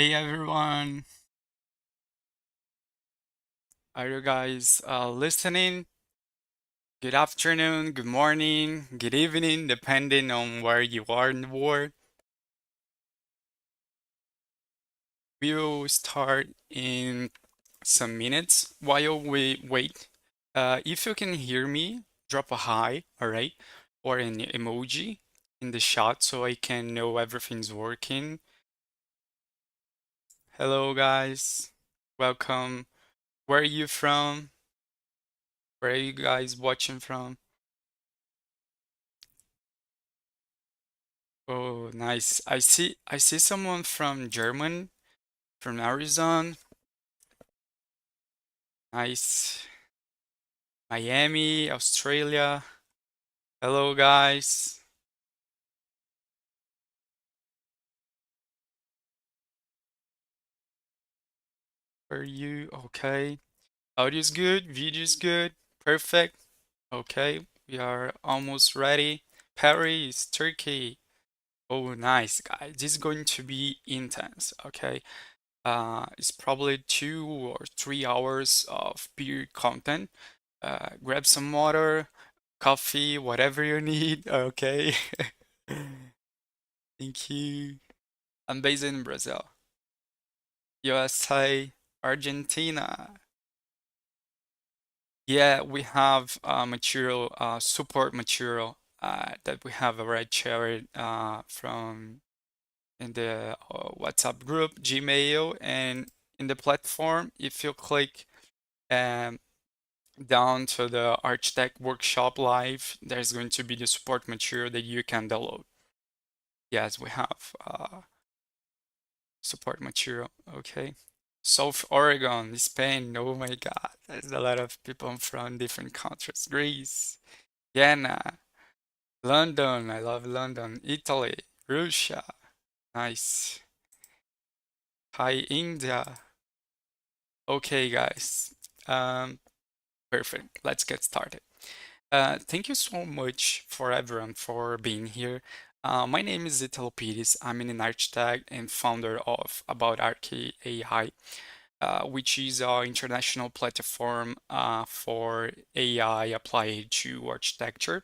Hey everyone, are you guys listening? Good afternoon, good morning, good evening, depending on where you are in the world. We will start in some minutes while we wait. If you can hear me, drop a hi, all right, or an emoji in the chat so I can know everything's working. Hello guys, welcome. Where are you from? Where are you guys watching from? Oh, nice. I see someone from German, from Arizona. Nice. Miami, Australia. Hello, guys. Where are you? Okay. Audio is good, video is good. Perfect. Okay, we are almost ready. Paris, Turkey. Oh, nice, guys. This is going to be intense. Okay. It's probably 2 or 3 hours of pure content. Grab some water, coffee, whatever you need. Okay. Thank you. I'm based in Brazil, USA, Argentina. Yeah, we have material, support material that we have already shared from in the WhatsApp group, Gmail, and in the platform. If you click um, down to the Architect Workshop Live, there's going to be the support material that you can download. Yes, we have support material. Okay. South Oregon, Spain. Oh my God, there's a lot of people from different countries. Greece, Vienna, London. I love London. Italy, Russia. Nice. Hi, India. Okay, guys. Um, Perfect. Let's get started. Thank you so much for everyone for being here. My name is Italo Pires. I'm an architect and founder of About Archi AI, which is our international platform for AI applied to architecture.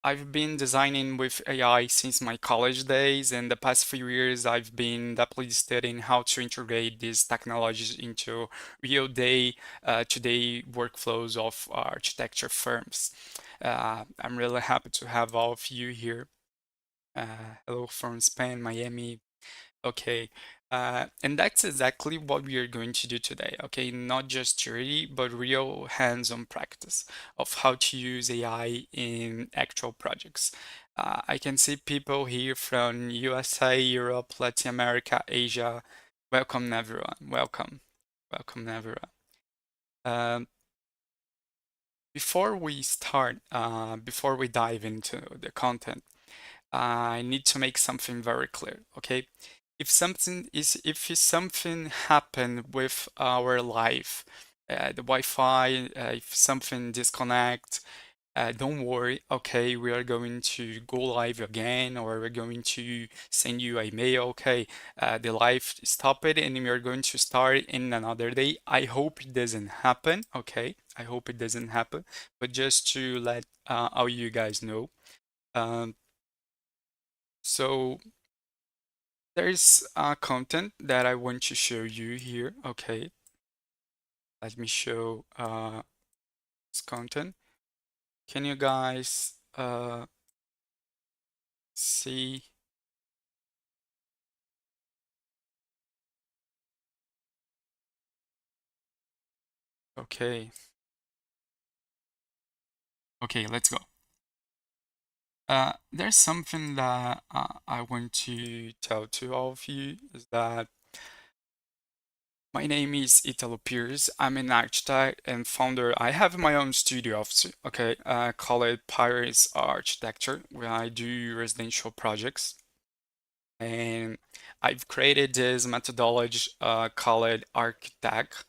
I've been designing with AI since my college days, and the past few years I've been deeply studying how to integrate these technologies into real day today workflows of architecture firms. I'm really happy to have all of you here. Hello from Spain, Miami, okay, and that's exactly what we are going to do today, okay? Not just theory, but real hands-on practice of how to use AI in actual projects. I can see people here from USA, Europe, Latin America, Asia. Welcome, everyone. Welcome. Welcome, everyone. Um, before we dive into the content, I need to make something very clear, okay? If something happened with our life, the Wi-Fi, if something disconnect, don't worry, okay, we are going to go live again, or we're going to send you a mail, okay, the live stop it, and we are going to start in another day. I hope it doesn't happen, okay? I hope it doesn't happen, but just to let all you guys know. Um, so there's content that I want to show you here. Okay, let me show this content. Can you guys see? Okay, okay, let's go. There's something that I want to tell to all of you is that my name is Italo Pierce. I'm an architect and founder. I have my own studio office, okay, call it Paris Architecture, where I do residential projects. And I've created this methodology called Architect,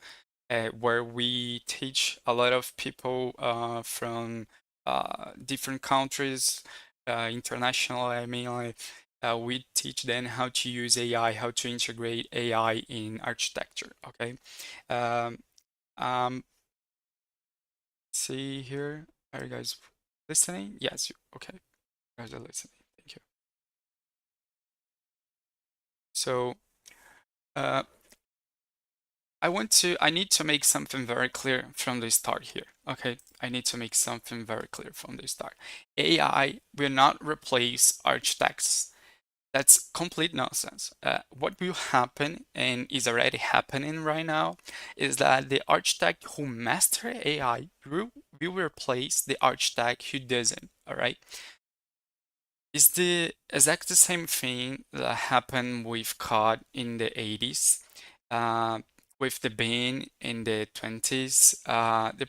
where we teach a lot of people from different countries, international, I mean, we teach them how to use AI, how to integrate AI in architecture. Okay. Um, um, see here, are you guys listening? Yes. Okay. You guys are listening. Thank you. So, uh, I need to make something very clear from the start here. Okay. I need to make something very clear from the start. AI will not replace architects. That's complete nonsense. What will happen and is already happening right now is that the architect who master AI will replace the architect who doesn't. All right. It's the exact same thing that happened with COD in the 80s, uh, with the BIM in the 20s. The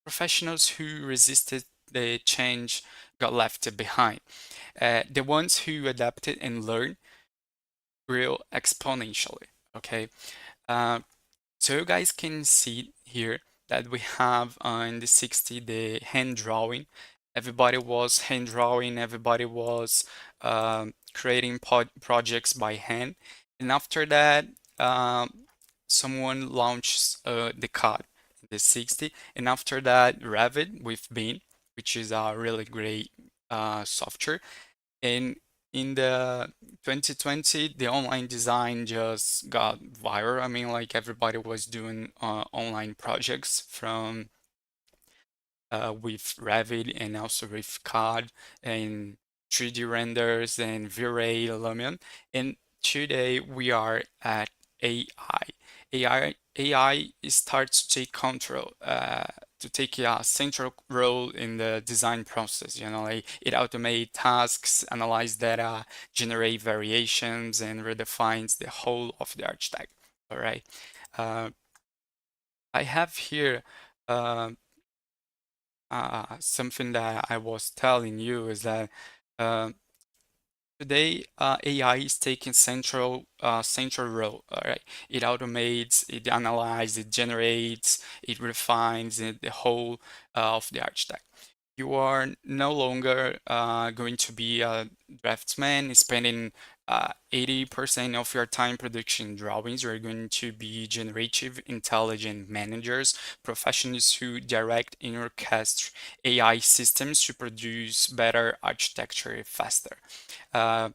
professionals who resisted the change got left behind. The ones who adapted and learned grew exponentially. Okay. Uh, so you guys can see here that we have in the 60 the hand drawing. Everybody was hand drawing, everybody was creating projects by hand. And after that, someone launched the CAD in the 60. And after that, Revit with Beam, which is a really great software. And in the 2020, the online design just got viral. I mean, like everybody was doing online projects from with Revit and also with CAD and 3D renders and V-Ray Lumion. And today we are at AI. AI starts to take control, to take a central role in the design process. You know, like it automates tasks, analyze data, generate variations, and redefines the whole of the architect. All right. Uh, I have here. um something that I was telling you is that uh, today AI is taking central role. All right, it automates, it analyzes, it generates, it refines the whole of the architect. You are no longer going to be a draftsman spending 80% of your time production drawings. You're going to be generative intelligent managers, professionals who direct and orchestrate AI systems to produce better architecture faster. Uh,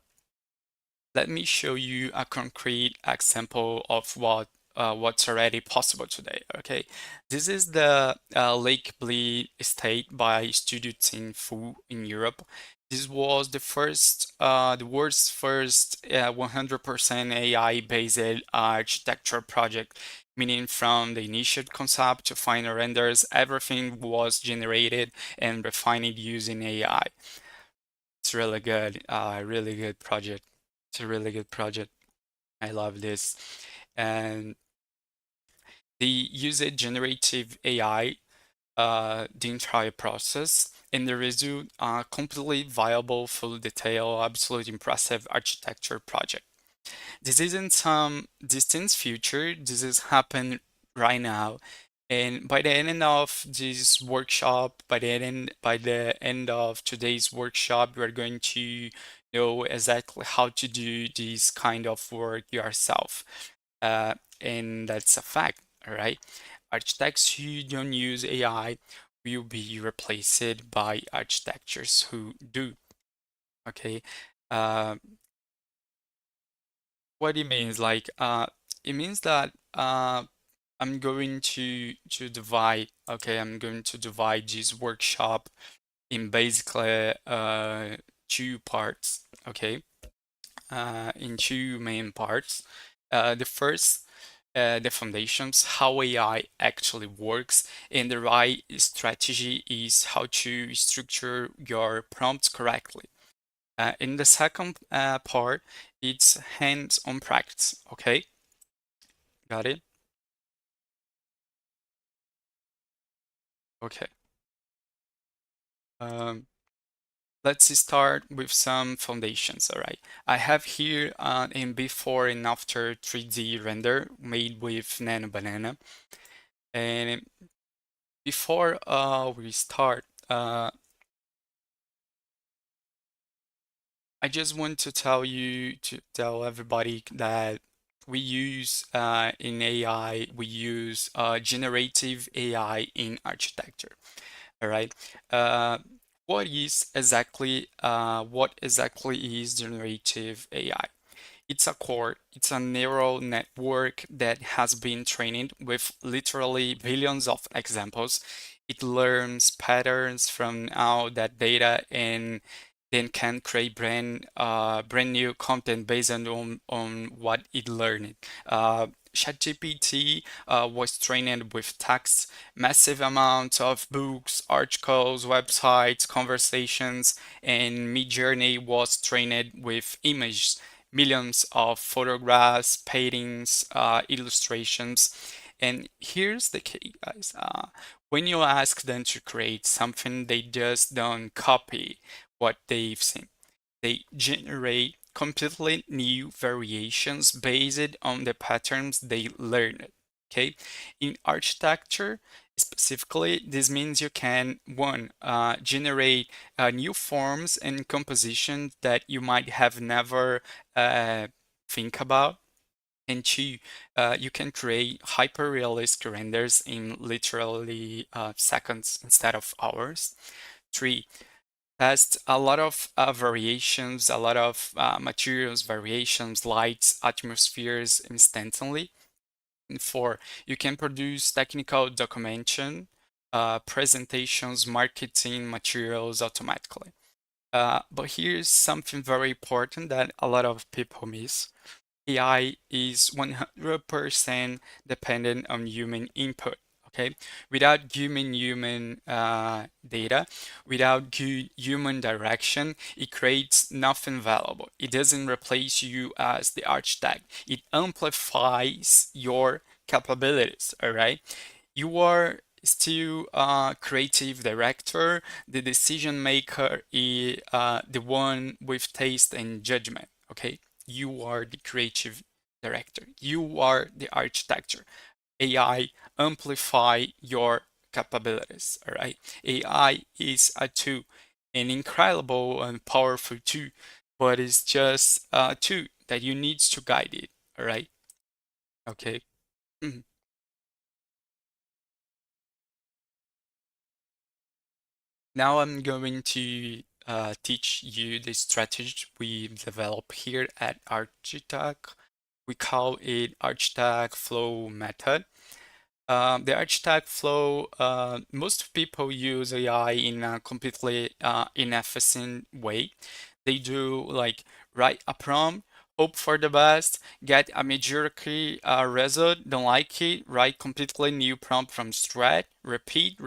Let me show you a concrete example of what's already possible today. Okay, this is the Lake Bleed estate by Studio Team Fu in Europe. This was the world's first 100% AI-based architecture project, meaning from the initial concept to final renders, everything was generated and refined using AI. It's really good project. It's a really good project. I love this. And they use a generative AI the entire process, and the result completely viable, full detail, absolutely impressive architecture project. This isn't some distant future. This is happening right now. And by the end of this workshop, by the end of today's workshop, you are going to know exactly how to do this kind of work yourself. Uh, and that's a fact, all right? Architects who don't use AI will be replaced by architectures who do, okay? Uh, what it means, like, it means that I'm going to divide, okay, I'm going to divide this workshop in basically two parts, okay, in two main parts. The first, the foundations, how AI actually works, and the right strategy is how to structure your prompts correctly. In the second part, it's hands-on practice, okay? Got it? Okay. Um, let's start with some foundations, all right? I have here an before and after 3D render made with Nano Banana. And before we start, I just want to tell you to tell everybody that we use in AI, we use generative AI in architecture. All right. Uh, what exactly is generative AI? It's a neural network that has been trained with literally billions of examples. It learns patterns from all that data and then can create brand new content based on what it learned. ChatGPT was trained with text, massive amounts of books, articles, websites, conversations, and Midjourney was trained with images, millions of photographs, paintings, illustrations. And here's the key, guys. When you ask them to create something, they just don't copy what they've seen. They generate completely new variations based on the patterns they learned. Okay, in architecture specifically, this means you can one generate new forms and compositions that you might have never think about, and two, you can create hyper-realistic renders in literally seconds instead of hours. Three, test a lot of variations, a lot of materials variations, lights, atmospheres instantly. And four, you can produce technical documentation, presentations, marketing materials automatically. But here's something very important that a lot of people miss. AI is 100% dependent on human input. Okay, without human data, without good human direction, it creates nothing valuable. It doesn't replace you as the architect. It amplifies your capabilities. All right, you are still a creative director. The decision maker is the one with taste and judgment. Okay, you are the creative director. You are the architecture. AI amplify your capabilities. All right. AI is a tool, an incredible and powerful tool, but it's just a tool that you need to guide it. All right. Okay. Mhm. Now I'm going to teach you the strategy we develop here at Architect. We call it Architect Flow Method. The architect flow, most people use AI in a completely inefficient way. They do like write a prompt, hope for the best, get a mediocre result, don't like it, write completely new prompt from scratch, repeat,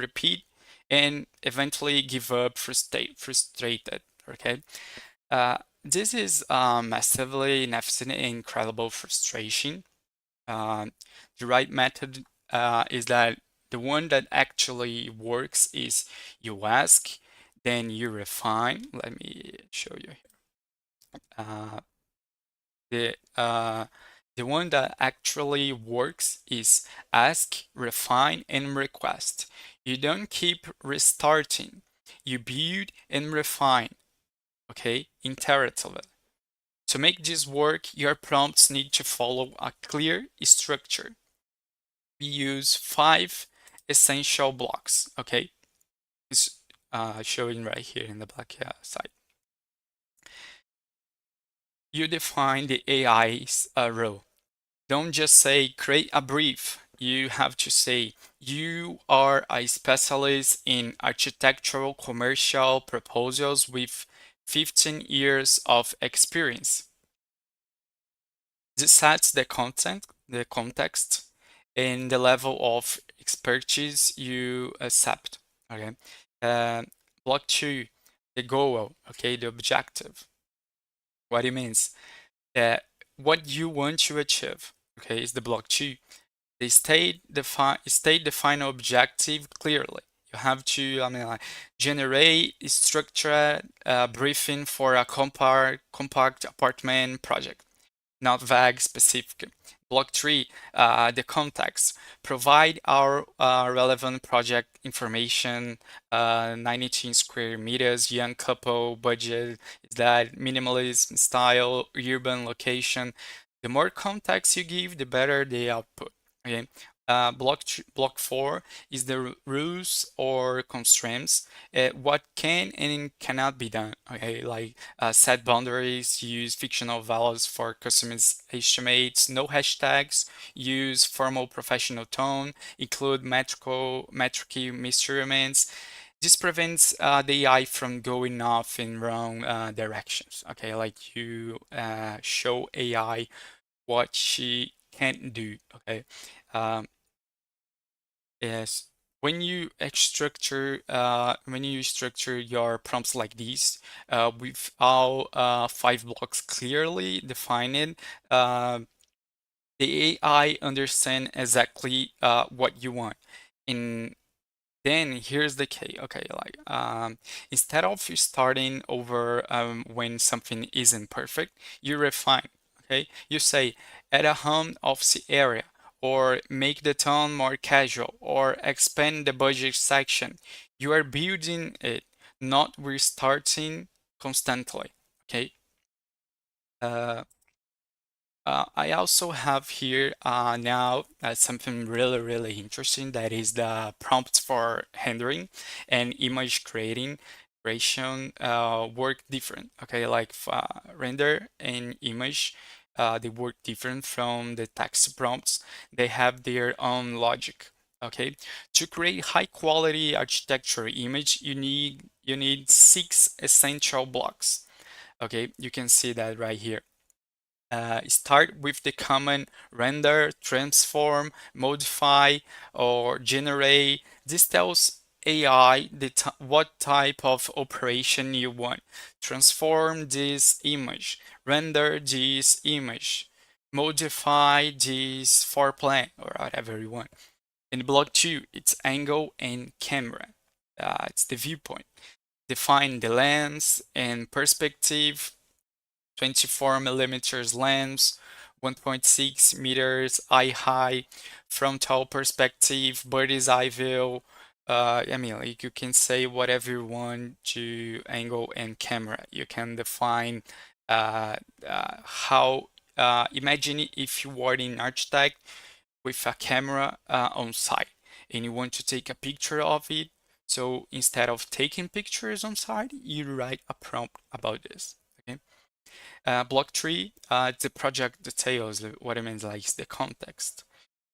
and eventually give up, frustrated. Okay. This is massively inefficient and incredible frustration. Um, the right method is that the one that actually works is you ask, then you refine. Let me show you here. Uh, the uh, the one that actually works is ask, refine, and request. You don't keep restarting. You build and refine, okay, iteratively. To make this work, your prompts need to follow a clear structure. We use five essential blocks. Okay, it's showing right here in the black side. You define the AI's role. Don't just say create a brief. You have to say you are a specialist in architectural commercial proposals with 15 years of experience. This sets the context, and the level of expertise you accept. Okay. Uh, Block two, the goal. Okay, the objective. What it means. What you want to achieve. Okay, is the block two. They state the final objective clearly. You have to, I mean, like, generate a structured briefing for a compact apartment project, not vague specific. Block 3, the context. Provide our relevant project information, 92 square meters, young couple, budget, is that minimalism, style, urban location. The more context you give, the better the output. Okay. Block 4 is the rules or constraints, what can and cannot be done. Okay, like set boundaries, use fictional values for customers estimates, no hashtags, use formal professional tone, include metric measurements. This prevents the AI from going off in wrong directions. Okay, like you show AI what she can't do. Okay. Um, Yes. When you structure your prompts like these, with all five blocks clearly defined, uh, the AI understand exactly what you want. And then here's the key. Okay, like instead of you starting over when something isn't perfect, you refine. Okay, you say add a home office area, or make the tone more casual, or expand the budget section. You are building it, not restarting constantly. Okay. Uh, I also have here now something really interesting, that is the prompts for rendering and image creation work different. Okay, like render and image, they work different from the text prompts. They have their own logic. Okay, to create high quality architecture image, you need six essential blocks. Okay, you can see that right here. Start with the command render, transform, modify, or generate. This tells AI what type of operation you want. Transform this image, render this image, modify this floor plan, or whatever you want. In block 2, it's angle and camera. It's the viewpoint. Define the lens and perspective, 24 millimeters lens, 1.6 meters eye high, frontal perspective, bird's eye view. I mean, like you can say whatever you want to angle and camera. You can define how. Imagine if you were an architect with a camera on site and you want to take a picture of it. So instead of taking pictures on site, you write a prompt about this. Okay. Block 3, the project details. What I mean is like the context,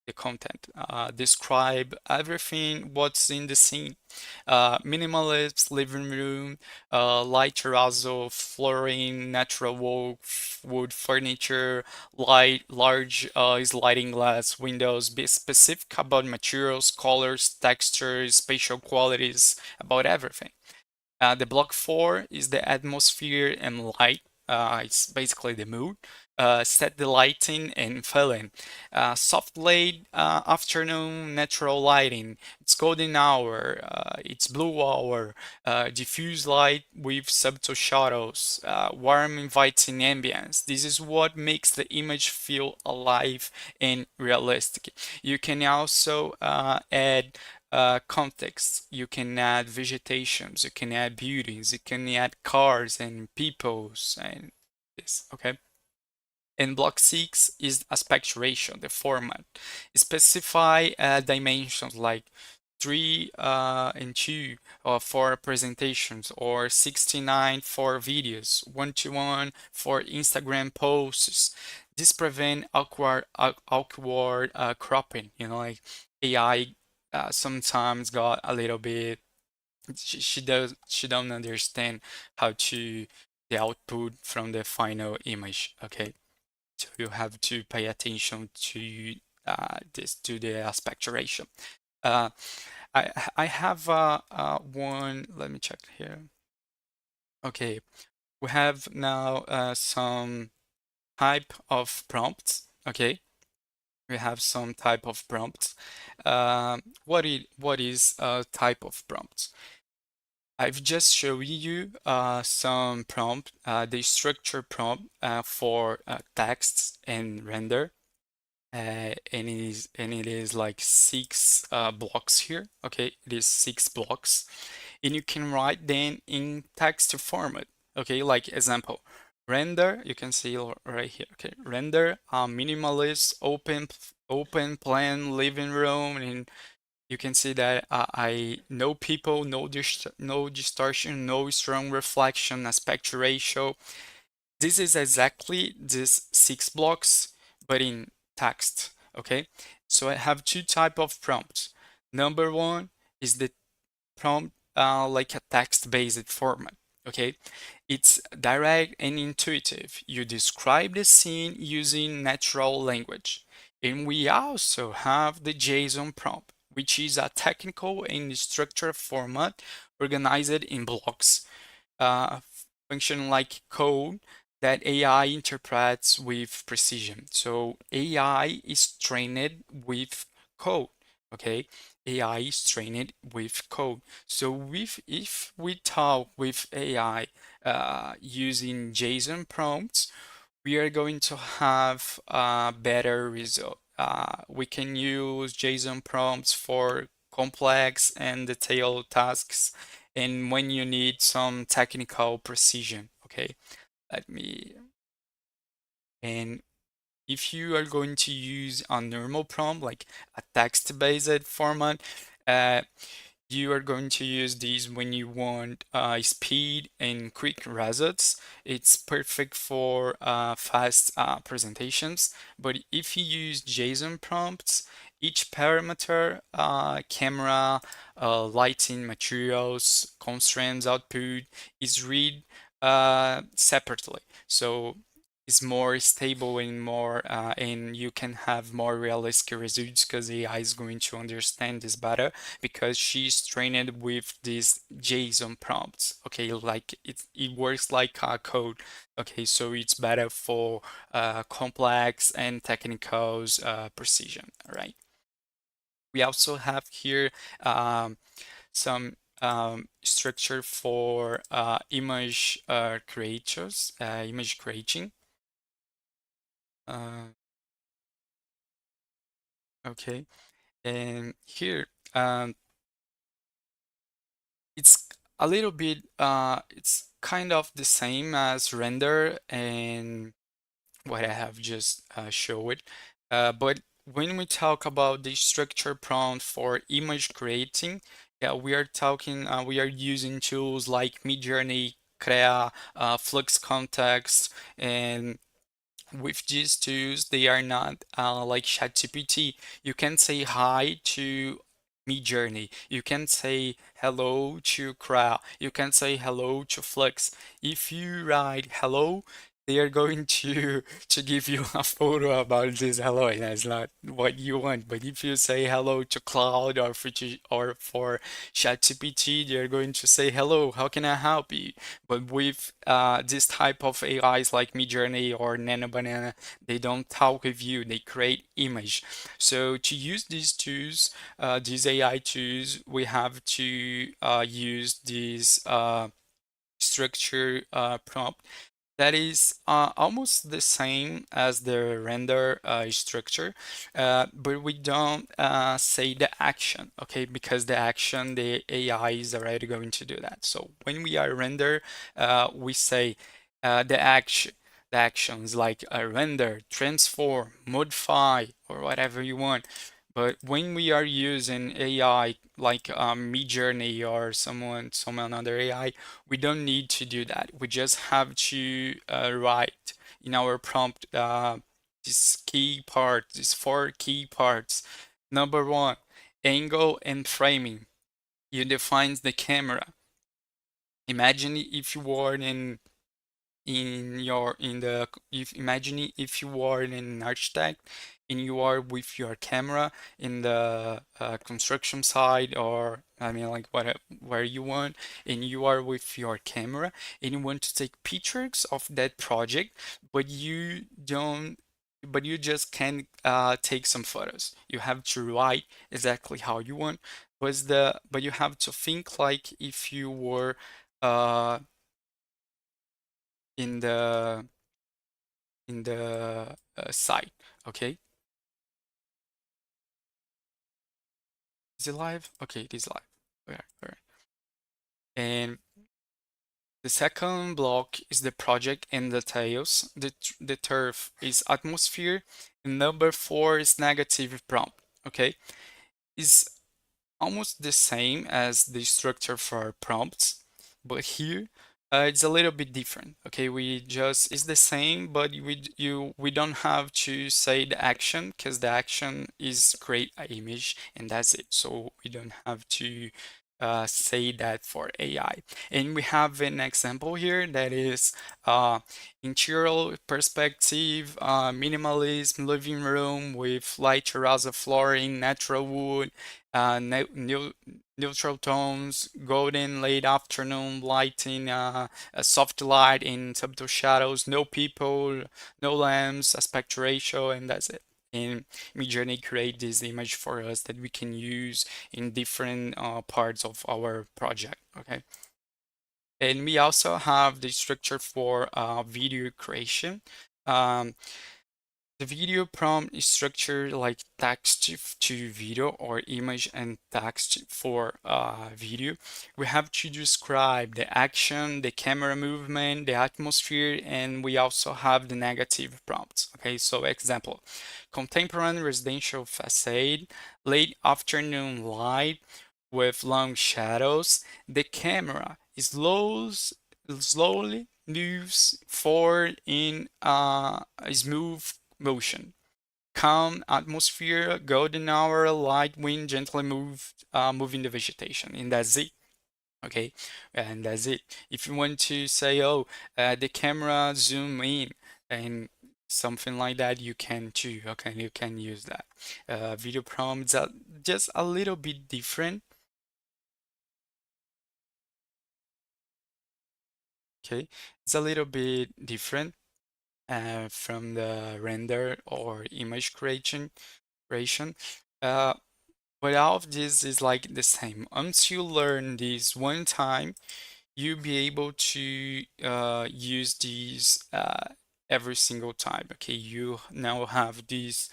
the content. Describe everything what's in the scene. Minimalist living room, light terrazzo, flooring, natural wood furniture, large sliding glass windows. Be specific about materials, colors, textures, spatial qualities, about everything. The block 4 is the atmosphere and light. It's basically the mood. Set the lighting and filling. Soft late afternoon natural lighting. It's golden hour. It's blue hour. Diffuse light with subtle shadows. Warm, inviting ambience. This is what makes the image feel alive and realistic. You can also add context. You can add vegetations, you can add buildings, you can add cars and peoples and this, okay? And block 6 is aspect ratio, the format. Specify dimensions like 3 and 2 for presentations, or 69 for videos, 1:1 for Instagram posts. This prevent awkward cropping, like AI sometimes got a little bit, she don't understand how to the output from the final image. Okay, so you have to pay attention to this, to the aspect ratio. uh I have one, let me check here. Okay, we have now some type of prompts. Okay, we have some type of prompts. What is a type of prompts? I've just shown you some prompt, the structure prompt for texts and render. and it is like six blocks here. Okay, it is six blocks, and you can write them in text format. Okay, like example, render. You can see right here. Okay, render minimalist, open plan living room, and you can see that I no people, no distortion, no strong reflection, aspect ratio. This is exactly these six blocks, but in text. Okay, so I have two type of prompts. Number one is the prompt like a text-based format. Okay, it's direct and intuitive. You describe the scene using natural language. And we also have the JSON prompt, which is a technical and structured format organized in blocks, uh, function like code that AI interprets with precision. So AI is trained with code. Okay, AI is trained with code. So if we talk with AI using JSON prompts, we are going to have a better result. We can use JSON prompts for complex and detailed tasks, and when you need some technical precision. Okay, let me. And if you are going to use a normal prompt, like a text-based format, uh, you are going to use these when you want speed and quick results. It's perfect for fast presentations. But if you use JSON prompts, each parameter, camera, lighting, materials, constraints, output, is read separately. So is more stable and more and you can have more realistic results because AI is going to understand this better because she's trained with these JSON prompts. Okay, like it works like a code. Okay, so it's better for complex and technical precision. All right. We also have here some structure for image creators, image creating. Uh, okay, and here it's a little bit it's kind of the same as render and what I have just showed. But when we talk about the structure prompt for image creating, yeah, we are using tools like Midjourney, Crea, Flux Context, and with these tools, they are not like ChatGPT. You can say hi to Midjourney. You can say hello to Crowd. You can say hello to Flex. If you write hello, they are going to give you a photo about this hello, and that's not what you want. But if you say hello to Cloud or for ChatGPT, they are going to say hello. How can I help you? But with this type of AIs like Midjourney or Nano Banana, they don't talk with you, they create image. So to use these tools, these AI tools, we have to use this structure prompt that is almost the same as the render structure, but we don't say the action, okay? Because the action, the AI is already going to do that. So when we are render, we say the action. The actions like render, transform, modify, or whatever you want. But when we are using AI like Midjourney or some another AI, we don't need to do that. We just have to write in our prompt these four key parts. Number one, angle and framing. You define the camera. Imagine if you were in the if imagine if you are an architect and you are with your camera in the construction site, or I mean like where you want, and you are with your camera and you want to take pictures of that project, but you just can't take some photos. You have to write exactly how you want, but you have to think like if you were uh in the site, okay? Is it live? Okay, it is live. Okay, all right. And the second block is the project and details. The third is atmosphere. And number four is negative prompt. Okay, is almost the same as the structure for prompts, but here it's a little bit different. Okay, we just it's the same, but we don't have to say the action because the action is create an image and that's it. So we don't have to say that for AI. And we have an example here that is uh, interior perspective, minimalism, living room with light terrazzo flooring, natural wood, neutral tones, golden late afternoon lighting, a soft light in subtle shadows, no people, no lamps, aspect ratio, and that's it. And Midjourney create this image for us that we can use in different parts of our project. Okay. And we also have the structure for video creation. Um, the video prompt is structured like text to video or image and text for video. We have to describe the action, the camera movement, the atmosphere, and we also have the negative prompts. Okay, so example, contemporary residential facade, late afternoon light with long shadows. The camera slowly moves forward in a smooth motion. Calm atmosphere, golden hour, light wind gently moving the vegetation, and that's it. Okay, and that's it. If you want to say, oh, the camera zoom in and something like that, you can too. Okay, you can use that. Video prompts are just a little bit different. Okay, it's a little bit different from the render or image creation. Uh, but all of this is like the same. Once you learn this one time, you'll be able to use these every single time. Okay, you now have this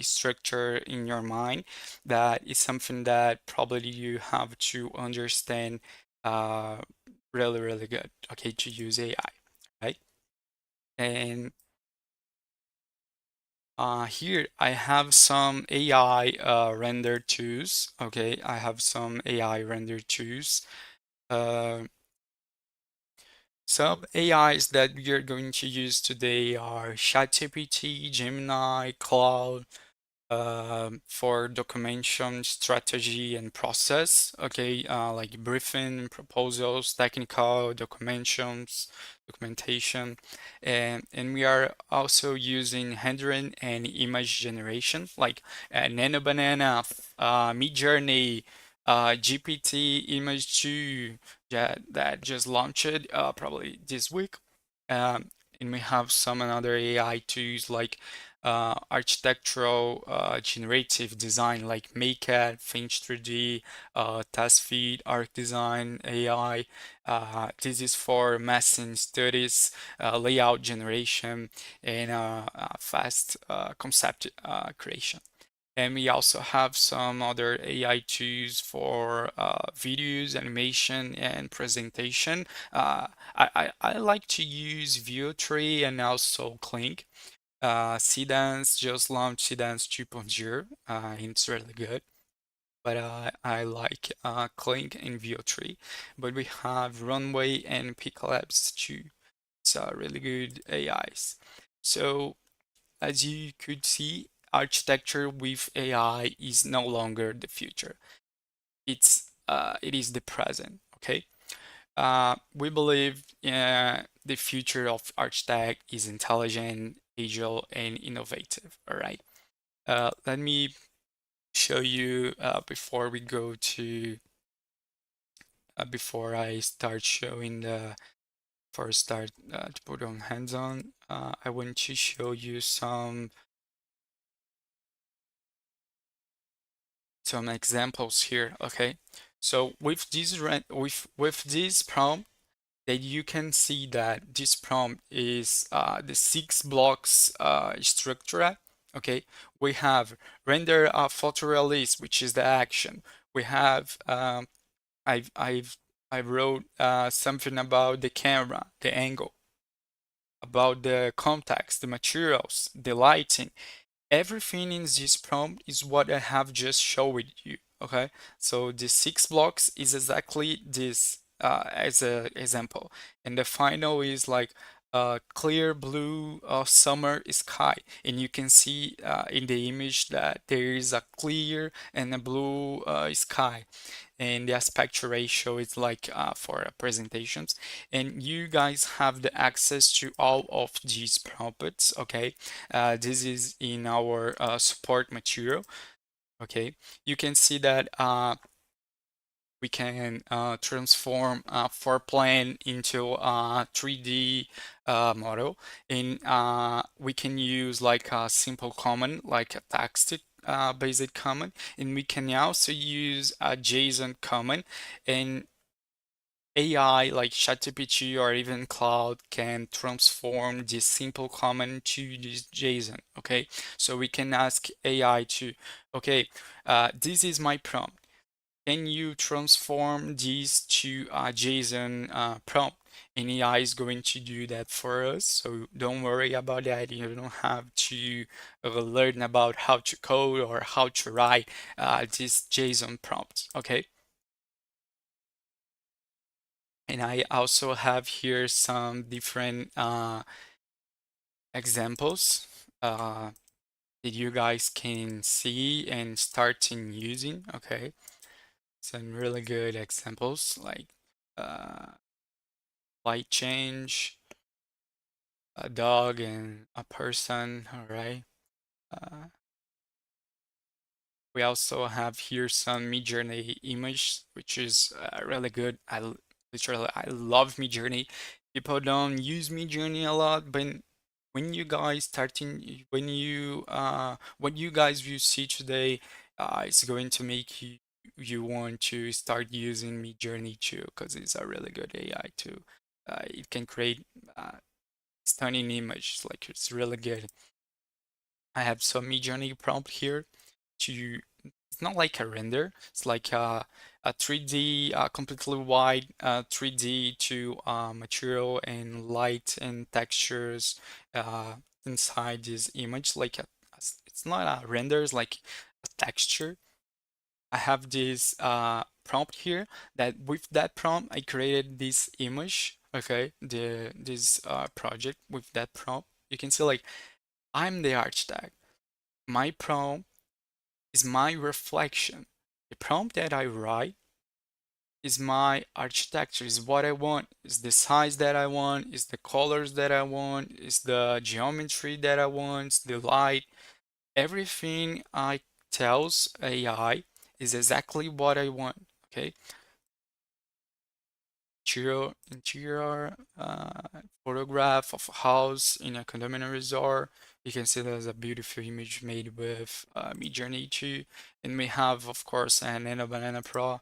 structure in your mind that is something that probably you have to understand uh, really, really good. Okay, to use AI, right? And here I have some AI render tools. Okay, I have some AI render tools. Uh, some AIs that we are going to use today are ChatGPT, Gemini, Cloud, for documentation, strategy, and process. Okay, like briefing, proposals, technical documentation, and we are also using rendering and image generation, like Nano Banana, Midjourney, GPT Image 2 that just launched probably this week. And we have some another AI tools like architectural generative design like MakeCAD, Finch 3D, TaskFeed, ArcDesign, AI. This is for massing studies, layout generation, and fast concept creation. And we also have some other AI tools for videos, animation, and presentation. I like to use View3 and also Clink. Cdance just launched Cdance 2.0, and it's really good. But I like Clink and Veo3. But we have Runway and Piclabs too. It's really good AIs. So as you could see, architecture with AI is no longer the future. It is the present. Okay. We believe the future of architect is intelligent, agile, and innovative. All right. Let me show you before I start showing the before I start to put on hands-on. I want to show you some examples here. Okay. So with this prompt, that you can see that this prompt is the six blocks structure. Okay, we have render photorealist, which is the action. We have I've I've I wrote something about the camera, the angle, about the context, the materials, the lighting. Everything in this prompt is what I have just showed you. Okay, so the 6 blocks is exactly this as a example, and the final is like clear blue summer sky, and you can see in the image that there is a clear and a blue sky, and the aspect ratio is like for presentations, and you guys have the access to all of these prompts. Okay, this is in our support material. Okay, you can see that we can transform floor plan into a 3D model, and we can use like a simple command, like a text basic command, and we can also use a JSON command, and AI like ChatGPT or even Cloud can transform this simple command to this JSON. Okay, so we can ask AI to, okay, this is my prompt. Can you transform these to a JSON prompt? And AI is going to do that for us. So don't worry about that. You don't have to learn about how to code or how to write this JSON prompt. Okay. And I also have here some different examples that you guys can see and start in using. Okay. Some really good examples like uh, light change, a dog and a person. All right. Uh, we also have here some Midjourney image, which is really good. Literally I love Midjourney. People don't use Midjourney a lot, but when you guys starting, when you what you guys will see today, it's going to make you want to start using Midjourney too, because it's a really good AI too. It can create uh, stunning images, like it's really good. I have some Midjourney prompt here to, it's not like a render, it's like a 3D, completely white 3D to material and light and textures inside this image. Like it's not a render, it's like a texture. I have this prompt here that with that prompt I created this image. Okay, this project with that prompt. You can see like I'm the architect. My prompt is my reflection. The prompt that I write is my architecture, is what I want, is the size that I want, is the colors that I want, is the geometry that I want, the light. Everything I tells AI is exactly what I want. Okay. Interior photograph of a house in a condominium resort. You can see there's a beautiful image made with Midjourney 2. And we have, of course, an Nano Banana Pro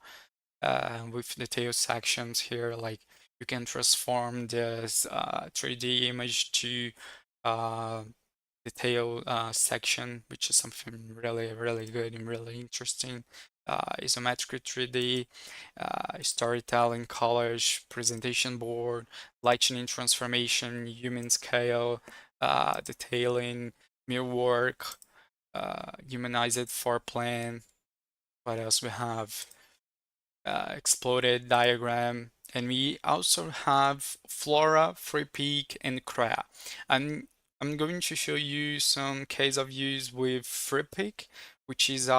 with detail sections here. Like you can transform this 3D image to uh, detail section, which is something really, really good and really interesting. Isometric 3D, storytelling, collage, presentation board, lightning transformation, human scale, detailing, mirror work, humanized floor plan. What else we have? Exploded diagram, and we also have Flora, Free Peak, and Crea. And I'm going to show you some case of use with Free Peak, which is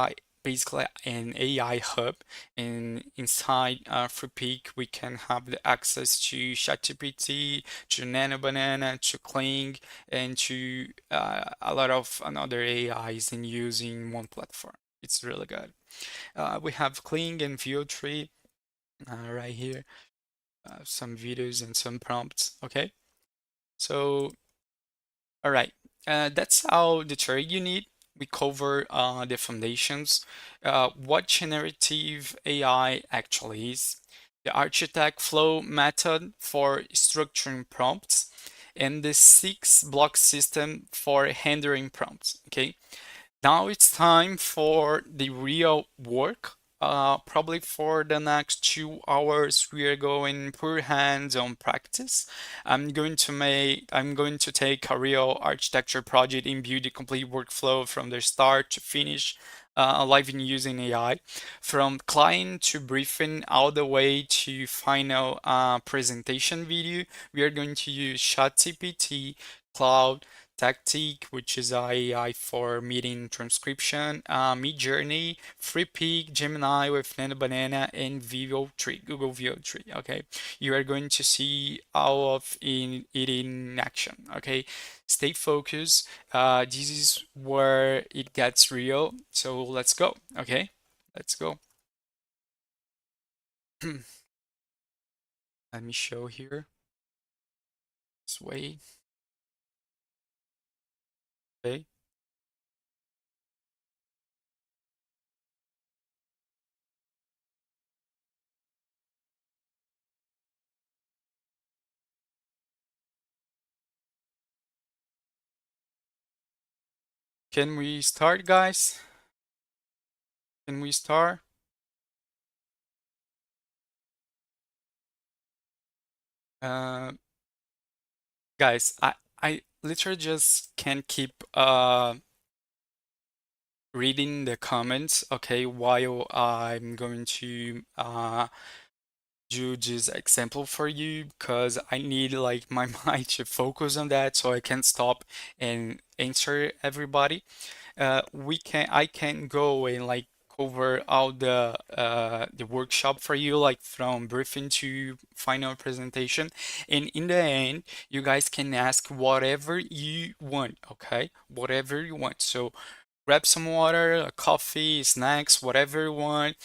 basically an AI hub. And inside Free Peak, we can have the access to ChatGPT, to Nano Banana, to Kling, and to a lot of another AIs in using one platform. It's really good. We have Kling and VO3 right here, some videos and some prompts. Okay, so all right, that's all the trade you need. We cover the foundations, what generative AI actually is, the architect flow method for structuring prompts, and the 6 block system for handling prompts. Okay, now it's time for the real work. Probably for the next 2 hours, we are going per hands-on practice. I'm going to take a real architecture project and build a complete workflow from the start to finish, live in using AI, from client to briefing all the way to final presentation video. We are going to use ChatGPT, Cloud, Tactic, which is AI for meeting transcription, Midjourney, FreePig, Gemini with Nano Banana, and Vivo Tree, Google Vivo Tree. Okay, you are going to see all of it in action. Okay, stay focused. This is where it gets real. So let's go. Okay, let's go. Let me show here. This way. Okay. Can we start, guys? Can we start? Uh, Guys, I literally just can't keep reading the comments, okay, while I'm going to do this example for you because I need like my mind to focus on that so I can stop and answer everybody. I can go and like cover all the workshop for you, like from briefing to final presentation. And in the end, you guys can ask whatever you want, okay? Whatever you want. So grab some water, a coffee, snacks, whatever you want.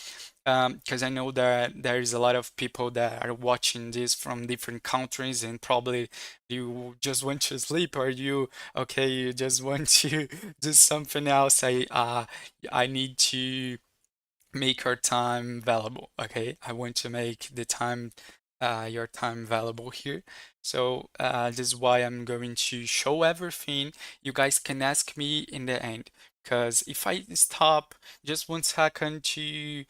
Because I know that there is a lot of people that are watching this from different countries, and probably you just want to sleep, or you just want to do something else. I need to make your time valuable. Okay, I want to make the time, your time valuable here. So this is why I'm going to show everything. You guys can ask me in the end, because if I stop just 1 second to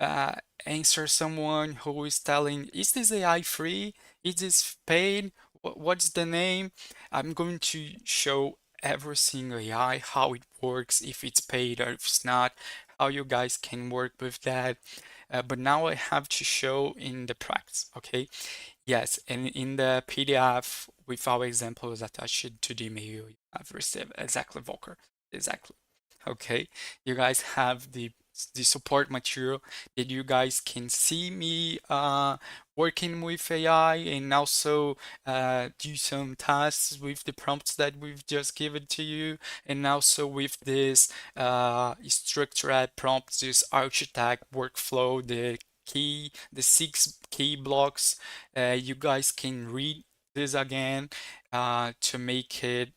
uh, answer someone who is telling, is this AI free? Is this paid? What's the name? I'm going to show every single AI, how it works, if it's paid or if it's not, how you guys can work with that. But now I have to show in the practice, okay? Yes, and in the PDF with our examples attached to the email you have received. Exactly, Volker. Exactly. Okay, you guys have the support material that you guys can see me working with AI and also do some tasks with the prompts that we've just given to you, and also with this structured prompts, this architect workflow, the 6 key blocks. You guys can read this again to make it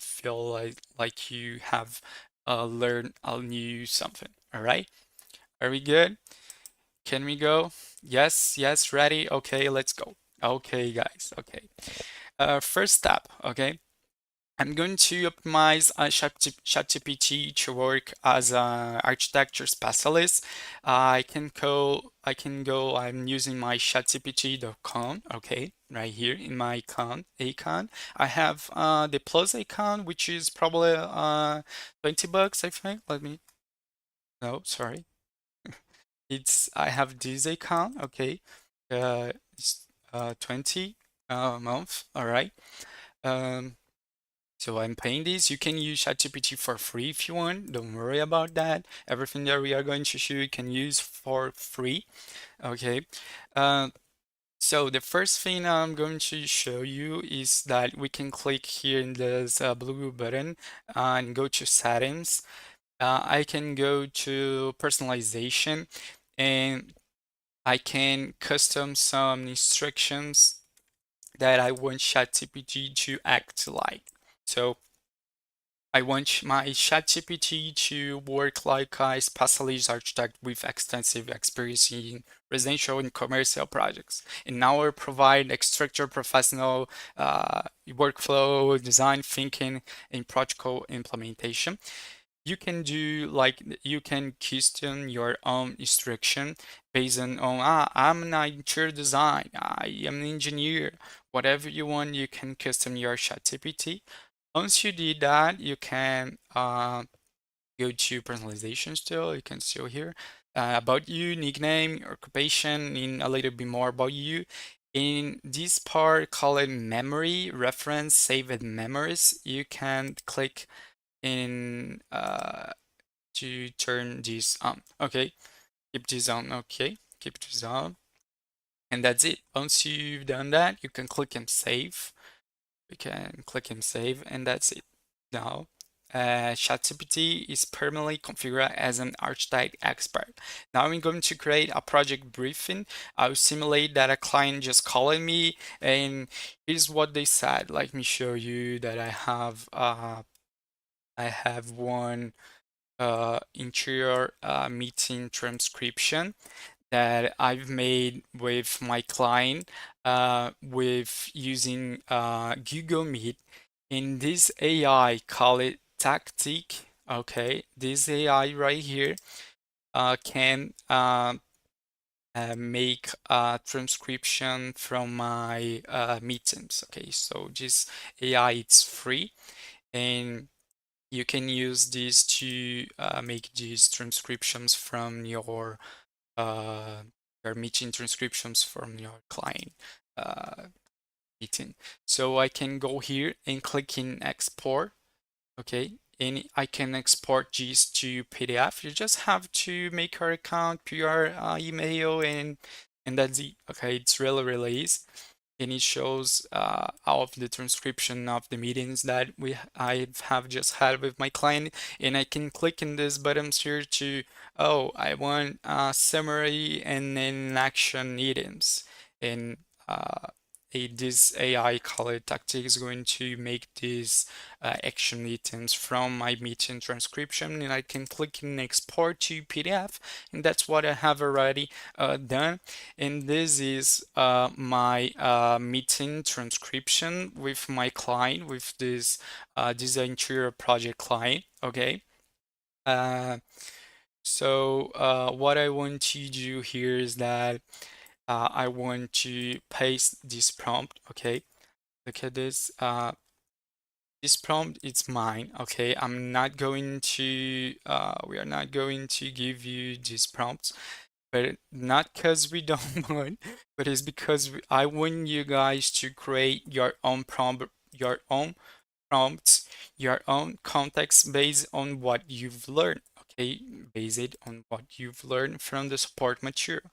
feel like you have learned a new something. All right, are we good? Can we go? Yes, yes, ready? Okay, let's go. Okay, guys. Okay. First step. Okay. I'm going to optimize ChatGPT to work as an architecture specialist. I'm using my ChatGPT.com, okay, right here in my icon. I have the plus icon, which is probably $20, I think. No, sorry. I have this icon, okay. It's 20 a month, all right. Um, So I'm paying this. You can use ChatGPT for free if you want. Don't worry about that. Everything that we are going to show you can use for free. Okay. Uh, so the first thing I'm going to show you is that we can click here in this blue button and go to settings. I can go to personalization and I can custom some instructions that I want ChatGPT to act like. So I want my ChatGPT to work like a specialist architect with extensive experience in residential and commercial projects. And now I provide a structured professional workflow, design thinking, and practical implementation. You can do like you can custom your own instruction based on I'm an interior design, I am an engineer, whatever you want, you can custom your ChatGPT. Once you did that, you can go to personalization still. You can still here about you, nickname, occupation, in a little bit more about you. In this part, call it memory reference, saved memories. You can click in to turn this on. Okay, keep this on. Okay, keep this on. And that's it. Once you've done that, you can click and save. We can click and save, and that's it. Now, ChatGPT is permanently configured as an archetype expert. Now I'm going to create a project briefing. I'll simulate that a client just calling me, and here's what they said. Let me show you that I have one interior meeting transcription that I've made with my client with using Google Meet. In this AI, call it Tactic. Okay, this AI right here can make a transcription from my meetings. Okay, so this AI it's free, and you can use this to make these transcriptions from uh, your meeting transcriptions from your client uh, meeting. So I can go here and click in export, okay? And I can export these to PDF. You just have to make your account, put your email, and that's it. Okay, it's really easy, and it shows all of the transcription of the meetings that I have just had with my client, and I can click in this button here to, oh, I want a summary and then action items, and this AI color tactic is going to make these action items from my meeting transcription, and I can click in export to PDF, and that's what I have already done. And this is my meeting transcription with my client, with this interior project client. Okay. Uh, so what I want to do here is that I want to paste this prompt. Okay. Look at this. This prompt is mine. Okay. I'm not going to. We are not going to give you this prompt, but not because we don't want, but it's because I want you guys to create your own prompt, your own prompts, your own context based on what you've learned. Okay, based on what you've learned from the support material.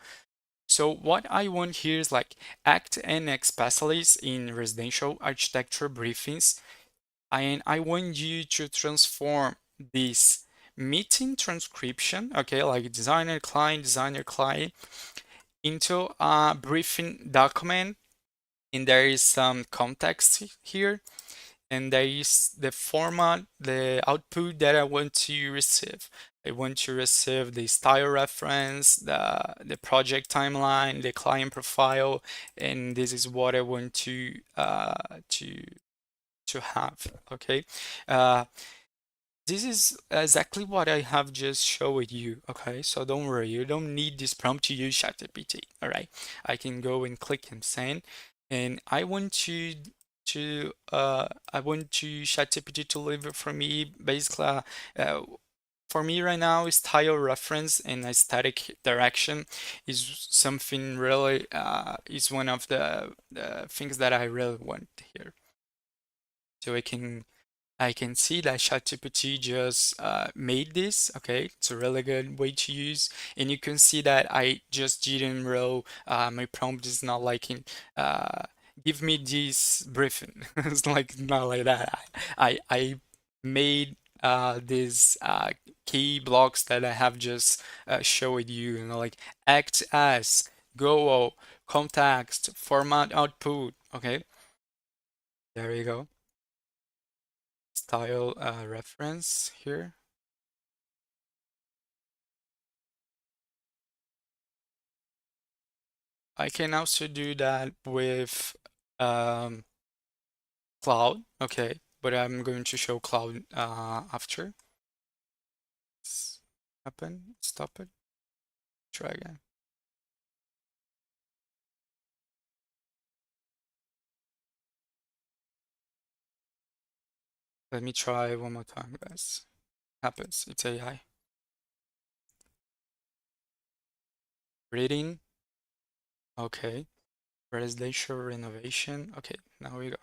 So what I want here is like act and specialist in residential architecture briefings, and I want you to transform this meeting transcription, okay, like designer client, into a briefing document, and there is some context here, and there is the format, the output that I want to receive. I want to receive the style reference, the project timeline, the client profile, and this is what I want to have. Okay. Uh, this is exactly what I have just showed you, okay? So don't worry, you don't need this prompt to use ChatGPT, all right? I can go and click and send, and I want to ChatGPT to deliver for me basically for me right now, style reference and aesthetic direction is something really is one of the things that I really want here. So I can see that ChatGPT just made this. Okay, it's a really good way to use, and you can see that I just didn't roll. My prompt is not like in give me this briefing. It's like not like that. I made these key blocks that I have just showed you. You know, like act as, go, context, format, output. Okay, there you go. style reference here. I can also do that with um, cloud, okay, but I'm going to show cloud after. Happen, stop it, try again. Let me try one more time, guys. Happens, it's AI. Reading, okay. Residential renovation, okay, now we go.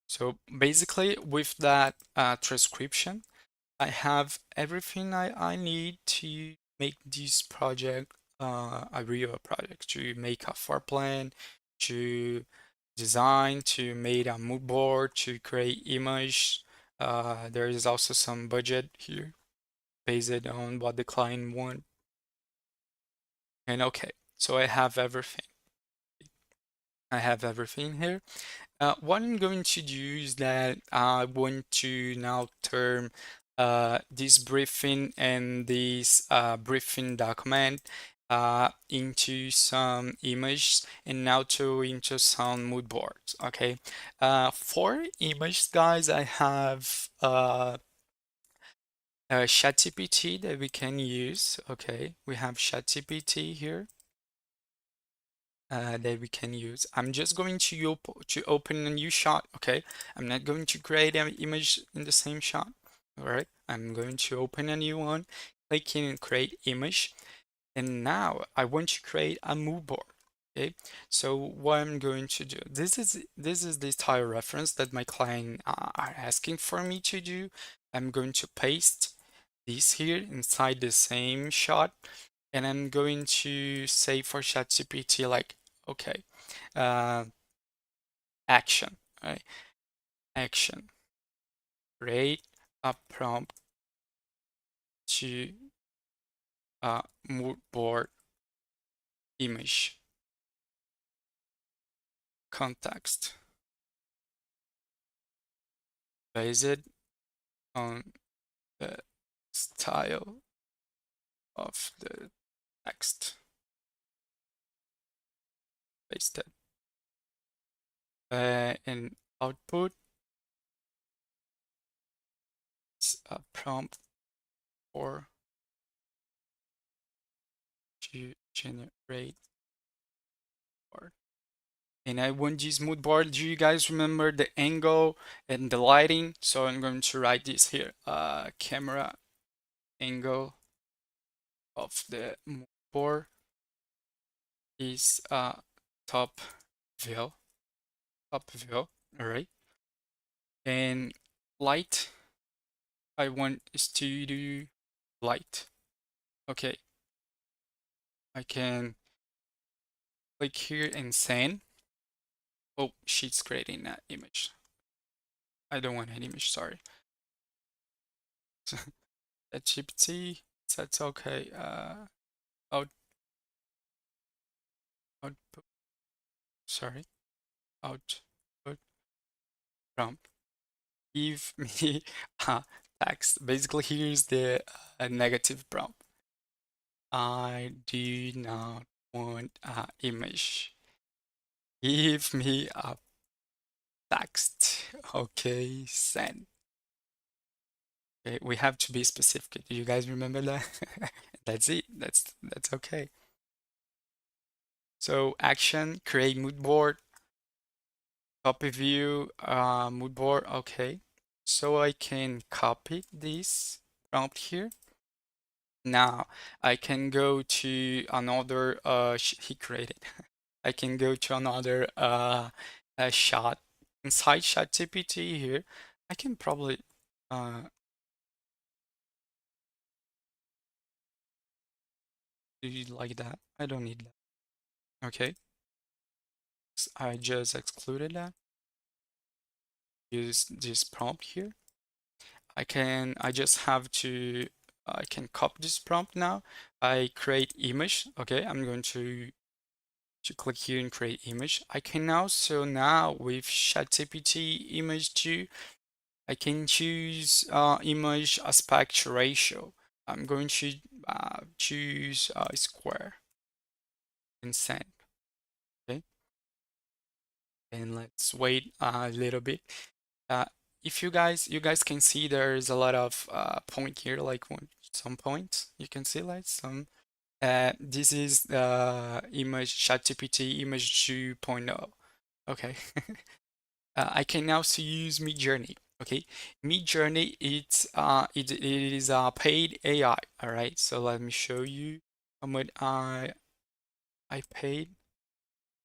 So basically, with that transcription, I have everything I need to make this project a real project, to make a floor plan, to design, to make a mood board, to create image. There is also some budget here based on what the client want. And okay, so I have everything. I have everything here. What I'm going to do is that I want to now turn this briefing and this briefing document into some images and now to into some mood boards. Okay. For images, guys, I have ChatGPT that we can use. Okay, we have ChatGPT here that we can use. I'm just going to open a new shot, okay? I'm not going to create an image in the same shot, all right? I'm going to open a new one, clicking and create image, and now I want to create a mood board, okay? So what I'm going to do, this is the style reference that my client are asking for me to do. I'm going to paste this here inside the same shot, and I'm going to say for ChatGPT like, okay, uh, action, right? Action. Create a prompt to mood board image. Context. Based on the style of the text. Pasted. And output is a prompt for to generate board. And I want this mood board. Do you guys remember the angle and the lighting? So I'm going to write this here. Camera angle of the mood board is top view. Top view. All right. And light, I want is to do light. Okay. I can click here and send. Oh, she's creating that image. I don't want an image, sorry. That GPT, that's okay. Out, output, sorry. Output prompt. Give me a text. Basically, here's the negative prompt. I do not want an image. Give me a text. Okay, send. Okay, we have to be specific. Do you guys remember that? That's it. That's okay. So action, create mood board, copy view, mood board. Okay. So I can copy this prompt here. Now I can go to another he created. I can go to another shot inside ChatGPT here. I can probably uh do it like that. I don't need that. Okay. I just excluded that. Use this prompt here. I just have to, I can copy this prompt now. I create image. Okay, I'm going to to click here and create image. I can also now with ChatGPT image 2, I can choose image aspect ratio. I'm going to choose square and send. Okay, and let's wait a little bit. Uh, if you guys can see there's a lot of point here, like some points you can see like some. This is the image ChatGPT image 2.0. Okay. I can also use Midjourney. Okay, Midjourney it is a paid AI. All right, so let me show you how much I paid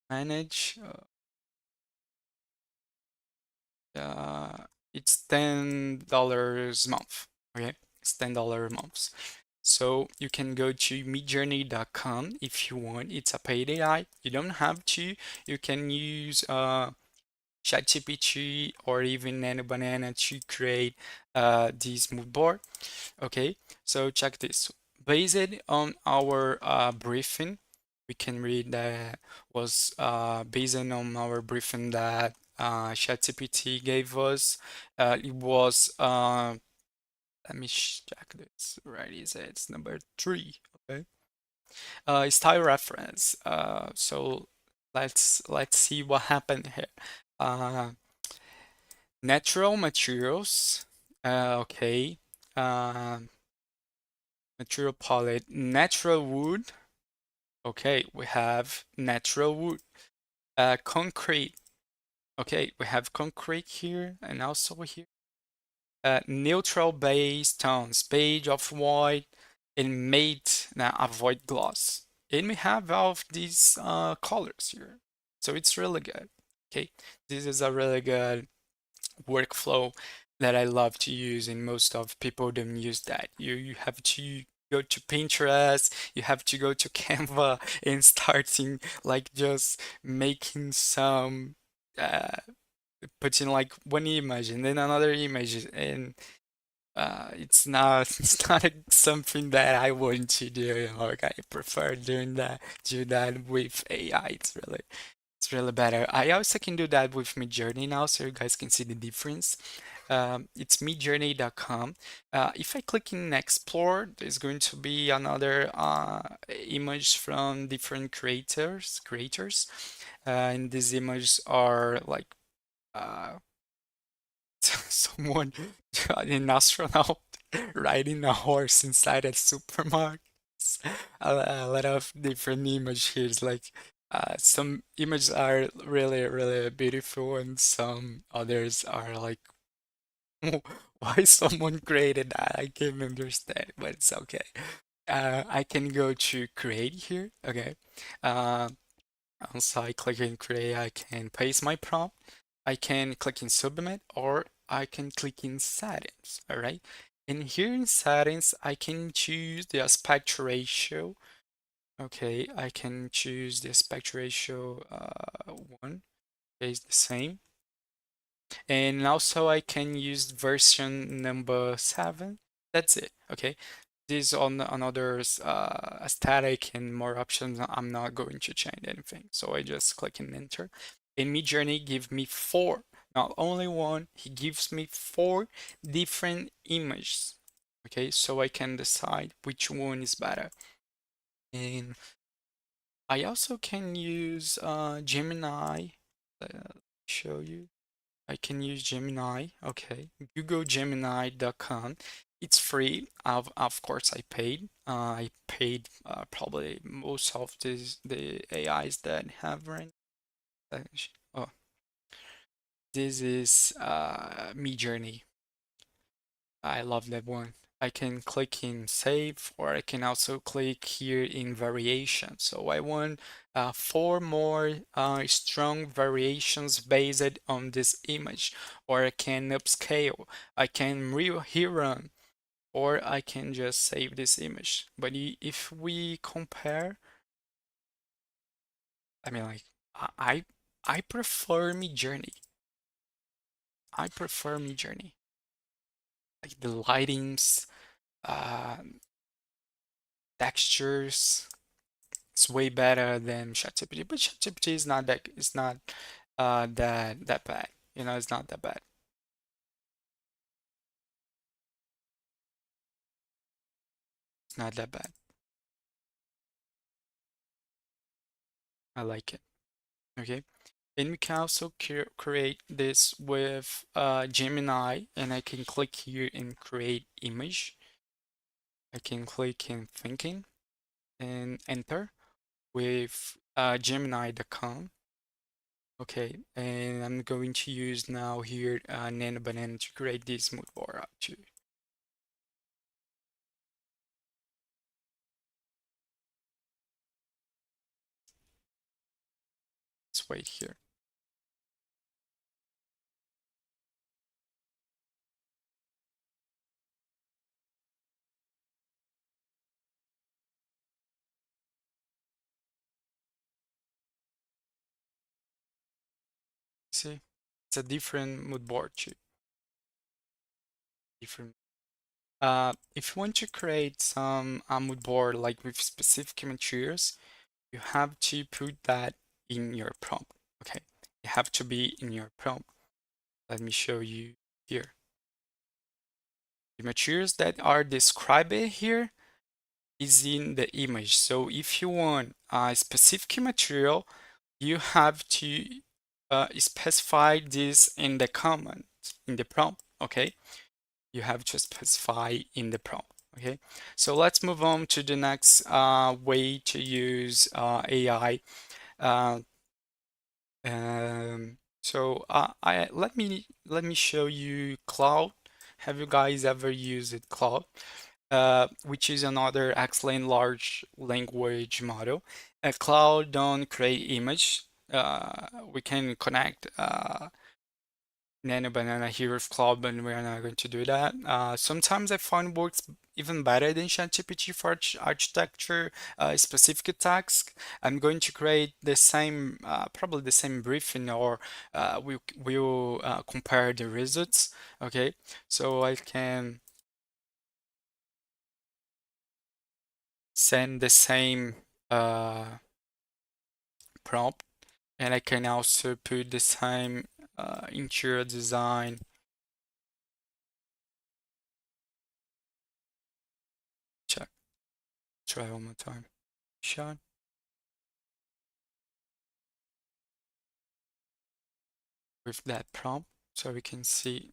manage. Uh, it's $10 a month. Okay, it's $10 a month. So you can go to midjourney.com if you want. It's a paid AI. You don't have to. You can use ChatGPT or even Nano Banana to create this mood board. Okay, so check this. Based on our briefing, we can read that was based on our briefing that ChatGPT gave us. It was let me check this. Right, is it? It's number 3. Okay. Style reference. So let's see what happened here. Uh, Natural materials. Okay. Um, Material palette. Natural wood. Okay, we have natural wood. Concrete. Okay, we have concrete here and also here. Neutral base tones, beige, off-white, and matte. Now avoid gloss. And we have all of these colors here. So it's really good. Okay, this is a really good workflow that I love to use, and most of people don't use that. You have to go to Pinterest, you have to go to Canva and starting like just making some uh putting like one image and then another image and it's not it's not something that I want to do. Like I prefer do that with AI. It's really better. I also can do that with Midjourney now, so you guys can see the difference. It's midjourney.com. If I click in Explore, there's going to be another image from different creators. And these images are like uh, someone, an astronaut riding a horse inside a supermarket. A lot of different images here. It's like some images are really, really beautiful, and some others are like, why someone created that? I can't understand, but it's okay. I can go to create here. Okay. Uh, Once I click in create, I can paste my prompt. I can click in submit or I can click in settings. All right. And here in settings, I can choose the aspect ratio. Okay, I can choose the aspect ratio 1. Okay, it's the same. And also I can use version number 7. That's it. Okay. This on another static and more options. I'm not going to change anything. So I just click and enter. And Midjourney give me 4, not only one. He gives me 4 different images. Okay, so I can decide which one is better. And I also can use Gemini. Show you. I can use Gemini. Okay, Google Gemini.com. It's free. Of course, I paid probably most of the AIs that have right. Oh, this is Midjourney. I love that one. I can click in save or I can also click here in variation. So I want 4 more strong variations based on this image, or I can upscale, I can rerun, or I can just save this image. But if we compare, I mean like I prefer Midjourney. I prefer Midjourney. Like the lightings, uh, textures. It's way better than ChatGPT, but ChatGPT is not that that bad. You know, it's not that bad. It's not that bad. I like it. Okay. And we can also create this with Gemini, and I can click here and create image. I can click in thinking and enter with Gemini.com. Okay, and I'm going to use now here Nano Banana to create this mood board up too. Let's wait here. See, it's a different mood board too. Different. If you want to create some mood board like with specific materials, you have to put that in your prompt. Okay, you have to be in your prompt. Let me show you here. The materials that are described here is in the image. So if you want a specific material, you have to specify this in the comment, in the prompt, okay? You have to specify in the prompt, okay? So let's move on to the next way to use AI. Uh, I let me show you Cloud. Have you guys ever used it, Cloud? Which is another excellent large language model. A Cloud don't create image. We can connect Nano Banana here with Cloud, but we're not going to do that. Sometimes I find works even better than ChatGPT for architecture specific tasks. I'm going to create the same, probably the same briefing, or we'll compare the results. Okay, so I can send the same prompt, and I can also put the same interior design. Check. Try one more time. Shot with that prompt, so we can see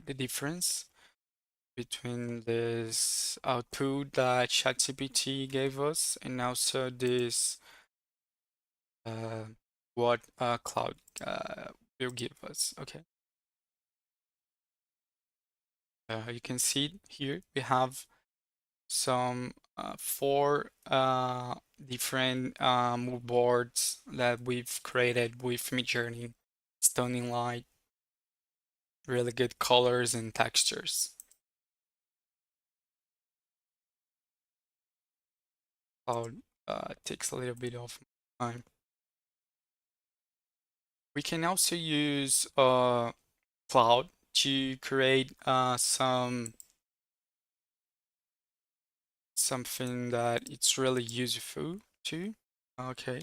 the difference between this output that ChatGPT gave us and also this uh, what Cloud will give us. Okay, you can see here we have some four different mood boards that we've created with Midjourney, stunning light, really good colors and textures. Cloud takes a little bit of time. We can also use Cloud to create something that it's really useful too. Okay,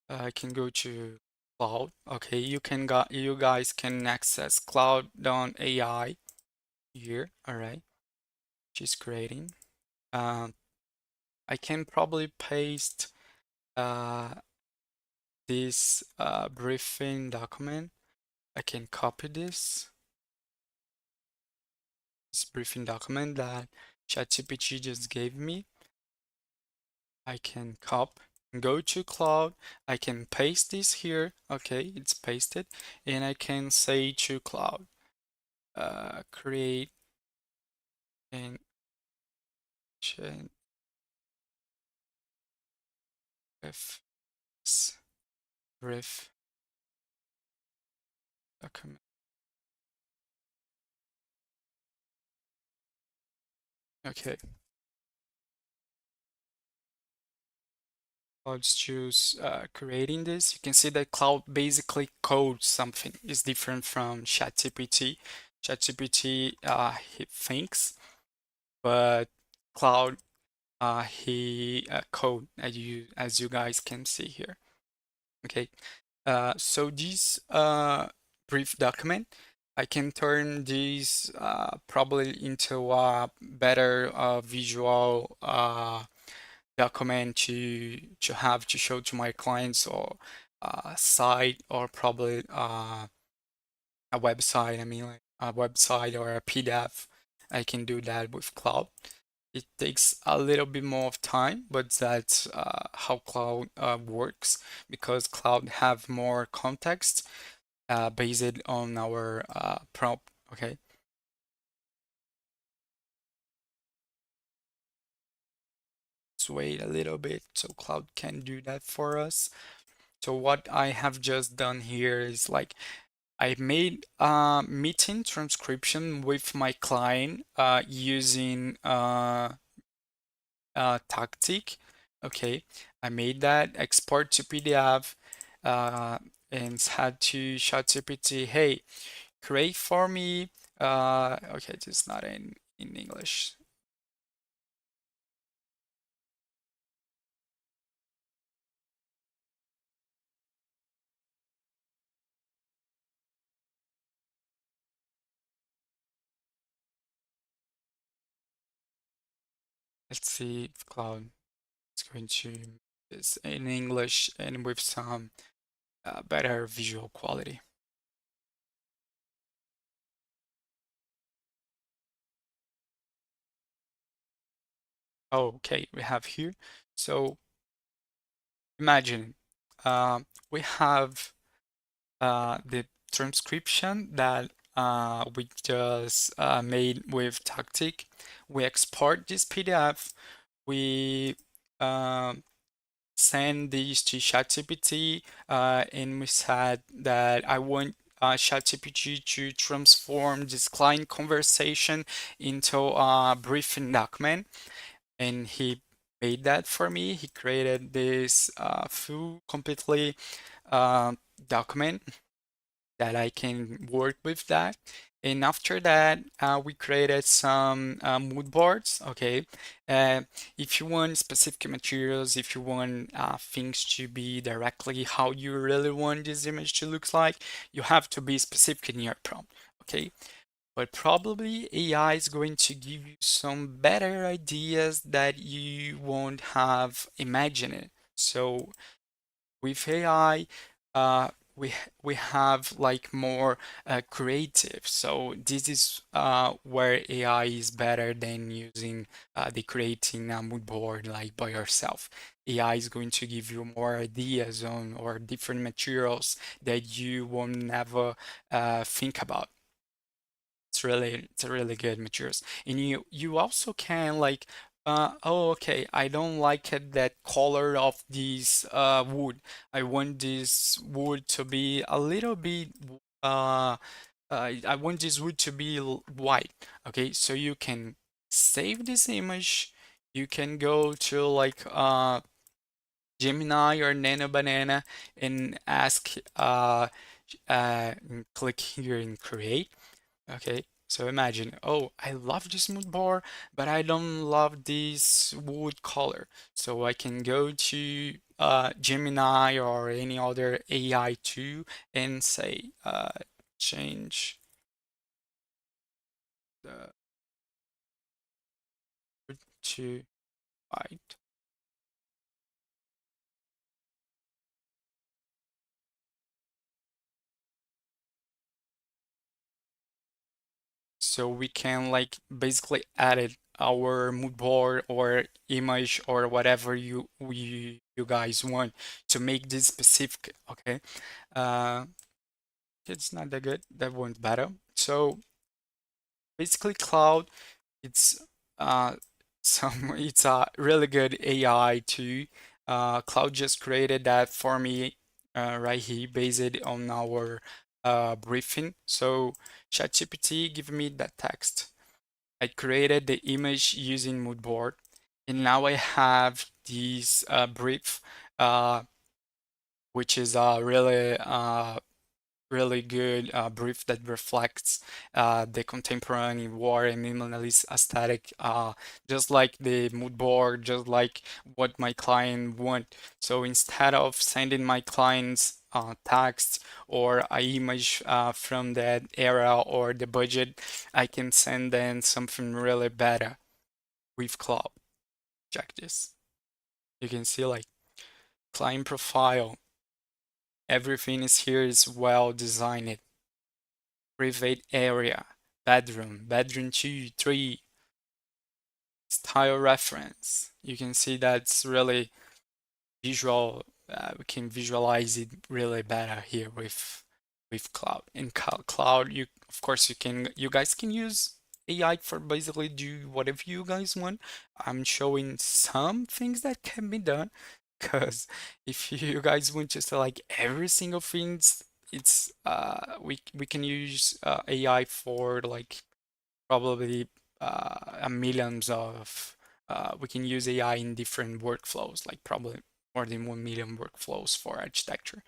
I can go to Cloud. Okay, you guys can access Cloud.ai here. All right, just creating. Um, I can probably paste uh, this briefing document. I can copy this briefing document that ChatGPT just gave me. I can copy, go to Cloud. I can paste this here. Okay, it's pasted, and I can say to Cloud, create and chain with this brief document. Okay, let's choose creating this. You can see that Cloud basically codes something. It's different from ChatGPT. ChatGPT he thinks, but Cloud he code as you guys can see here. Okay, so this brief document, I can turn this probably into a better visual document to have to show to my clients or site or probably a website. I mean, like a website or a PDF. I can do that with Cloud. It takes a little bit more of time, but that's how Cloud works because Cloud have more context based on our prompt. Okay, let's wait a little bit so Cloud can do that for us. So what I have just done here is like I made a meeting transcription with my client using tactic. Okay, I made that export to PDF uh, and had to ChatGPT, hey, create for me. Okay, it's not in English. Let's see if Cloud is going to this in English and with some better visual quality. Oh, okay, we have here. So imagine we have the transcription that we just made with Tactic. We export this PDF. We um, send these to ChatGPT, and we said that I want ChatGPT to transform this client conversation into a briefing document, and he made that for me. He created this full, completely uh, document that I can work with that. And after that, we created some mood boards. Okay, uh, if you want specific materials, if you want things to be directly how you really want this image to look like, you have to be specific in your prompt. Okay, but probably AI is going to give you some better ideas that you won't have imagined. So with AI, uh, we have like more creative. So this is where AI is better than using the creating a mood board like by yourself. AI is going to give you more ideas on or different materials that you will never think about. It's a really good materials. And you also can like oh okay, I don't like it that color of this wood. I want this wood to be a little bit I want this wood to be white. Okay, so you can save this image. You can go to like Gemini or Nano Banana and ask click here and create. Okay, so imagine, oh, I love this mood bar, but I don't love this wood color. So I can go to Gemini or any other AI tool and say, change the wood to white. So we can like basically edit our mood board or image or whatever you guys want to make this specific. Okay. Uh, it's not that good. That one's better. So basically, Cloud, it's uh it's a really good AI too. Cloud just created that for me right here, based on our briefing. So ChatGPT give me that text. I created the image using Moodboard, and now I have this brief, uh, which is really really good brief that reflects the contemporary war and minimalist aesthetic, just like the mood board, just like what my client want. So instead of sending my clients text or an image from that era or the budget, I can send them something really better with Cloud. Check this. You can see like client profile. Everything is here is well designed. Private area, bedroom 2, 3, style reference. You can see that's really visual. We can visualize it really better here with Cloud. In Cloud, you of course you guys can use AI for basically do whatever you guys want. I'm showing some things that can be done because if you guys want just like every single things, it's we can use AI for like probably a millions of we can use AI in different workflows, like probably more than 1 million workflows for architecture.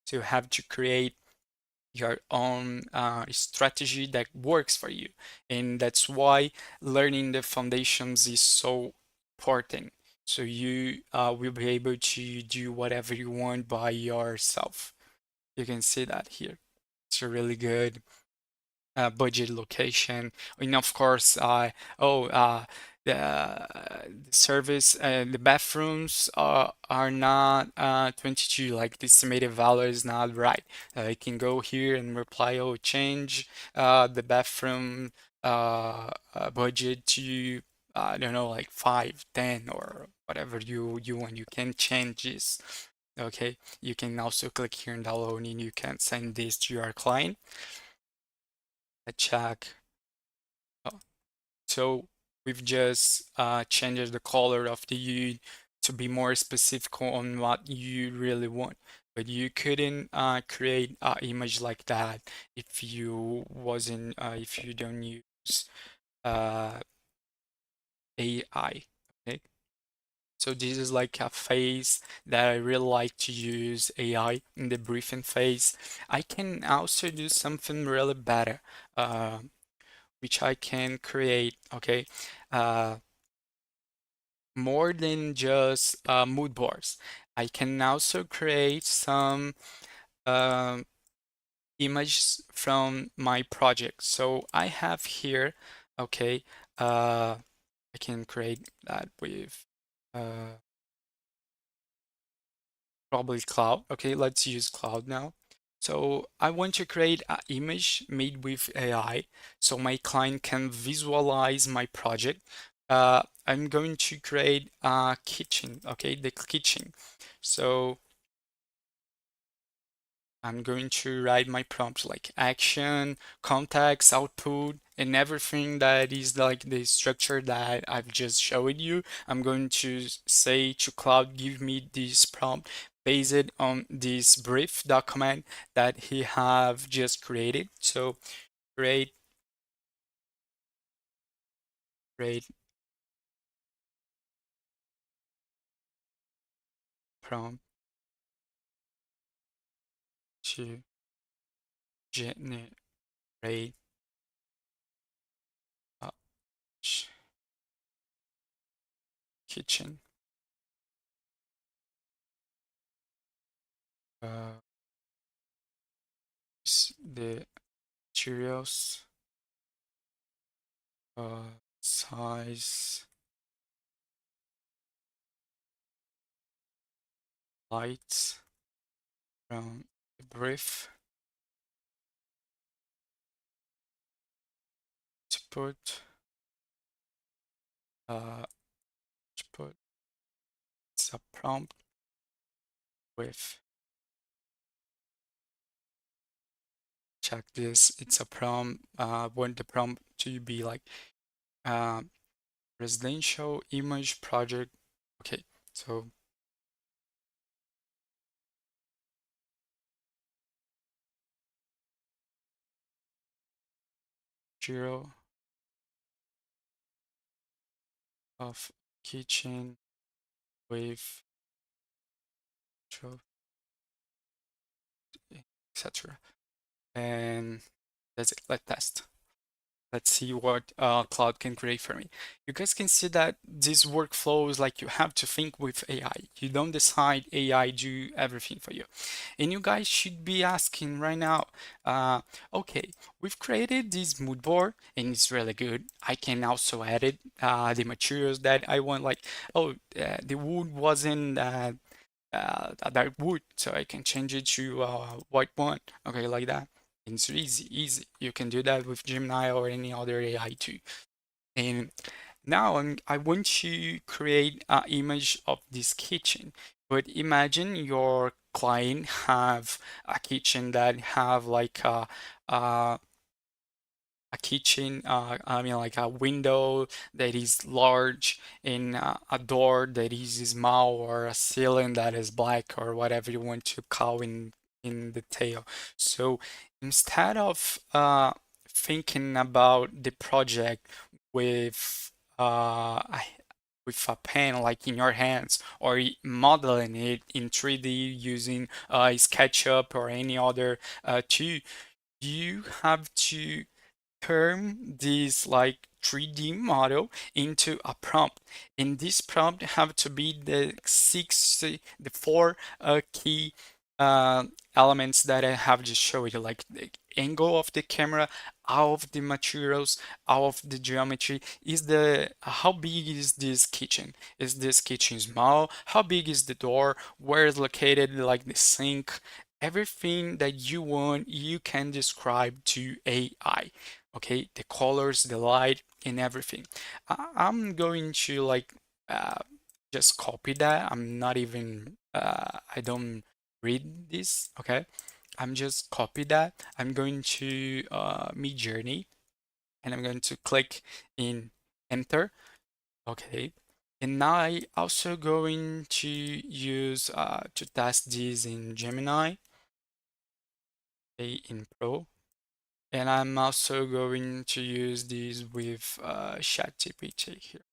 So you have to create your own strategy that works for you. And that's why learning the foundations is so important. So you will be able to do whatever you want by yourself. You can see that here. It's a really good budget location. And of course, the service, the bathrooms are not 22, like the estimated value is not right. I can go here and reply, oh, change the bathroom budget to, I don't know, like 5, 10, or whatever you want. You can change this. Okay, you can also click here and download, and you can send this to your client. I check. Oh, so we've just changed the color of the U to be more specific on what you really want. But you couldn't create an image like that if you wasn't if you don't use uh, AI. Okay. So this is like a phase that I really like to use AI in the briefing phase. I can also do something really better. Uh, which I can create, okay, uh, more than just mood boards. I can also create some um, images from my project. So I have here, okay, I can create that with uh, probably Cloud. Okay, let's use Cloud now. So I want to create an image made with AI so my client can visualize my project. I'm going to create a kitchen, okay, the kitchen. So I'm going to write my prompts like action, context, output, and everything that is like the structure that I've just showed you. I'm going to say to Cloud, give me this prompt based on this brief document that he have just created. So create, create prompt to generate a kitchen. Uh, the materials, size, lights from the brief to put uh to put a prompt with check this. It's a prompt. Want the prompt to be like uh, residential image project. Okay, so zero of kitchen with etc. And that's it. Let's test. Let's see what Cloud can create for me. You guys can see that this workflow is like you have to think with AI. You don't decide AI do everything for you. And you guys should be asking right now, uh, okay, we've created this mood board and it's really good. I can also edit the materials that I want, like, oh, the wood wasn't a dark wood, so I can change it to white one. Okay, like that. It's easy, easy. You can do that with Gemini or any other AI too. And now I want to create an image of this kitchen. But imagine your client have a kitchen that have like a kitchen, I mean like a window that is large and a door that is small or a ceiling that is black or whatever you want to call in detail. So instead of thinking about the project with with a pen like in your hands or modeling it in 3D using SketchUp or any other tool, you have to turn this like 3D model into a prompt. And this prompt have to be the four key uh, elements that I have just showed you, like the angle of the camera, all of the materials, all of the geometry. Is the how big is this kitchen? Is this kitchen small? How big is the door? Where is located like the sink? Everything that you want, you can describe to AI. Okay, the colors, the light, and everything. I'm going to like uh, just copy that. I'm not even I don't read this. Okay, I'm just copy that. I'm going to Journey, and I'm going to click in enter. Okay, and now I also going to use to test this in Gemini, in Pro. And I'm also going to use these with ChatGPT here.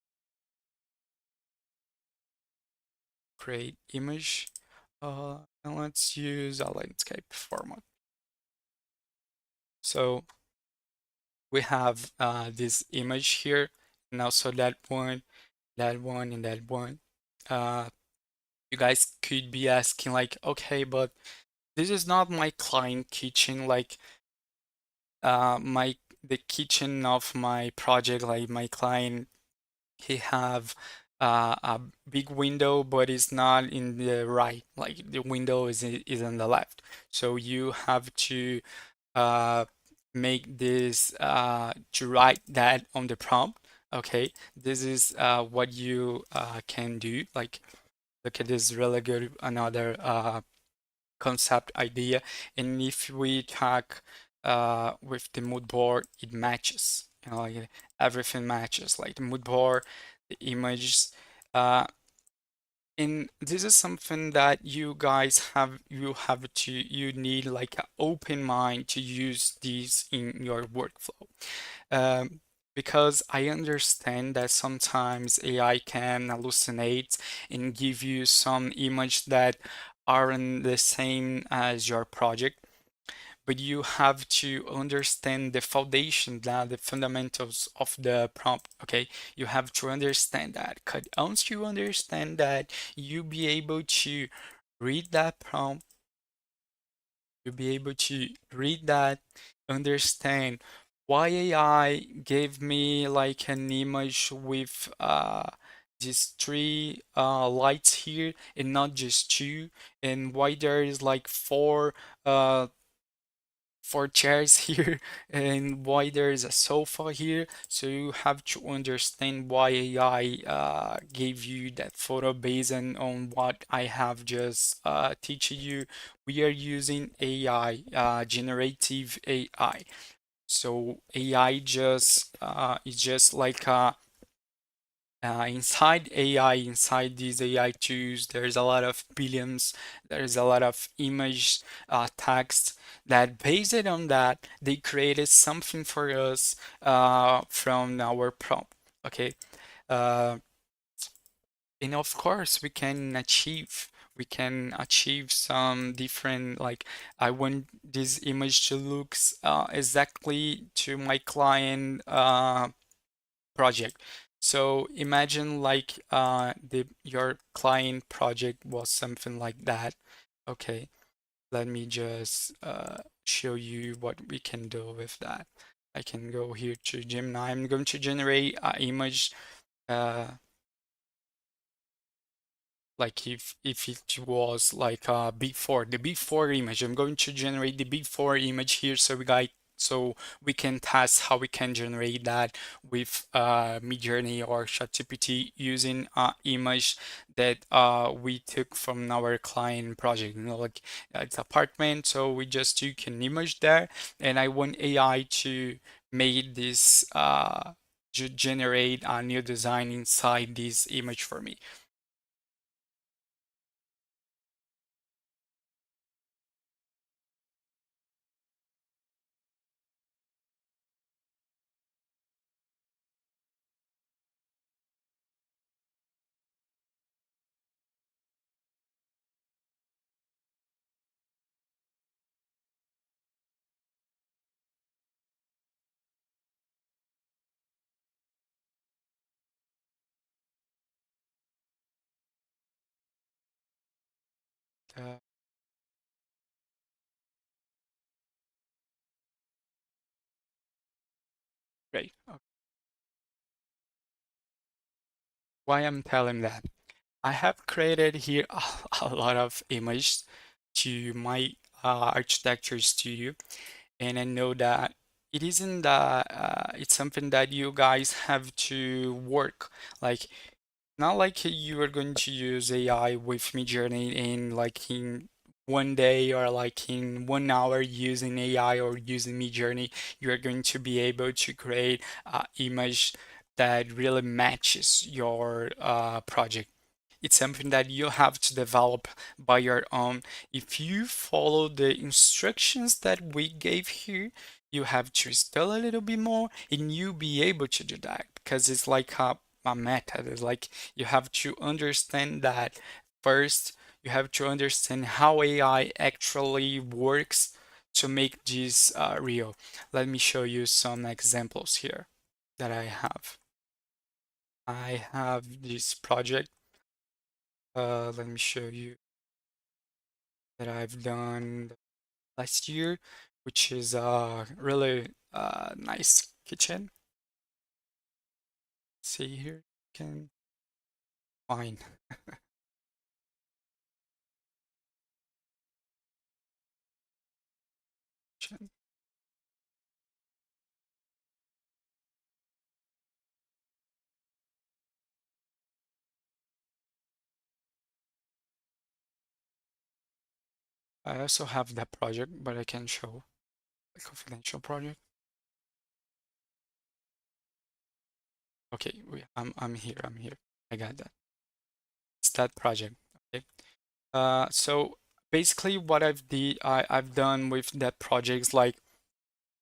Create image. And let's use a landscape format. So we have this image here, and also that one, and that one. Uh, you guys could be asking like, okay, but this is not my client kitchen, like my the kitchen of my project, like my client he have a big window, but it's not in the right. Like the window is on the left. So you have to uh, make this to write that on the prompt. Okay, this is what you can do. Like, look at this really good another concept idea. And if we talk with the mood board, it matches. You know, like everything matches, like the mood board, the images. Uh, and this is something that you need like an open mind to use these in your workflow. Um, because I understand that sometimes AI can hallucinate and give you some image that aren't the same as your project, but you have to understand the foundation, the fundamentals of the prompt, okay? You have to understand that. Because once you understand that, you'll be able to read that prompt, you'll be able to read that, understand why AI gave me like an image with these three lights here and not just two, and why there is like uh four chairs here and why there is a sofa here. So you have to understand why AI gave you that photo based on what I have just teach you. We are using AI, generative AI. So AI just is just like inside AI, inside these AI tools, there's a lot of billions, there's a lot of image, text that based on that, they created something for us from our prompt. Okay. Uh, and of course, we can achieve we can achieve some different, like I want this image to looks exactly to my client project. So imagine like the your client project was something like that. Okay, let me just show you what we can do with that. I can go here to Gemini. I'm going to generate an image uh, like if it was like before the before image. I'm going to generate the before image here so we can test how we can generate that with Midjourney or ChatGPT using image that we took from our client project. You know, like it's apartment, so we just took an image there, and I want AI to make this generate a new design inside this image for me. Uh, Great. Why I'm telling that? I have created here a lot of images to my architecture studio, and I know that it isn't that it's something that you guys have to work like not like you are going to use AI with Midjourney in like in 1 day or like in 1 hour using AI or using Midjourney. You are going to be able to create an image that really matches your project. It's something that you have to develop by your own. If you follow the instructions that we gave here, you have to install a little bit more and you be able to do that because it's like a method. It's like you have to understand that first, you have to understand how AI actually works to make this real. Let me show you some examples here that I have. I have this project. Let me show you that I've done last year, which is a really nice kitchen. See here, you can find kitchen. I also have that project, but I can show the confidential project. Okay, I'm here. I'm here. I got that. It's that project. Okay. So basically, what I've done with that project is like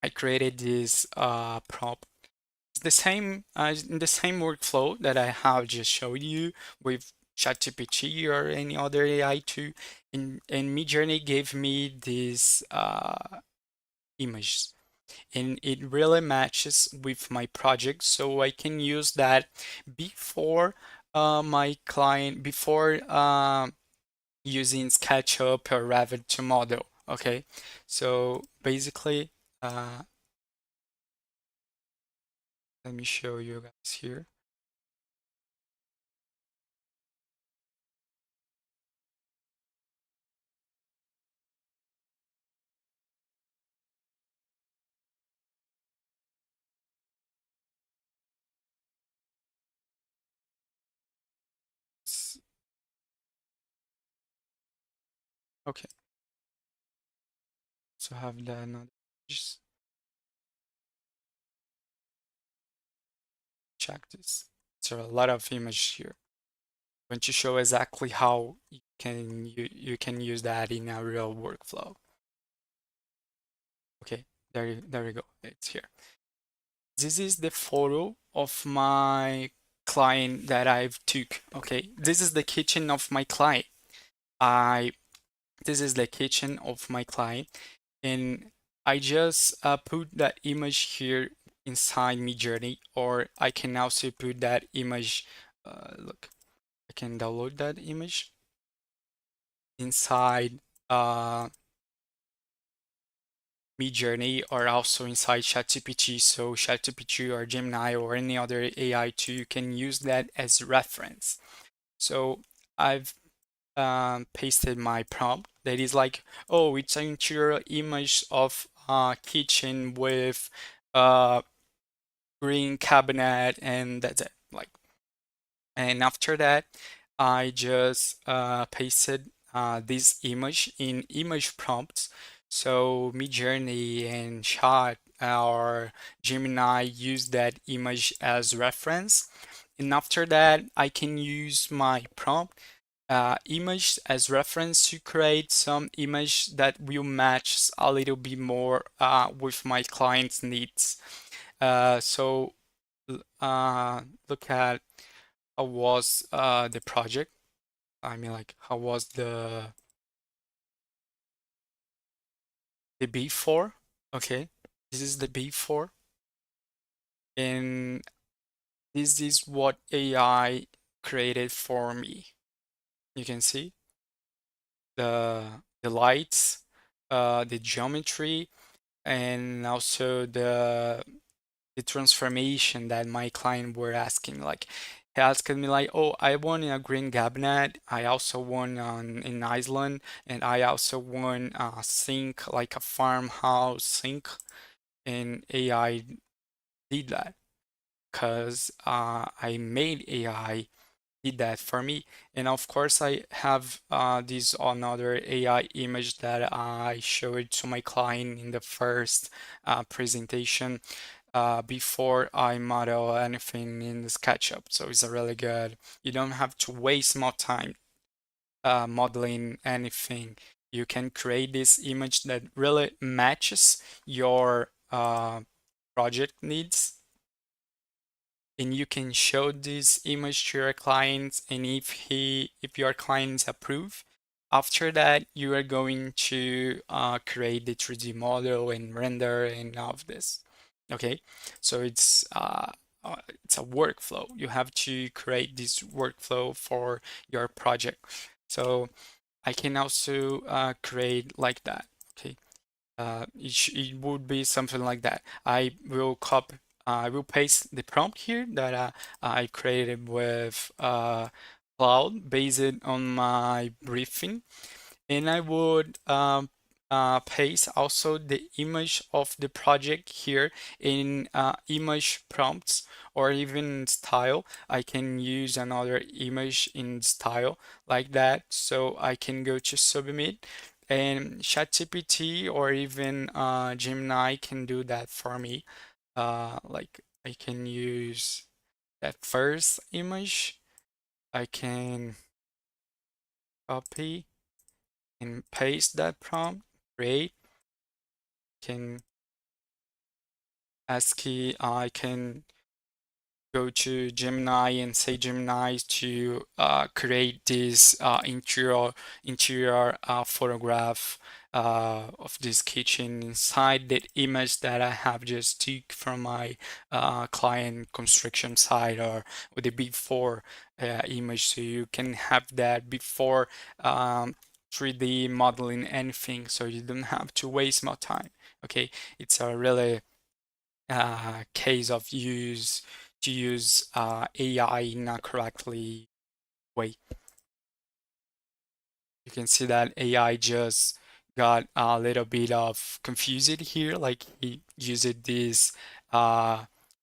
I created this prompt. It's the same in the same workflow that I have just showed you with ChatGPT or any other AI tool. And Midjourney gave me this image, and it really matches with my project, so I can use that before my client before using SketchUp or Revit to model. Okay, so basically, uh, let me show you guys here. Okay, so have the another. Just check this. So a lot of image here. I want to show exactly how you can use that in a real workflow. Okay, there you go. It's here. This is the photo of my client that I've took. Okay, this is the kitchen of my client. I this is the kitchen of my client, and I just put that image here inside Midjourney, or I can also put that image. Look, I can download that image inside uh, Midjourney or also inside ChatGPT. So ChatGPT or Gemini or any other AI tool, you can use that as reference. So I've pasted my prompt that is like, oh, it's an interior image of a kitchen with a green cabinet, and that's it. Like, and after that, I just pasted this image in image prompts. So Midjourney and Chat or Gemini use that image as reference. And after that, I can use my prompt image as reference to create some image that will match a little bit more with my client's needs. So look at how was the project. I mean, like, how was the before? Okay, this is the before, and this is what AI created for me. You can see the lights, the geometry, and also the transformation that my client were asking. Like, he asked me like, oh, I want a green cabinet. I also want in Iceland, and I also want a sink, like a farmhouse sink. And AI did that because I made AI did that for me. And of course, I have this another AI image that I showed to my client in the first presentation before I model anything in the SketchUp. So it's a really good. You don't have to waste more time modeling anything. You can create this image that really matches your project needs, and you can show this image to your clients, and if your clients approve, after that you are going to create the 3D model and render and all of this. Okay, so it's a workflow. You have to create this workflow for your project. So I can also create like that. Okay, it would be something like that. I will paste the prompt here that I created with Cloud based on my briefing, and I would paste also the image of the project here in image prompts or even style. I can use another image in style like that, so I can go to submit, and ChatGPT or even Gemini can do that for me. Like, I can use that first image. I can copy and paste that prompt, create, can I can go to Gemini and say Gemini to create this interior photograph of this kitchen inside that image that I have just took from my client construction site or with the before image. So you can have that before 3D modeling anything, so you don't have to waste more time. Okay, it's a really case of use to use AI in a correctly way. You can see that AI just got a little bit of confused here, like he used these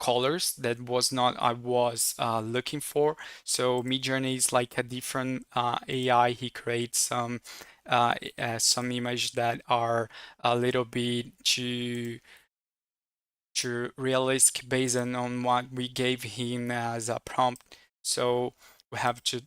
colors that was not I was looking for. So Midjourney is like a different AI. He creates some image that are a little bit too realistic based on what we gave him as a prompt. So we have to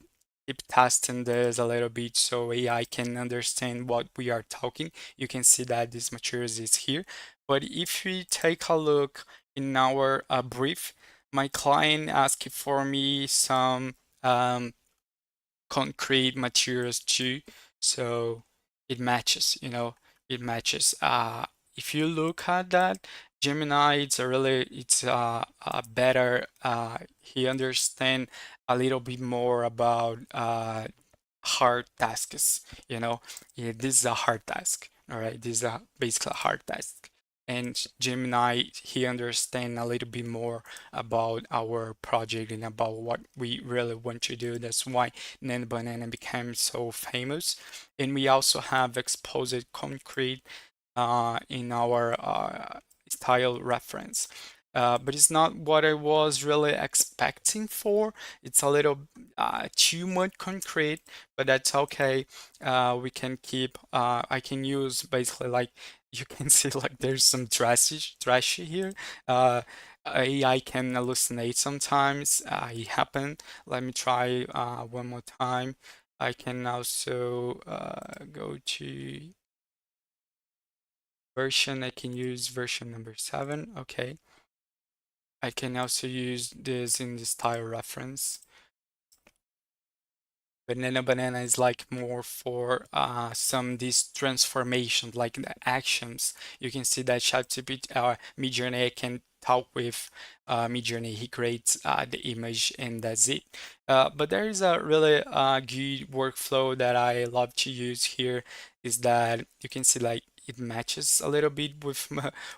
keep testing this a little bit so AI can understand what we are talking. You can see that this materials is here. But if we take a look in our brief, my client asked for me some concrete materials too. So it matches, it matches. If you look at that, Gemini, it's a better, he understand a little bit more about hard tasks, Yeah, this is a hard task, all right? This is basically a hard task. And Gemini, he understand a little bit more about our project and about what we really want to do. That's why Nana Banana became so famous. And we also have exposed concrete in our style reference. But it's not what I was really expecting for. It's a little too much concrete, but that's okay. We can keep, I can use basically like, you can see like there's some trashy here. Uh, AI can hallucinate sometimes. It happen. Let me try one more time. I can also go to version. I can use version number 7. Okay. I can also use this in the style reference. Banana is like more for some this transformation, like the actions. You can see that ChatGPT Midjourney can talk with Midjourney. He creates the image and that's it. But there is a really good workflow that I love to use here. Is that you can see like it matches a little bit with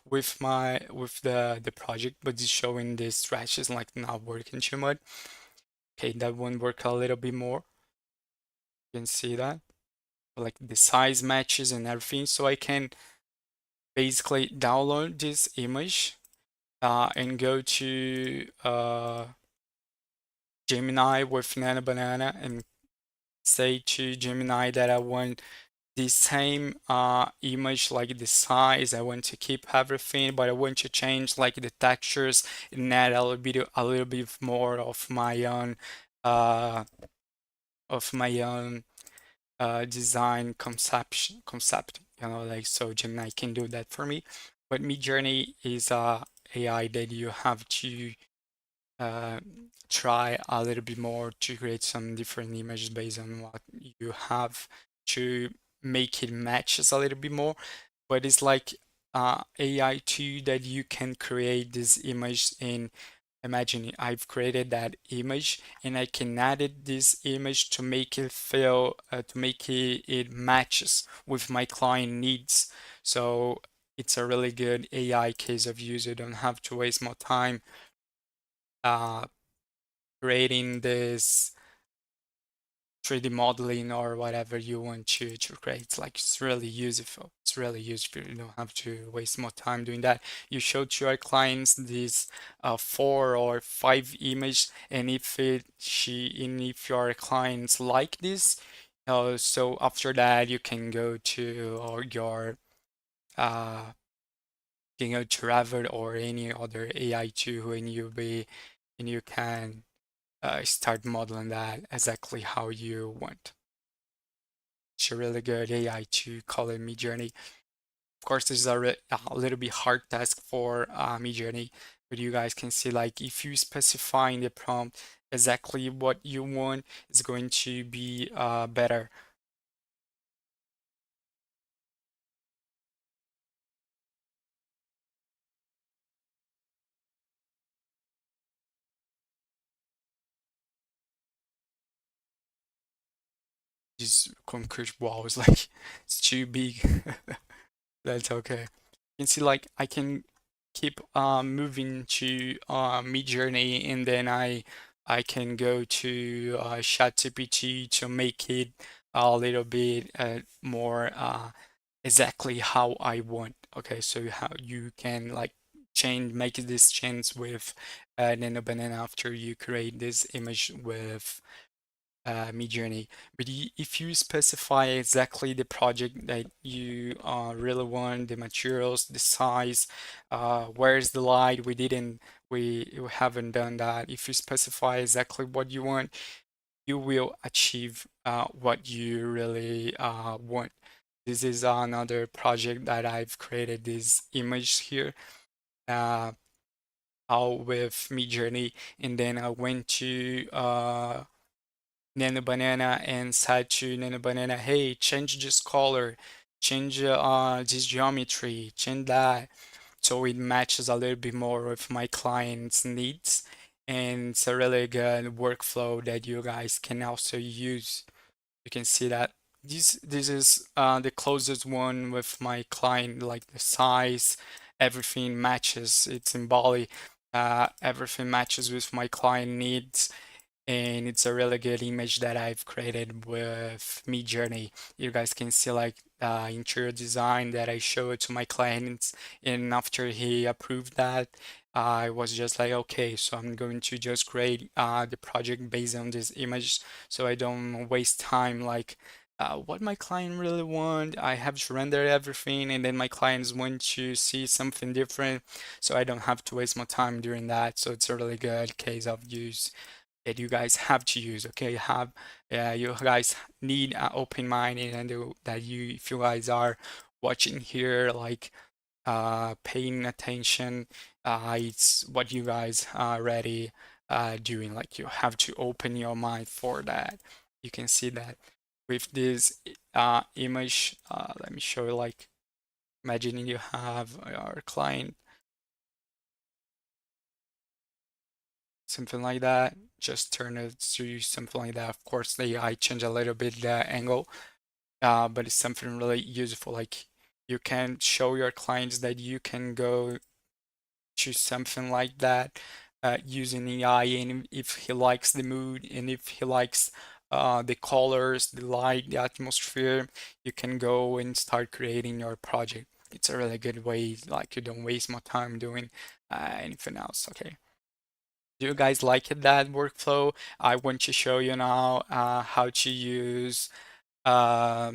with the project, but it's showing the stretches like not working too much. Okay, that one work a little bit more. You can see that like the size matches and everything. So I can basically download this image and go to Gemini with Nano Banana and say to Gemini that I want the same image, like the size. I want to keep everything, but I want to change like the textures and add a little bit more uh, of my own design concept, like so Gemini can do that for me. But Midjourney is a AI that you have to uh, try a little bit more to create some different images based on what you have to make it matches a little bit more. But it's like AI too that you can create this image in. Imagine I've created that image and I can edit this image to make it it matches with my client needs. So it's a really good AI case of use. You don't have to waste more time uh, creating this 3D modeling or whatever you want to create. It's like it's really useful. It's really useful. You don't have to waste more time doing that. You show to your clients these 4 or 5 images, and if your clients like this, so after that you can go to your uh, you can go to Revit or any other AI tool, and you can start modeling that exactly how you want. It's a really good AI to call it Midjourney. Of course, this is a little bit hard task for Midjourney, but you guys can see like if you specify in the prompt exactly what you want, it's going to be better. This concrete wall is like it's too big. That's okay. You can see like I can keep moving to Midjourney and then I can go to ChatGPT to make it a little bit more exactly how I want. Okay, so how you can like make this change with Nano Banana after you create this image with Midjourney. But if you specify exactly the project that you really want, the materials, the size, where's the light, we haven't done that. If you specify exactly what you want, you will achieve what you really want. This is another project that I've created this image here. Uh, All with Midjourney, and then I went to Nano Banana and said to Nano Banana, hey, change this color, change this geometry, change that. So it matches a little bit more with my client's needs. And it's a really good workflow that you guys can also use. You can see that this is the closest one with my client, like the size, everything matches. It's in Bali. Everything matches with my client needs, and it's a really good image that I've created with Midjourney. You guys can see like interior design that I showed to my clients, and after he approved that, I was just like, okay, so I'm going to just create the project based on this image, so I don't waste time like. What my client really want, I have to render everything, and then my clients want to see something different, so I don't have to waste my time doing that. So it's a really good case of use that you guys have to use. Okay, have you guys need an open mind, and that you, if you guys are watching here, like paying attention, it's what you guys are already doing. Like you have to open your mind for that. You can see that with this image. Let me show you. Like imagining you have your client, something like that. Just turn it to something like that. Of course, the AI change a little bit the angle, but it's something really useful. Like you can show your clients that you can go to something like that using AI, and if he likes the mood and if he likes the colors, the light, the atmosphere, you can go and start creating your project. It's a really good way, like you don't waste more time doing anything else. Okay. Do you guys like that workflow? I want to show you now how to use uh,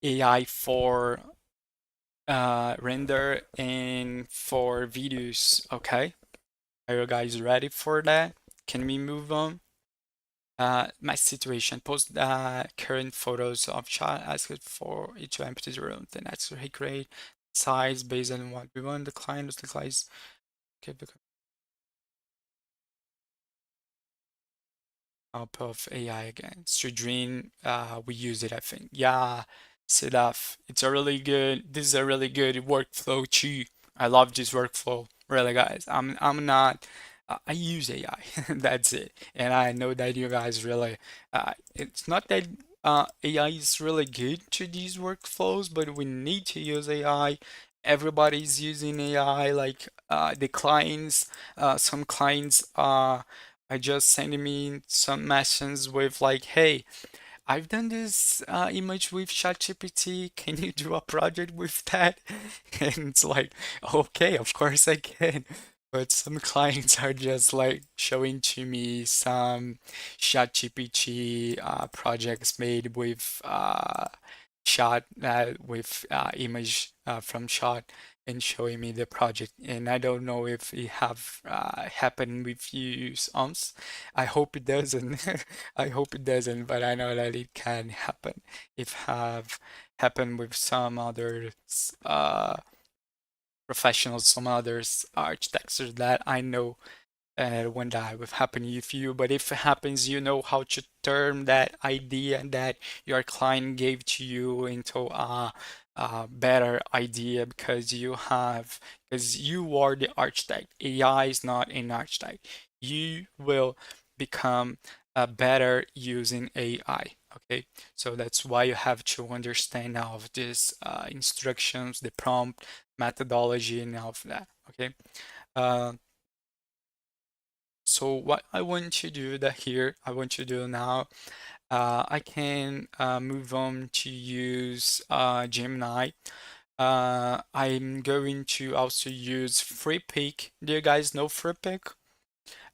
AI for render and for videos. Okay, are you guys ready for that? Can we move on? My situation. Post current photos of child. Ask it for it to empty the room. Then actually create size based on what we want. The client is the size. Okay, up of AI again. Stream, we use it, I think. Yeah, Sedaf. It's a really good, this is a really good workflow too. I love this workflow. Really, guys. I'm not, I use AI. That's it. And I know that you guys really, it's not that AI is really good to these workflows, but we need to use AI. Everybody's using AI, like the clients, some clients I just sending me some messages with like, hey, I've done this image with ChatGPT. Can you do a project with that? And it's like, okay, of course I can. But some clients are just like showing to me some ChatGPT projects made with shot with image from shot and showing me the project. And I don't know if it have happened with you, Ons. I hope it doesn't. I hope it doesn't, but I know that it can happen. If have happened with some other professionals, some others architects that I know when that will happen with you. But if it happens, you know how to turn that idea that your client gave to you into a better idea because you are the architect. AI is not an architect. You will become better using AI. Okay, so that's why you have to understand all of these instructions, the prompt methodology, and all of that. Okay. Uh, so what I want to do that here, I want to do now, I can move on to use Gemini. I'm going to also use FreePic. Do you guys know FreePic?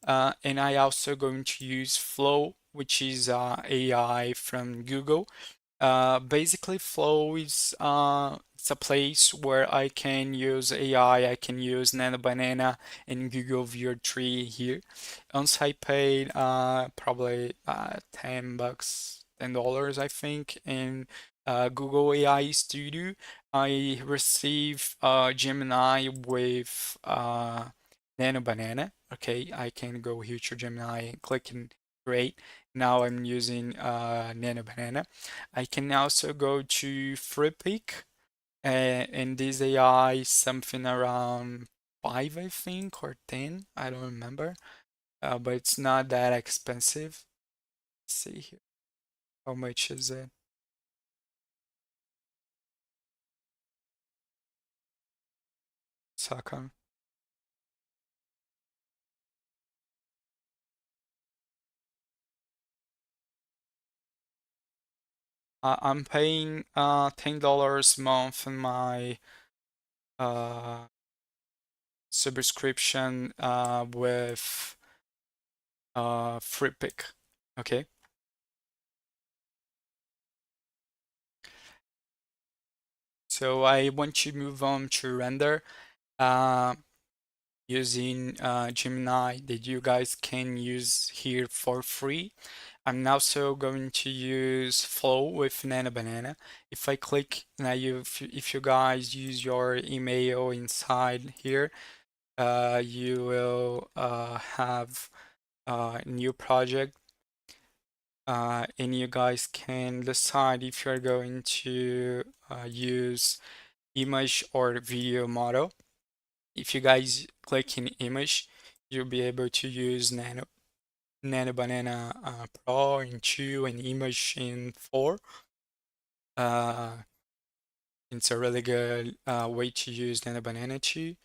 And I also going to use Flow, which is AI from Google. Basically, Flow is it's a place where I can use AI, I can use Nano Banana and Google Viewer 3 here. Once I paid probably $10, $10 I think, in Google AI Studio, I receive Gemini with Nano Banana. Okay, I can go here to Gemini and click and create. Now I'm using Nano Banana. I can also go to Freepik, and this AI something around 5, I think, or 10. I don't remember. But it's not that expensive. Let's see here. How much is it? Second. I'm paying $10 a month in my uh subscription with Freepik. Okay. So I want to move on to render uh using Gemini that you guys can use here for free. I'm also going to use Flow with Nano Banana. If I click now, if you guys use your email inside here, you will have a new project, and you guys can decide if you're going to use image or video model. If you guys click in image, you'll be able to use Nano Banana Pro in 2 and image in 4. Uh, it's a really good way to use Nano Banana 2.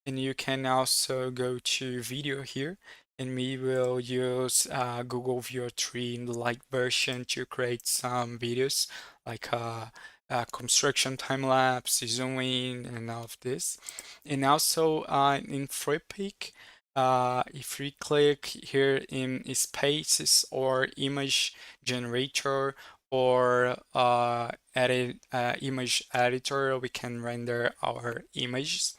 And you can also go to video here, and we will use Google Viewer 3 in the light version to create some videos like construction time lapse, zooming, and all of this. And also in FreePic, if we click here in spaces or image generator or edit image editor, we can render our images.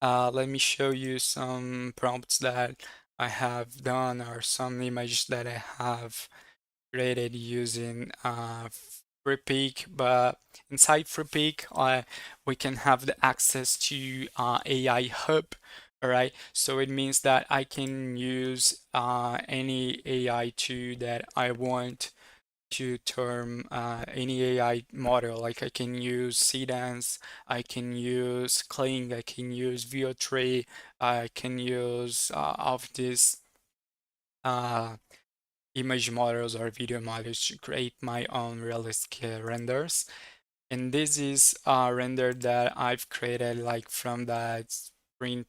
Let me show you some prompts that I have done or some images that I have created using FreePic, but inside FreePic, we can have the access to AI Hub. All right, so it means that I can use any AI tool that I want to term any AI model. Like I can use Cdance, I can use Kling, I can use VO3, I can use of these uh, image models or video models to create my own realistic renders. And this is a render that I've created like from that sprint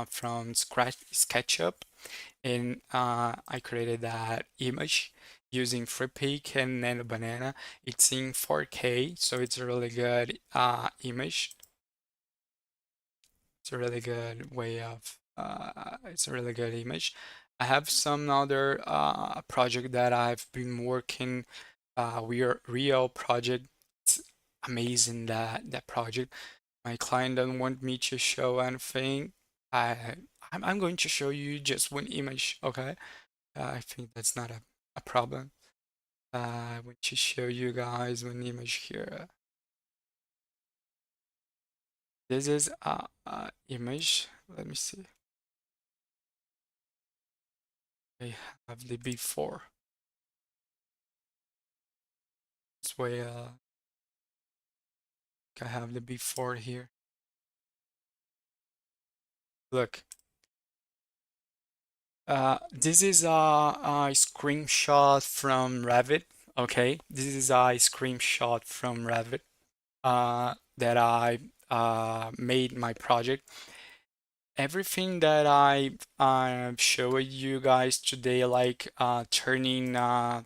from scratch SketchUp, and I created that image using FreePik and Nano Banana. It's in 4K, so it's a really good image. It's a really good way of it's a really good image. I have some other project that I've been working we are real project. It's amazing that project. My client doesn't want me to show anything. I I'm going to show you just one image, okay? I think that's not a problem. I want to show you guys one image here. This is a image. Let me see. I have the before. This way, I have the before here. Look, this is a screenshot from Revit. Okay, this is a screenshot from Revit that I made my project. Everything that I showed you guys today, like turning my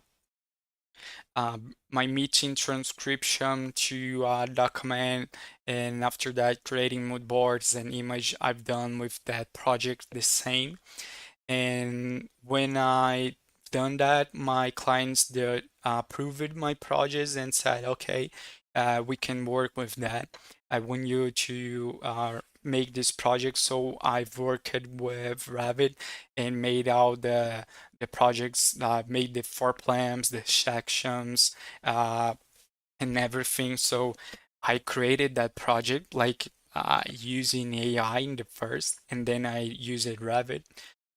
meeting transcription to a document, and after that creating mood boards and image, I've done with that project the same. And when I done that, my clients did approved my projects and said, okay, we can work with that. I want you to make this project. So I've worked with Revit and made out the projects, made the floor plans, the sections, and everything. So I created that project like using AI in the first, and then I used Revit.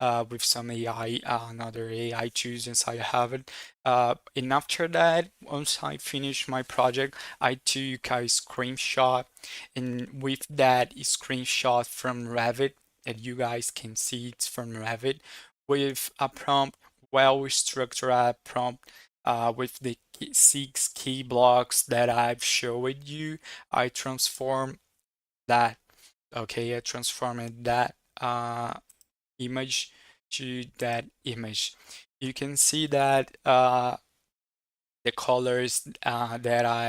with some AI, another AI tools inside I have it. And after that, once I finish my project, I took a screenshot, and with that screenshot from Revit, and you guys can see it's from Revit, with a prompt, well-structured prompt, with the 6 key blocks that I've showed you. I transform that. Okay, I transformed that image to that image. You can see that the colors that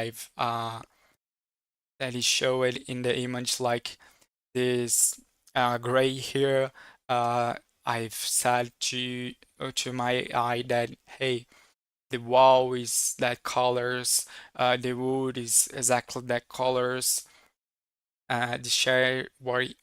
is showed in the image, like this gray here. Uh, I've said to my AI that, hey, the wall is that colors, the wood is exactly that colors. The share right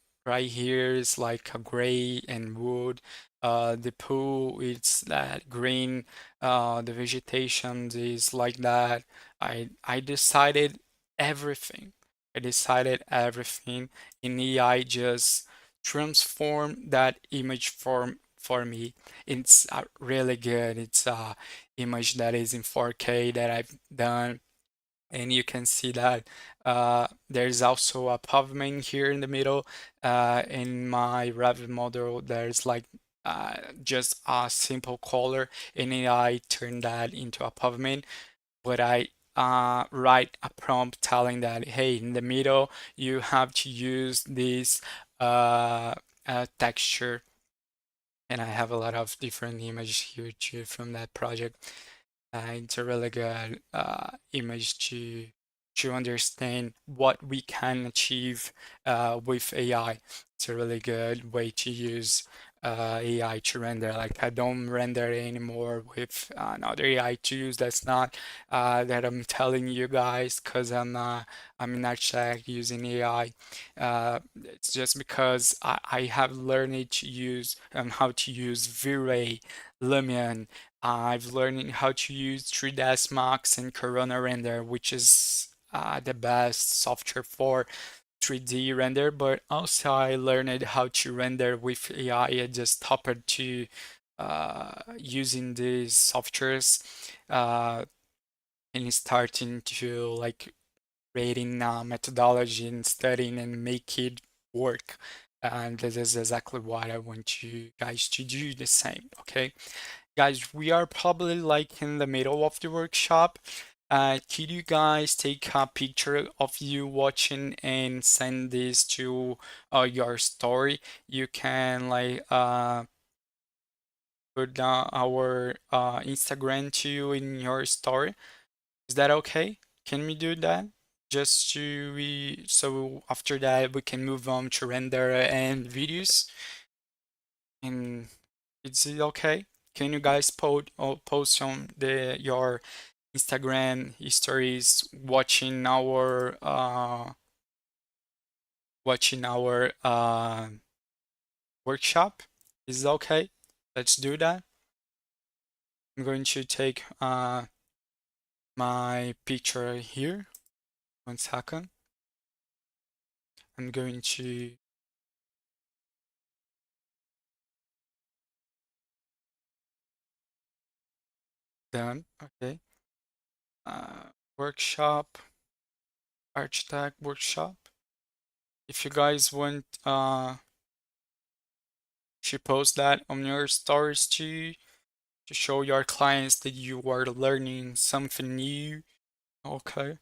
here is like a gray and wood. The pool it's that green. The vegetation is like that. I decided everything. I decided everything, and AI just transform that image for me. It's really good. It's a image that is in 4K that I've done, and you can see that there's also a pavement here in the middle. In my Revit model, there's like just a simple color, and then I turn that into a pavement. But I write a prompt telling that, hey, in the middle, you have to use this uh, texture. And I have a lot of different images here too from that project. It's a really good image to understand what we can achieve with AI. It's a really good way to use AI to render. Like I don't render anymore with another AI tools. That's not that I'm telling you guys because I'm an architect using AI. It's just because I have learned to use how to use V-Ray, Lumion. I've learned how to use 3ds Max and Corona Render, which is the best software for 3D render, but also I learned how to render with AI. I just stopped to using these softwares uh, and starting to like creating methodology and studying and make it work. And this is exactly what I want you guys to do the same, okay? Guys, we are probably like in the middle of the workshop. Could you guys take a picture of you watching and send this to your story? You can like put our Instagram to you in your story. Is that okay? Can we do that? Just to we so after that we can move on to render and videos. And is it okay? Can you guys post on the your Instagram stories watching our workshop? Is it okay? Let's do that. I'm going to take my picture here. 1 second. I'm going to done. Okay. Workshop, architect workshop. If you guys want to post that on your stories too, to show your clients that you are learning something new. Okay.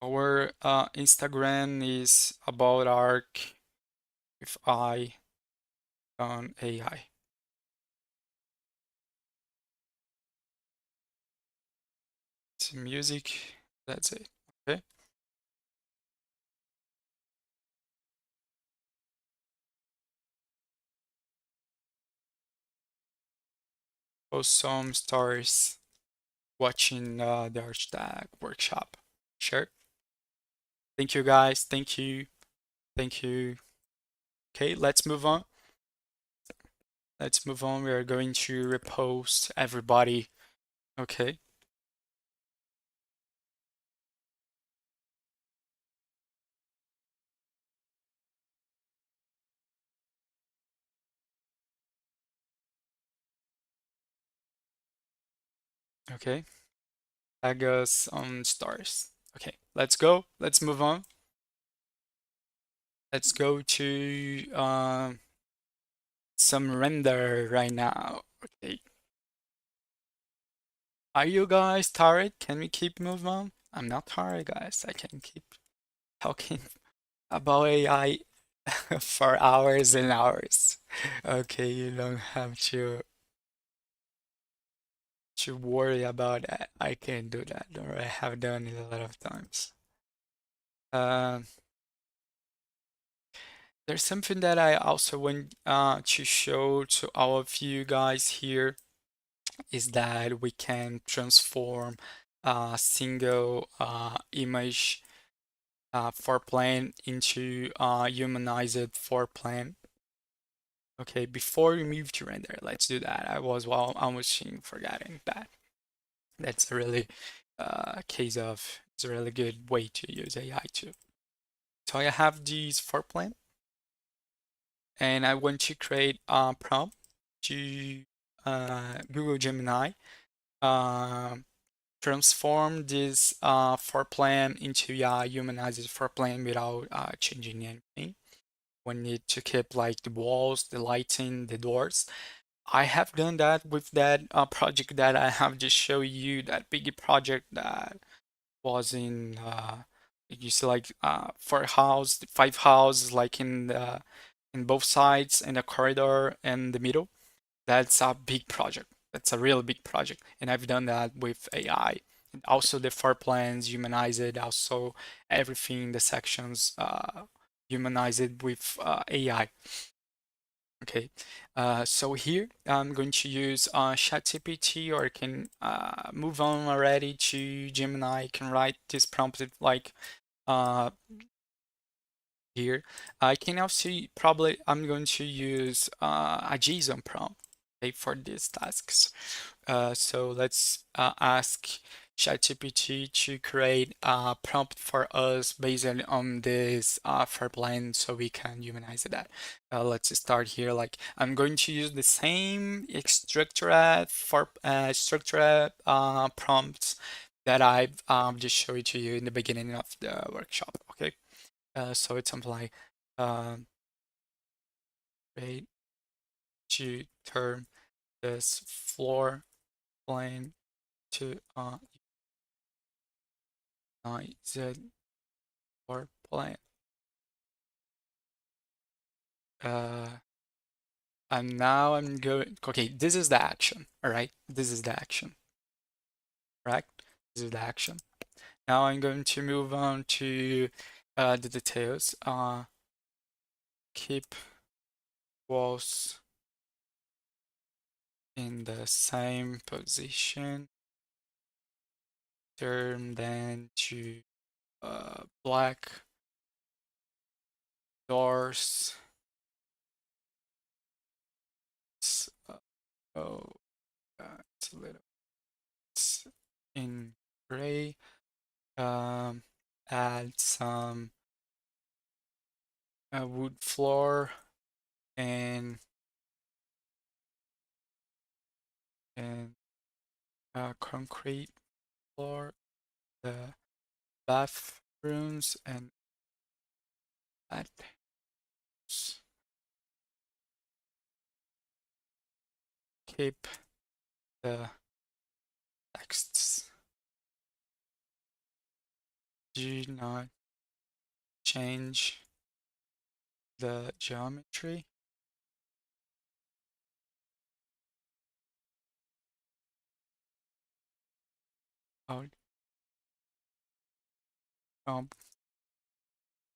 Our Instagram is about arc with I on AI. It's music. That's it. Okay. Post some stories watching the hashtag workshop. Sure. Thank you guys. Thank you. Thank you. Okay, let's move on. let's move on. We are going to repost everybody. Okay. Okay. Tag us on stars. Okay, let's go. Let's move on. Let's go to some render right now. Okay. Are you guys tired? Can we keep moving on? I'm not tired, guys. I can keep talking about AI for hours and hours. Okay, you don't have to worry about that. I can do that, or I have done it a lot of times. Um, there's something that I also want to show to all of you guys here is that we can transform a single image floor plan into a humanized floor plan. Okay, before we move to render, let's do that. Almost forgetting that. That's a really case of it's a really good way to use AI too. So I have these floor plan, and I want to create a prompt to Google Gemini. Um, Transform this floor plan into a humanized floor plan without changing anything. We need to keep like the walls, the lighting, the doors. I have done that with that project that I have just show you, that big project that was in you see like five houses like in both sides and a corridor in the middle. That's a big project. That's a real big project. And I've done that with AI. And also the floor plans, humanize it, also everything, the sections, humanize it with AI. Okay, so here I'm going to use ChatGPT, or I can move on already to Gemini. I can write this prompt like uh, here. I can also probably I'm going to use a JSON prompt, okay, for these tasks. So let's ask ChatGPT to create a prompt for us based on this for plan so we can humanize that. Let's start here. Like I'm going to use the same structured for structured prompts that I've just showed to you in the beginning of the workshop. Okay. So it's something like um, create to turn this floor plan to Z or plan. Uh, and now I'm going. Okay, this is the action. All right, this is the action. Correct. This is the action. Now I'm going to move on to the details. Keep walls in the same position. Turn then to black doors. Oh, it's a little it's in gray. Um, Add some wood floor and and concrete floor, the bathrooms, and that keep the texts. Do not change the geometry. Out jump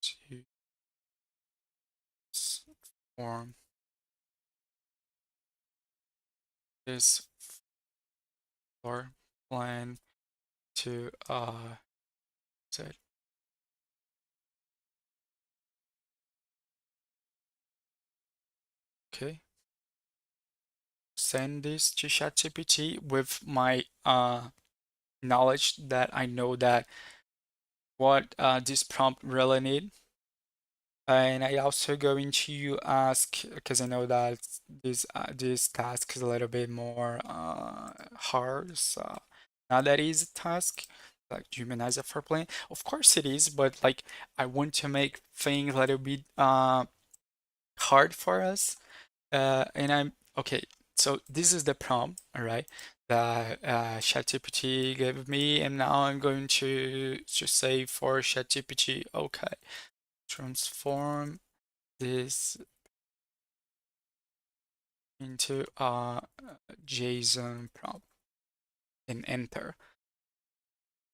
to form this floor plan to set. Okay. send this to ChatGPT with my knowledge that I know that what this prompt really need. And I also going to ask because I know that this task is a little bit more hard. So not that easy task, like humanize it for playing. Of course it is, but like I want to make things a little bit hard for us. And I'm okay. So this is the prompt, all right, that ChatGPT gave me, and now I'm going to say for ChatGPT, okay, transform this into a JSON prompt and enter.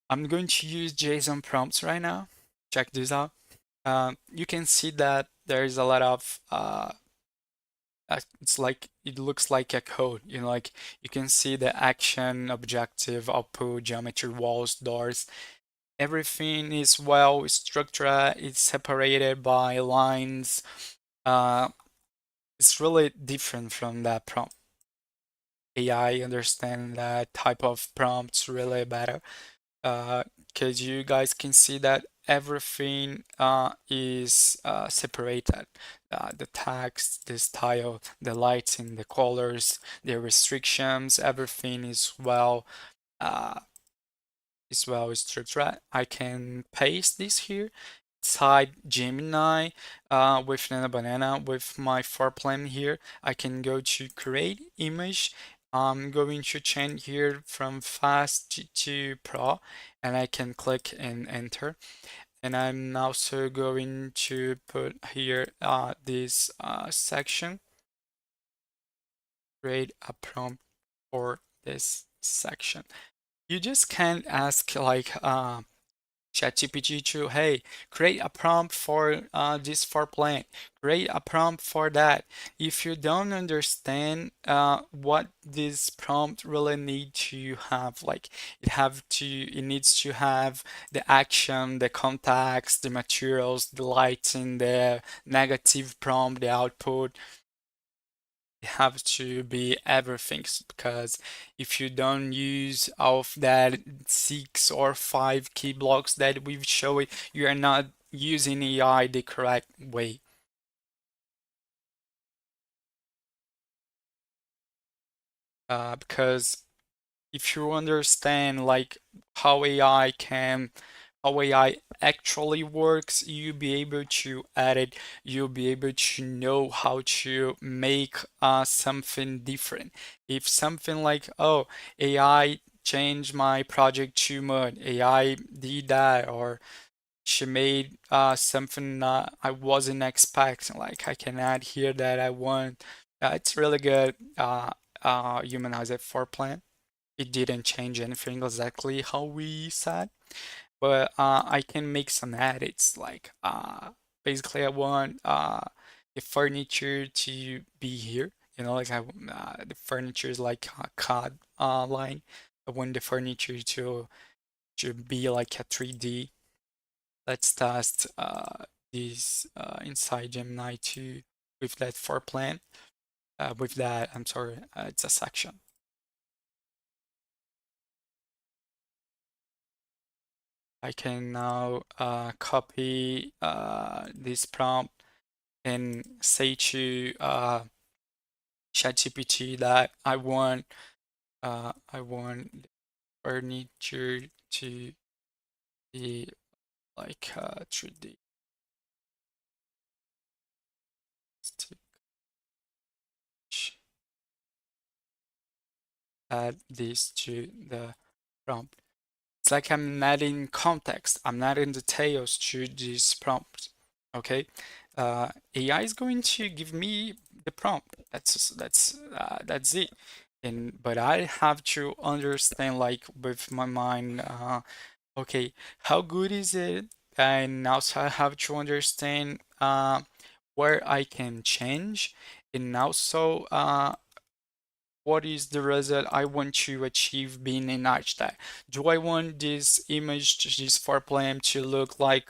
I'm going to use JSON prompts right now. Check this out. You can see that there's a lot of it's like it looks like a code, you know, like you can see the action, objective, output, geometry, walls, doors. Everything is well structured. It's separated by lines. Uh, it's really different from that prompt. AI understand that type of prompts really better. Because you guys can see that everything is separated. The text, the style, the lighting, the colors, the restrictions, everything uh, is well structured. I can paste this here inside Gemini with Nana Banana with my floor plan here. I can go to create image. I'm going to change here from fast to pro, and I can click and enter. And I'm also going to put here this section, create a prompt for this section. You just can't ask like ChatGPT to, hey, create a prompt for this for plant, create a prompt for that. If you don't understand what this prompt really need to have, like it needs to have the action, the context, the materials, the lighting, the negative prompt, the output have to be everything because if you don't use of that 6 or 5 key blocks that we've shown, you are not using AI the correct way. Because if you understand like how AI can how AI actually works, you'll be able to edit, you'll be able to know how to make something different. If something like, oh, AI changed my project too much, AI did that, or she made something I wasn't expecting, like I can add here that I want. It's really good humanize for plan. It didn't change anything exactly how we said, but I can make some edits. Like basically, I want the furniture to be here. You know, like the furniture is like a CAD line. I want the furniture to be like a 3D. Let's test this inside Gemini 2 with that for plan. With that, I'm sorry, it's a section. I can now copy this prompt and say to ChatGPT that I want furniture to be like 3D. Add this to the prompt. It's like I'm adding context. I'm adding details to this prompt. Okay, AI is going to give me the prompt. That's it. And but I have to understand, like with my mind, okay, how good is it? And also I have to understand where I can change, and also what is the result I want to achieve being an architect? Do I want this image, this floor plan to look like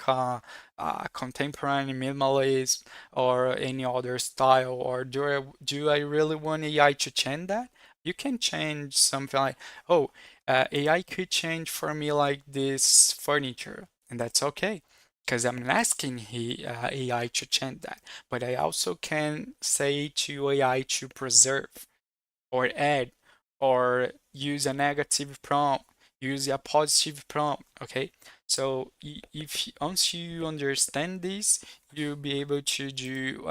contemporary minimalist or any other style, or do I really want AI to change that? You can change something like, oh, AI could change for me like this furniture, and that's okay. Because I'm not asking AI to change that, but I also can say to AI to preserve or add or use a negative prompt, use a positive prompt, okay? So if once you understand this, you'll be able to do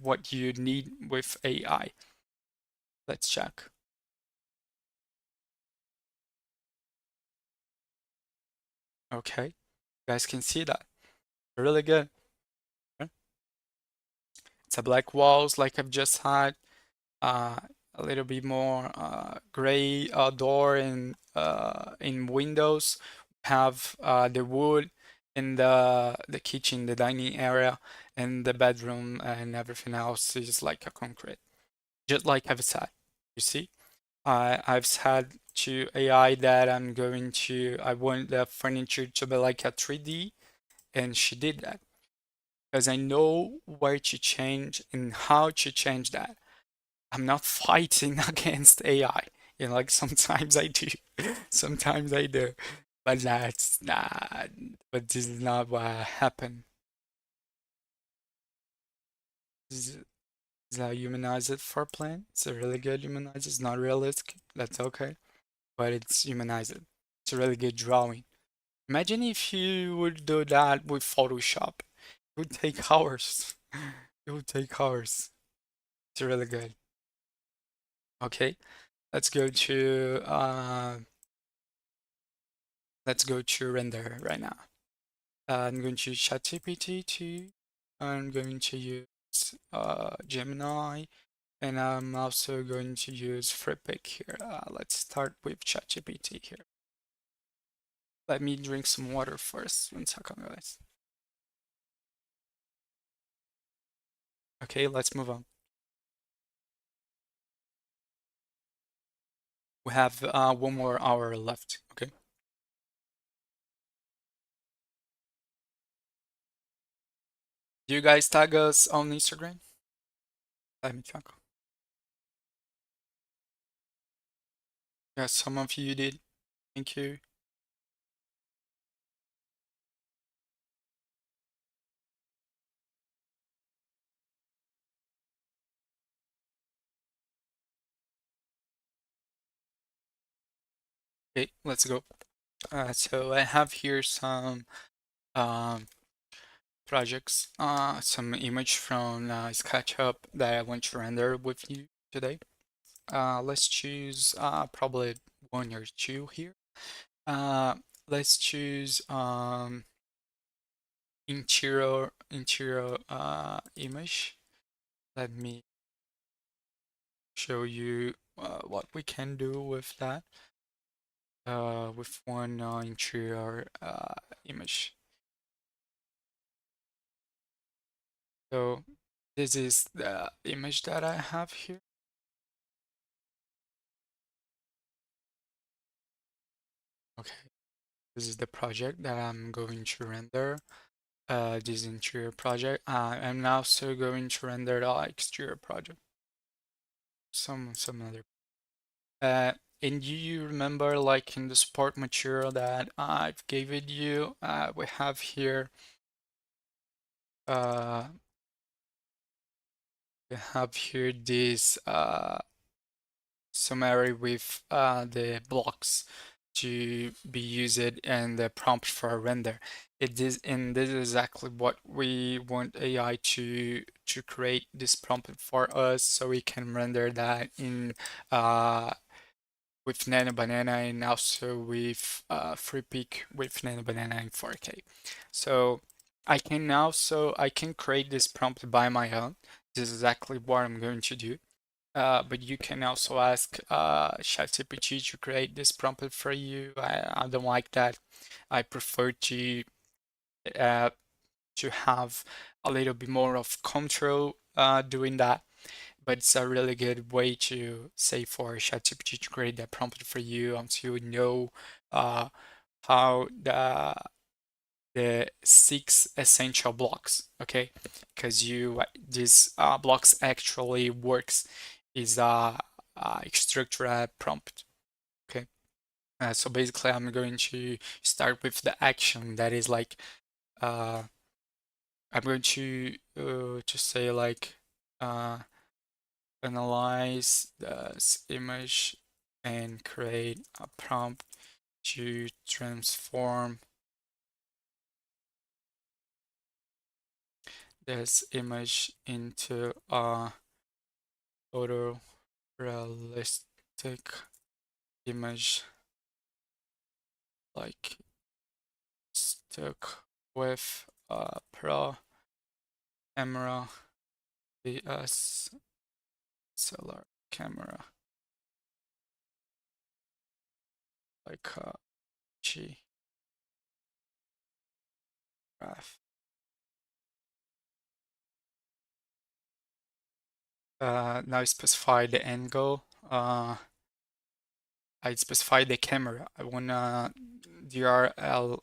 what you need with AI. Let's check. Okay, you guys can see that. Really good. Okay. It's a black walls like I've just had. uh, a little bit more gray door and in windows. Have the wood in the kitchen, the dining area, and the bedroom, and everything else is like a concrete, just like I've said. You see, I've said to AI that I want the furniture to be like a 3D, and she did that because I know where to change and how to change that. I'm not fighting against AI. You know, like sometimes I do, sometimes I do, but that's not. But this is not what happened. This is a humanized for plan. It's a really good humanized. It's not realistic. That's okay, but it's humanized. It's a really good drawing. Imagine if you would do that with Photoshop. It would take hours. It would take hours. It's really good. Okay, let's go to render right now. I'm going to use ChatGPT to. I'm going to use Gemini, and I'm also going to use FreePic here. Let's start with ChatGPT here. Let me drink some water first. 1 second, guys. Okay, let's move on. We have 1 more hour left. Okay. Do you guys tag us on Instagram? Let me check. Yes, some of you did. Thank you. Okay, let's go. So I have here some um, projects, some image from SketchUp that I want to render with you today. Let's choose probably one or two here. Uh, let's choose interior image. Let me show you what we can do with that. With one interior image. So this is the image that I have here. Okay, this is the project that I'm going to render. This interior project. I'm also going to render the exterior project. Some other. Uh, and you remember, like in the support material that I've given you, we have here. Uh, we have here this summary with the blocks to be used and the prompt for a render. It is, and this is exactly what we want AI to create this prompt for us, so we can render that in uh, with Nano Banana, and also with FreePic with Nano Banana in 4K. So I can create this prompt by my own. This is exactly what I'm going to do. But you can also ask ChatGPT to create this prompt for you. I don't like that. I prefer uh, to have a little bit more of control doing that. but it's a really good way to say for ChatGPT to create that prompt for you until you know uh, how the six essential blocks, okay? Because you this blocks actually works is a structured prompt, okay? So basically, I'm going to start with the action that is like uh, I'm going to say like uh, analyze this image and create a prompt to transform this image into a photorealistic image like stuck with a pro camera DSLR camera like a G graph. Now specify the angle. I specify the camera. I wanna DRL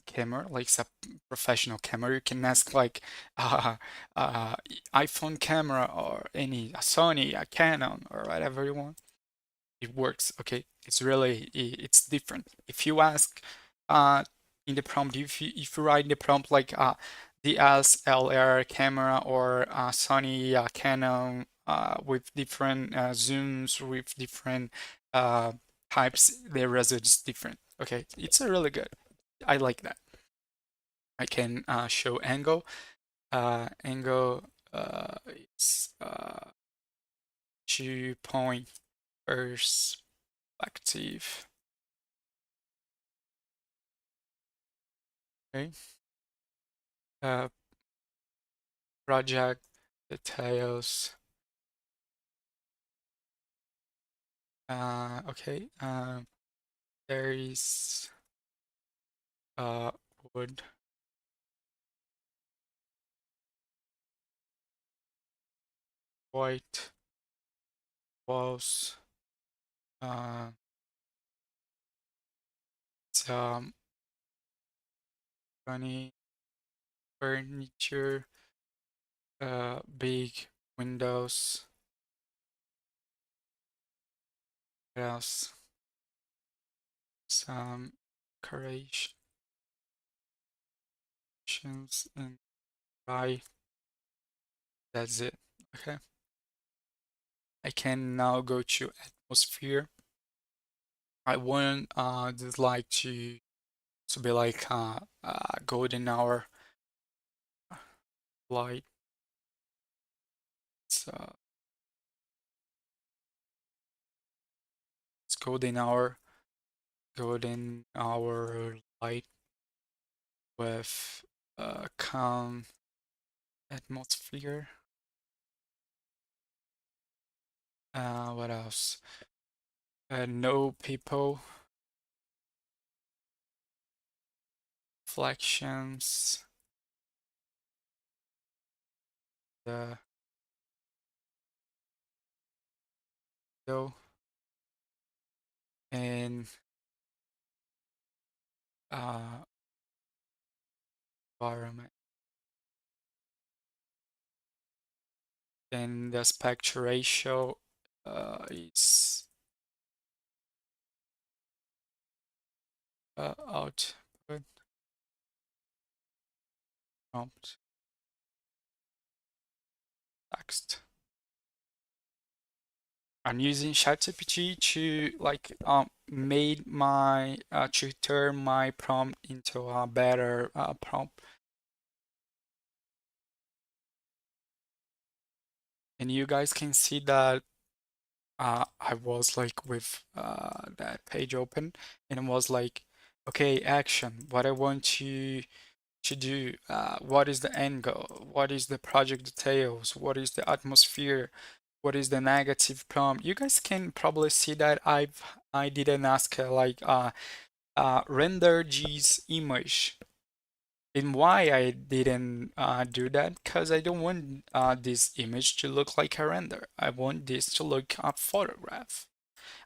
camera, like it's a professional camera. You can ask like uh, uh, iPhone camera or any a Sony, a Canon or whatever you want. It works. Okay, it's really it's different. If you ask uh in the prompt, if you write in the prompt like DSLR camera or Sony Canon with different zooms with different uh types, the result is different. Okay, it's a really good. I like that. I can show angle. Angle is 2 point perspective. Okay. Uh, project details. Okay. There is wood, white walls. Uh, it's funny furniture. Big windows. What else? Some decorations and dry. That's it. Okay. I can now go to atmosphere. I want this light to be like golden hour light. So it's golden hour light with calm atmosphere. What else? No people, reflections, the window, and uh, environment. Then the aspect ratio is output prompt text. I'm using ChatGPT to like made my to turn my prompt into a better prompt. And you guys can see that I was like with that page open and it was like, okay, action, what I want to do, what is the end goal, what is the project details, what is the atmosphere, what is the negative prompt. You guys can probably see that I didn't ask like render this image. And why I didn't do that? Because I don't want this image to look like a render. I want this to look a photograph.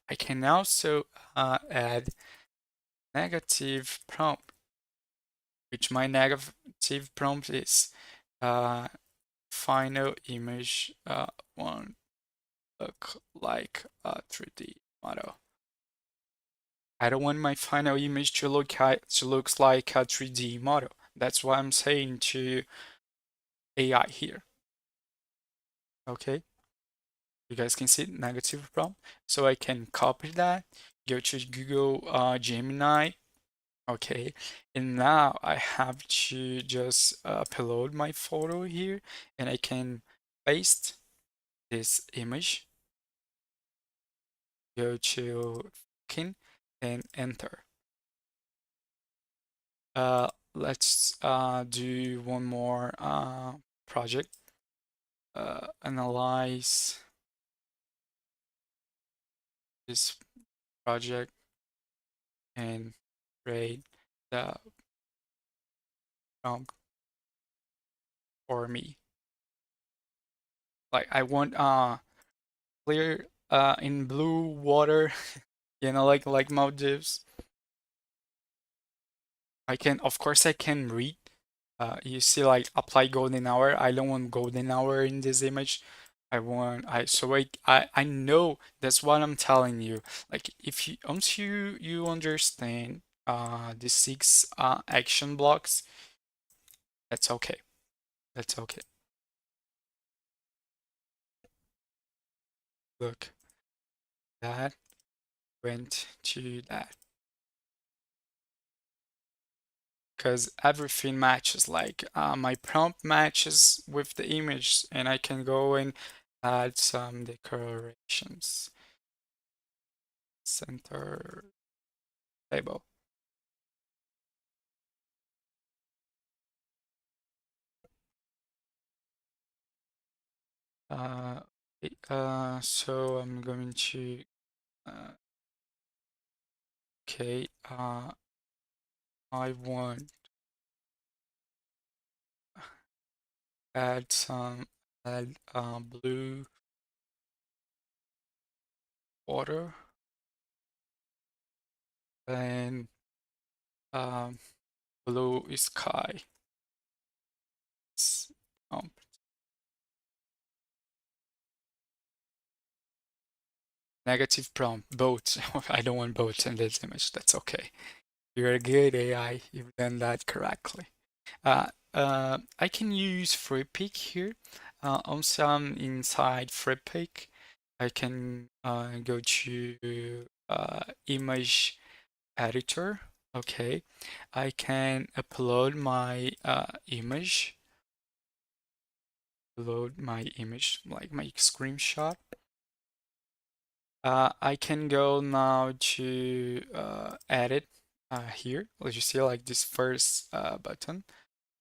I can also add negative prompt, which my negative prompt is uh, final image won't look like a 3D model. I don't want my final image to looks like a 3D model. That's what I'm saying to AI here. Okay, you guys can see negative prompt. So I can copy that, go to Google Gemini. Okay, and now I have to just upload my photo here, and I can paste this image, go to Kin, and enter. Let's do one more project. Analyze this project and create the prompt for me. Like I want clear in blue water, like Maldives. I can, of course, I can read. You see, like apply golden hour. I don't want golden hour in this image. I know that's what I'm telling you. Like if you once you understand the six action blocks, that's okay. That's okay. Look, that went to that. Because everything matches, like my prompt matches with the image, and I can go and add some decorations. Center table. Uh, so I'm going to uh, okay. I want add some add blue water and um, blue sky. S- Um, negative prompt, both. I don't want both in this image. That's okay. You're a good AI. You've done that correctly. I can use FreePick here. On some inside FreePick, I can go to image editor. Okay, I can upload my image, like my screenshot. I can go now to edit here. Let's just see like this first button.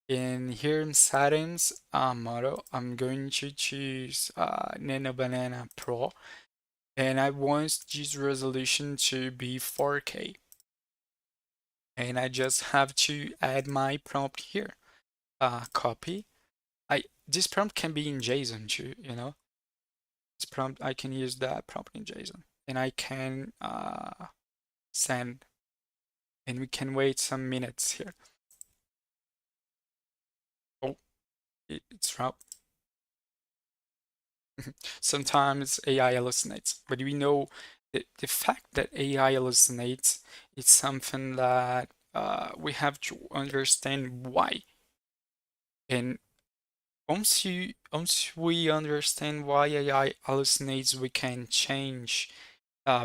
In here in settings, model, I'm going to choose Nano Banana Pro, and I want this resolution to be 4K. And I just have to add my prompt here. Copy. This prompt can be in JSON too, This prompt I can use that prompt in JSON, and I can send, and we can wait some minutes here. Oh, it's wrong. Sometimes AI hallucinates, but we know that the fact that AI hallucinates is something that we have to understand why. And once we understand why AI hallucinates, we can change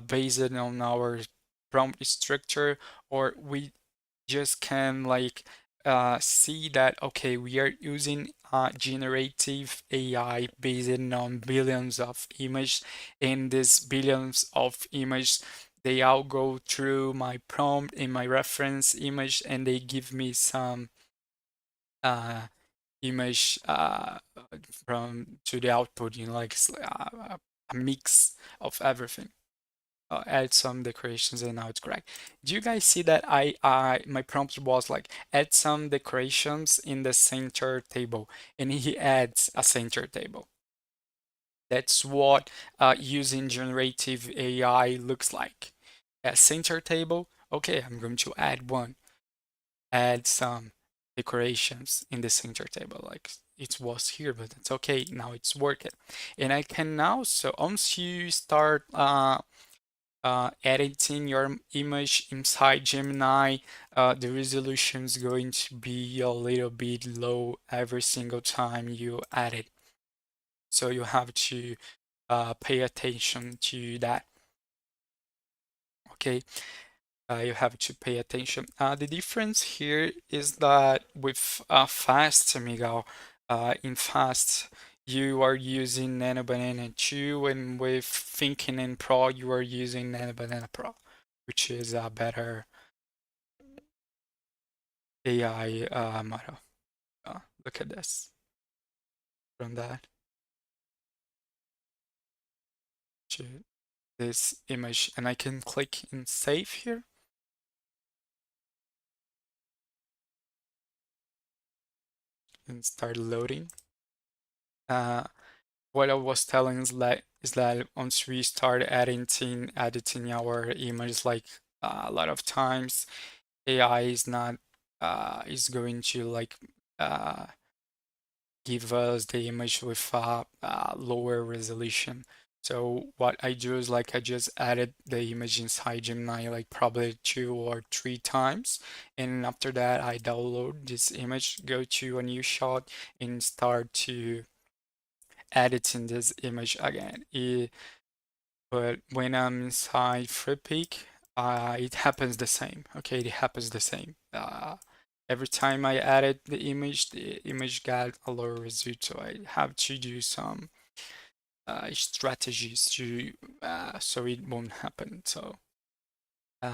based on our prompt structure, or we just can like see that okay, we are using generative AI based on billions of images, and these billions of images they all go through my prompt and my reference image, and they give me some uh, image from to the output, like a mix of everything. add some decorations and now it's correct. Do you guys see that I my prompt was like add some decorations in the center table and he adds a center table. That's what using generative AI looks like. A center table, okay, I'm going to add one. Add some decorations in the center table like it was here, but it's okay, now it's working. And I can now, so once you start editing your image inside Gemini, the resolution is going to be a little bit low every single time you add it. So you have to pay attention to that. Okay, you have to pay attention. The difference here is that with Fast, Miguel, in Fast, you are using Nano Banana 2, and with Thinking in Pro, you are using Nano Banana Pro, which is a better AI model. Look at this from that to this image, and I can click in Save here and start loading. Uh, what I was telling is that once we start editing our image, like a lot of times AI is not is going to like uh, give us the image with a lower resolution. So what I do is like I just added the image inside Gemini like probably 2 or 3 times, and after that I download this image, go to a new shot, and start to editing this image again. But when I'm inside FreePic, it happens the same. Okay, it happens the same. Every time I added the image got a lower result, so I have to do some strategies to so it won't happen. So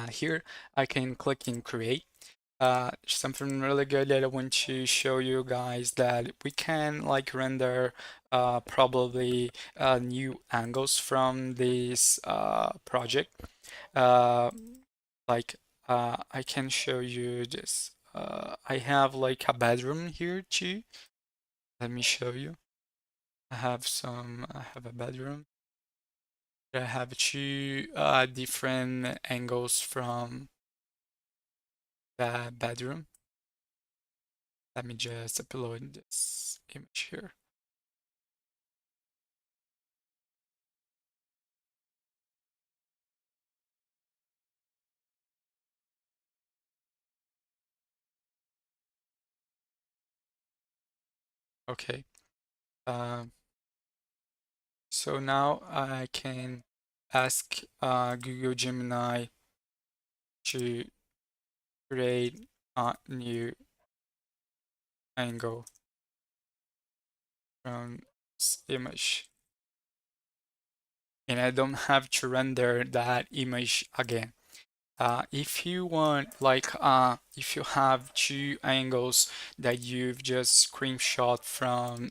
here I can click in create. Something really good that I want to show you guys that we can like render probably new angles from this project. Uh, like I can show you this. I have like a bedroom here too. Let me show you. I have a bedroom. I have two different angles from the bedroom. Let me just upload this image here. Okay. Um, so now I can ask Google Gemini to create a new angle from this image. And I don't have to render that image again. If you want, like, if you have two angles that you've just screenshot from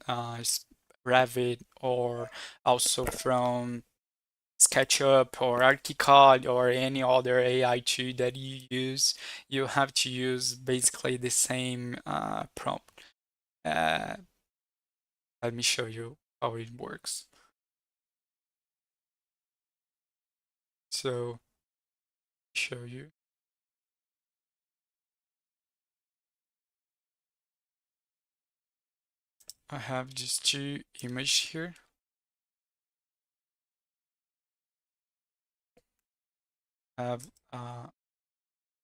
Revit or also from SketchUp or ArchiCAD or any other AI tool that you use, you have to use basically the same prompt. Uh, Let me show you how it works. So, show you. I have just two images here. I have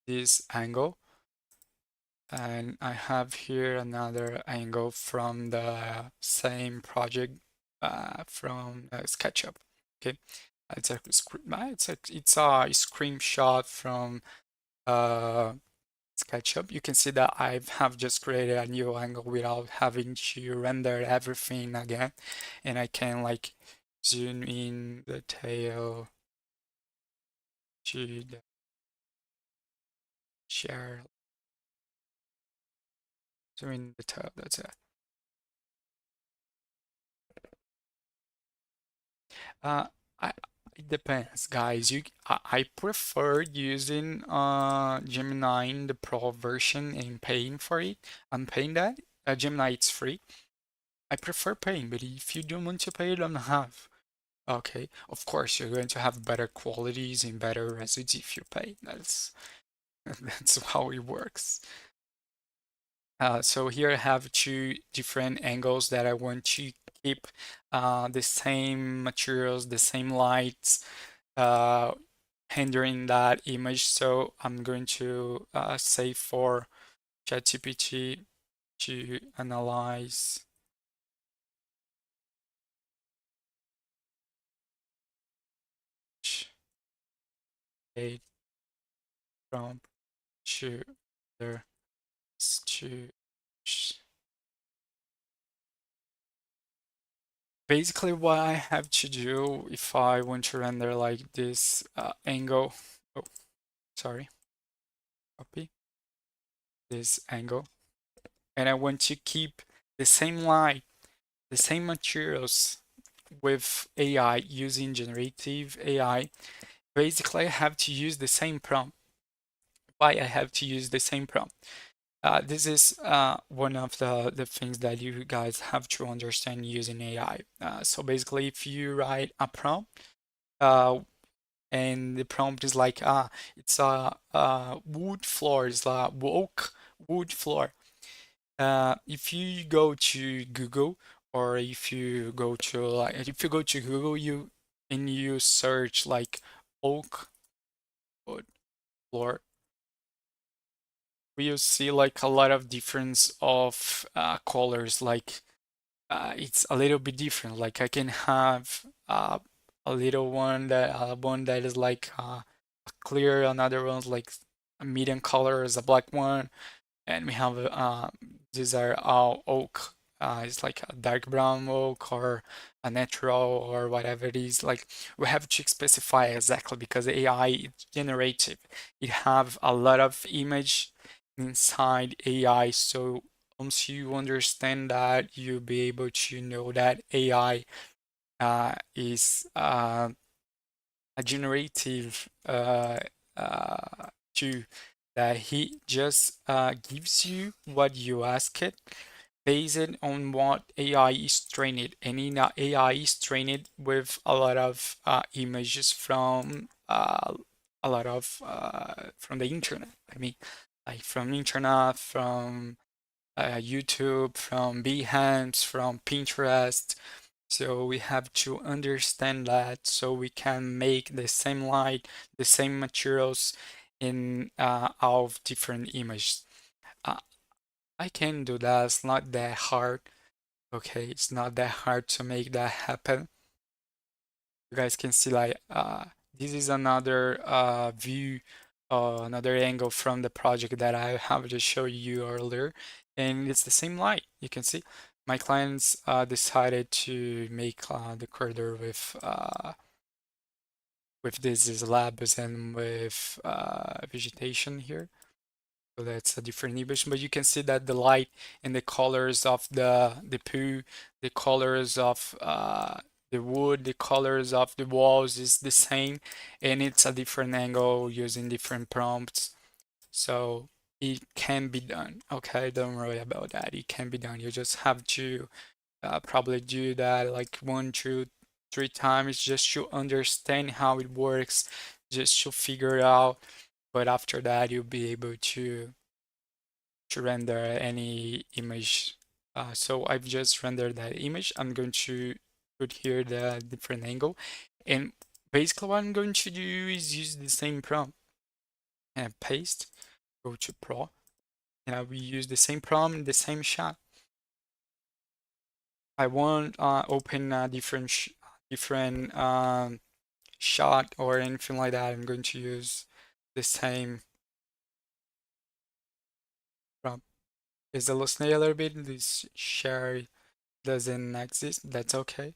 this angle, and I have here another angle from the same project from SketchUp. Okay, it's a screenshot from uh, SketchUp. You can see that I have just created a new angle without having to render everything again, and I can like zoom in the tail to the share, zoom in the tail. That's it. Uh, I It depends, guys. I prefer using Gemini in the Pro version and paying for it. I'm paying that. Gemini, it's free. I prefer paying, but if you don't want to pay, don't have. Okay, of course you're going to have better qualities and better results if you pay. That's how it works. So here I have two different angles that I want to keep the same materials, the same lights, uh, rendering that image. So I'm going to say for ChatGPT to analyze a prompt to there to basically what I have to do if I want to render like this angle. Oh, sorry, copy this angle, and I want to keep the same light, the same materials with AI using generative AI. Basically, I have to use the same prompt. Why I have to use the same prompt? This is one of the things that you guys have to understand using AI. So basically, if you write a prompt, uh, and the prompt is like, it's a wood floor, it's a oak wood floor. If you go to Google, or if you go to Google, you search like oak wood floor, we'll see like a lot of difference of colors. Like it's a little bit different. Like I can have a little one that is like clear, another one's like a medium color is a black one, and we have these are all oak. It's like a dark brown oak or a natural or whatever it is. Like we have to specify exactly because AI is generative. It have a lot of image inside AI. So once you understand that, you'll be able to know that AI is a generative tool that he just gives you what you ask it based on what AI is trained. And in AI is trained with a lot of images from a lot of from the internet. I mean, like from internet, from YouTube, from Behance, from Pinterest. So we have to understand that so we can make the same light, the same materials in of different images. Uh, I can do that. It's not that hard. Okay, it's not that hard to make that happen. You guys can see like this is another view, another angle from the project that I have just showed you earlier, and it's the same light. You can see my clients decided to make the corridor with these slabs and with vegetation here. So that's a different image, but you can see that the light and the colors of the poo, the colors of the wood, the colors of the walls is the same, and it's a different angle using different prompts. So it can be done. Okay, don't worry about that. It can be done. You just have to probably do that like one, two, three times just to understand how it works, just to figure it out. But after that, you'll be able to render any image. So I've just rendered that image. I'm going to put here the different angle. And basically what I'm going to do is use the same prompt and paste, go to Pro, and I will use the same prompt, the same shot. I won't open a different shot or anything like that. I'm going to use the same prompt. Is hallucinate a little bit? This share doesn't exist. That's okay.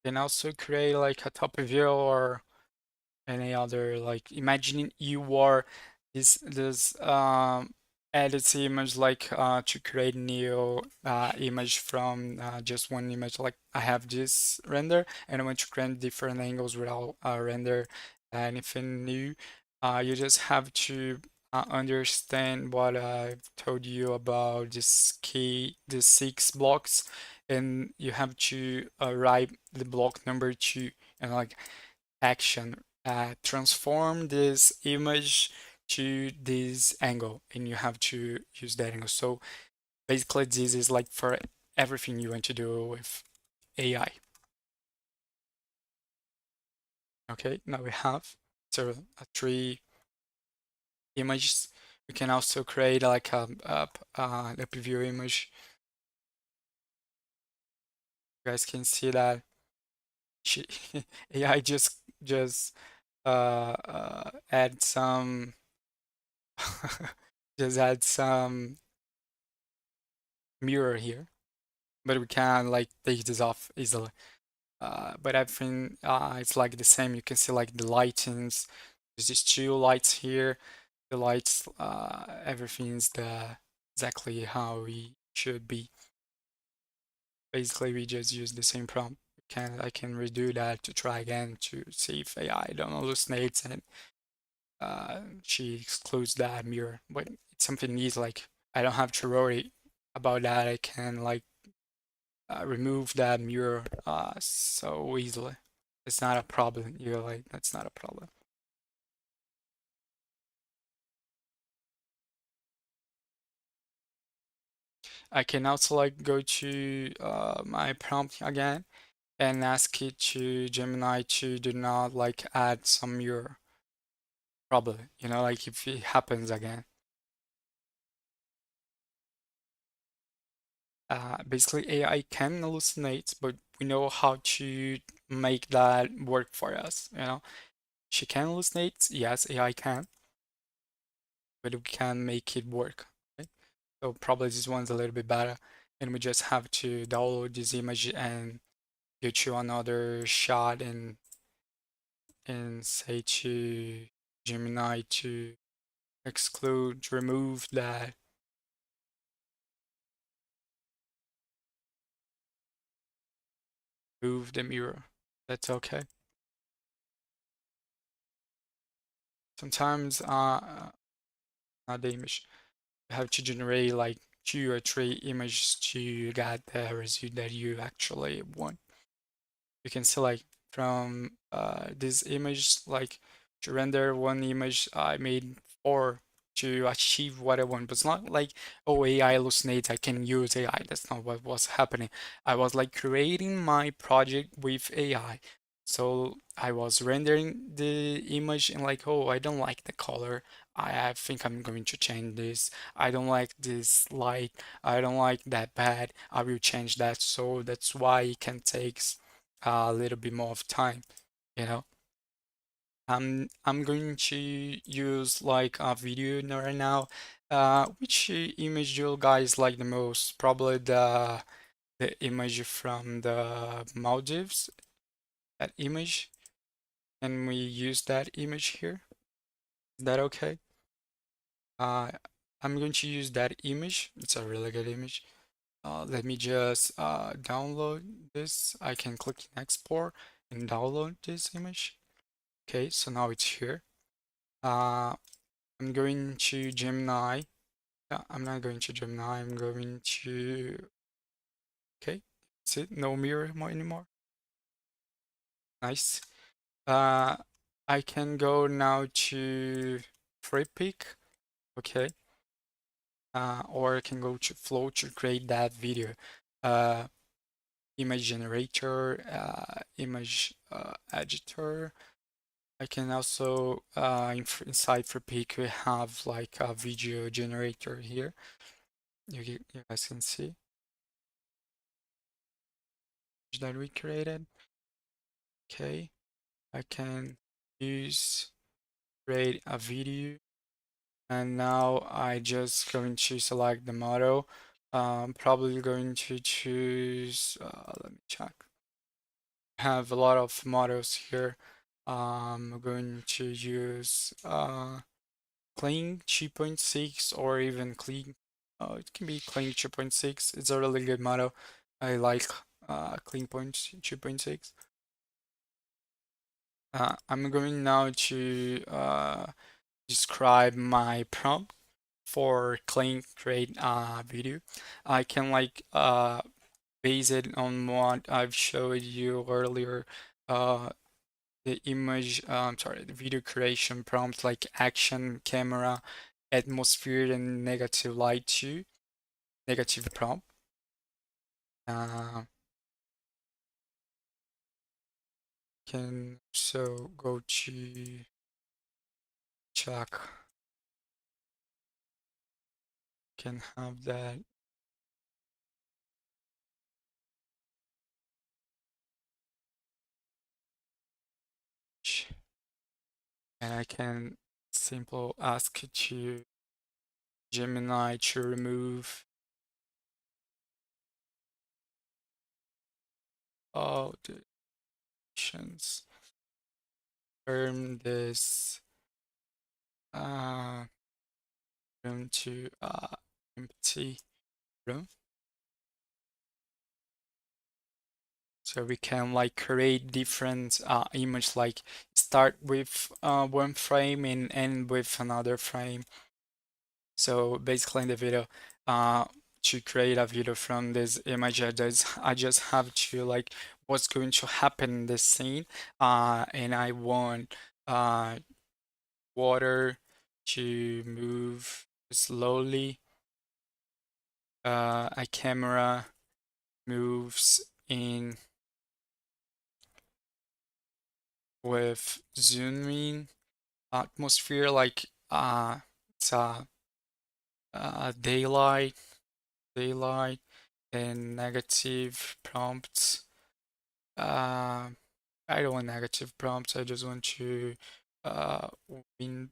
You can also create like a top view or any other, like imagining you are this edit image, like to create new image from just one image. Like I have this render and I want to create different angles without render anything new. You just have to understand what I've told you about the 6 blocks, and you have to write the block number 2 and like action, transform this image to this angle, and you have to use that angle. So basically this is like for everything you want to do with AI. Okay, now we have so three images. We can also create like a preview image. You guys can see that she, AI just add some just add some mirror here, but we can like take this off easily. But I think it's like the same. You can see like the lightings. There's these two lights here. The lights, everything's the exactly how we should be. Basically, we just use the same prompt. I can redo that to try again to see if AI don't hallucinates and she excludes that mirror. But it's something easy. Like I don't have to worry about that. I can like remove that mirror so easily. It's not a problem. You're like, that's not a problem. I can also like go to my prompt again and ask it to Gemini to do not like add some mirror problem. You know, like if it happens again. Basically, AI can hallucinate, but we know how to make that work for us. You know, she can hallucinate. Yes, AI can, but we can make it work. Right? So probably this one's a little bit better, and we just have to download this image and go to another shot and say to Gemini to exclude, remove that, move the mirror. That's okay. Sometimes not the image. You have to generate like 2 or 3 images to get the result that you actually want. You can select from this image, like to render one image. I made 4 to achieve what I want, but it's not like, oh, AI hallucinates, I can use AI. That's not what was happening. I was like creating my project with AI. So I was rendering the image and like, oh, I don't like the color. I think I'm going to change this. I don't like this light. I don't like that bad. I will change that. So that's why it can take a little bit more of time, you know. I'm going to use like a video right now. Which image do you guys like the most? Probably the image from the Maldives, that image. And we use that image here. Is that okay? Uh, I'm going to use that image. It's a really good image. Let me just download this. I can click in export and download this image. Okay, so now it's here. Uh, I'm going to Gemini. I'm not going to Gemini. I'm going to. Okay, that's it. No mirror more anymore. Nice. Uh, I can go now to free pick. Okay. Or I can go to Flow to create that video. Uh, Image generator, image editor. I can also inside for Peak we have like a video generator here. You guys can see that we created. Okay, I can use create a video, and now I just going to select the model. Probably going to choose. Let me check. have a lot of models here. I'm going to use Clean 2.6 or even Clean. It can be Clean 2.6. It's a really good model. I like Clean point 2.6. I'm going now to describe my prompt for Clean create video. I can like base it on what I've showed you earlier. Uh, the image, sorry, the video creation prompts like action, camera, atmosphere, and negative light too. Negative prompt. Uh, can so go to check. Can have that. And I can simple ask to Gemini to remove all the options. Turn this uh, room to empty room. So we can like create different image, like start with one frame and end with another frame. So basically in the video, uh, to create a video from this image, I just have to like what's going to happen in this scene, and I want uh, water to move slowly. A camera moves in with zooming atmosphere, like it's daylight, daylight, and negative prompts. Uh, I don't want negative prompts. I just want to uh win.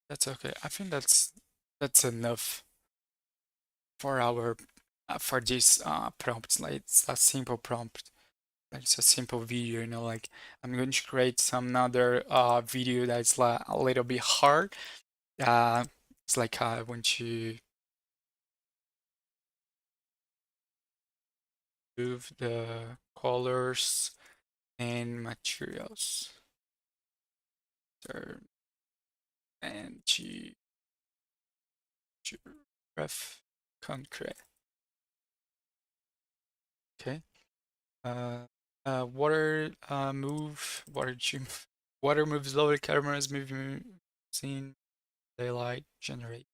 That's okay. I think that's enough for our for this prompts. Like it's a simple prompt. Like it's a simple video, like I'm going to create some other video that's like a little bit hard. Uh, it's like I want to move the colors and materials. So, and to ref concrete. Okay. Uh, water move water to water moves lower cameras moving scene daylight generate.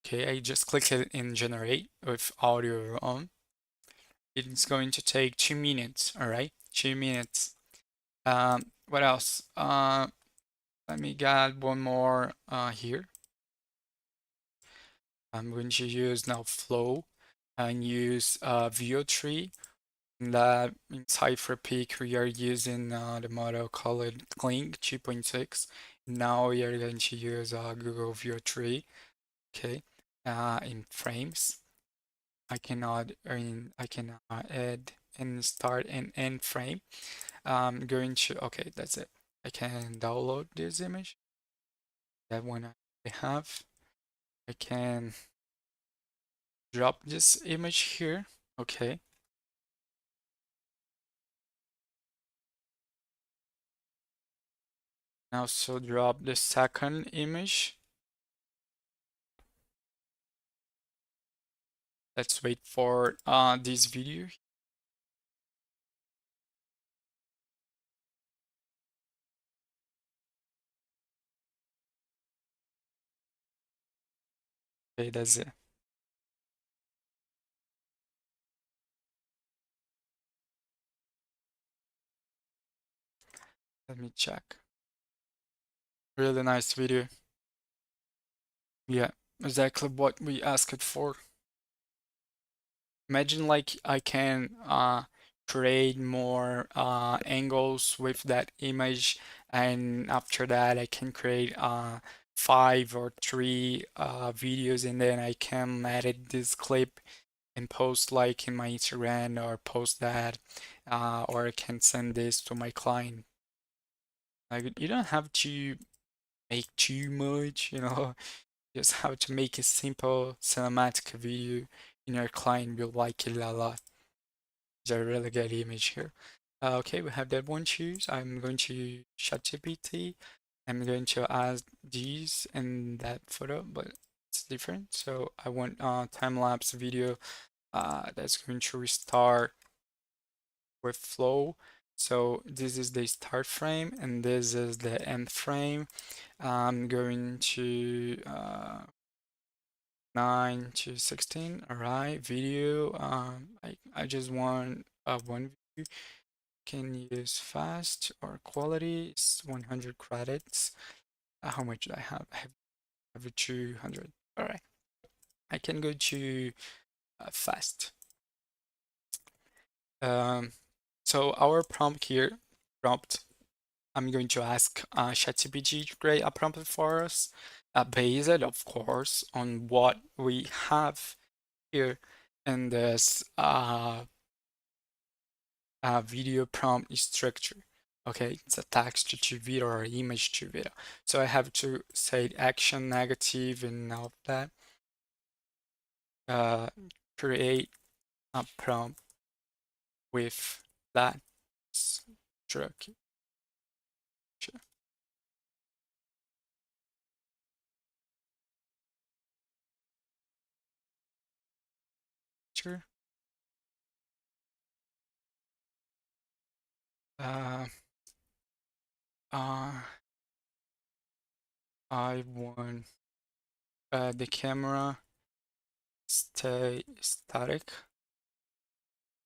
Okay, I just clicked it in generate with audio on. It's going to take 2 minutes. All right, 2 minutes. What else? Let me get one more here. I'm going to use now flow and use VO3. That in Cypher Peak we are using the model called Clink 2.6. Now we are going to use Google VO3. Okay, in frames. I can add and start and end frame. I'm going to, okay, that's it. I can download this image. That one I have. I can drop this image here. Okay. Now so drop the second image. Let's wait for this video. Okay, that's it. Let me check. Really nice video. Yeah, exactly what we asked for. Imagine like I can create more angles with that image, and after that I can create 5 or 3 videos, and then I can edit this clip and post like in my Instagram or post that, or I can send this to my client. Like you don't have to make too much, you know, just have to make a simple cinematic video and your client will like it a lot. It's a really good image here. Okay, we have that one choose. I'm going to ChatGPT. I'm going to add these and that photo, but it's different. So I want time-lapse video that's going to restart with flow. So this is the start frame and this is the end frame. I'm going to 9 to 16. All right, video. I just want one view. Can use fast or quality. It's 100 credits. How much do I have? I have 200. All right, I can go to fast. Um, so our prompt here, prompt. I'm going to ask ChatGPT to create a prompt for us, based, of course, on what we have here in this video prompt structure. Okay, it's a text to video or image to video. So I have to say action, negative, and all of that. Uh, Create a prompt with that structure. Uh, uh, I want the camera stay static.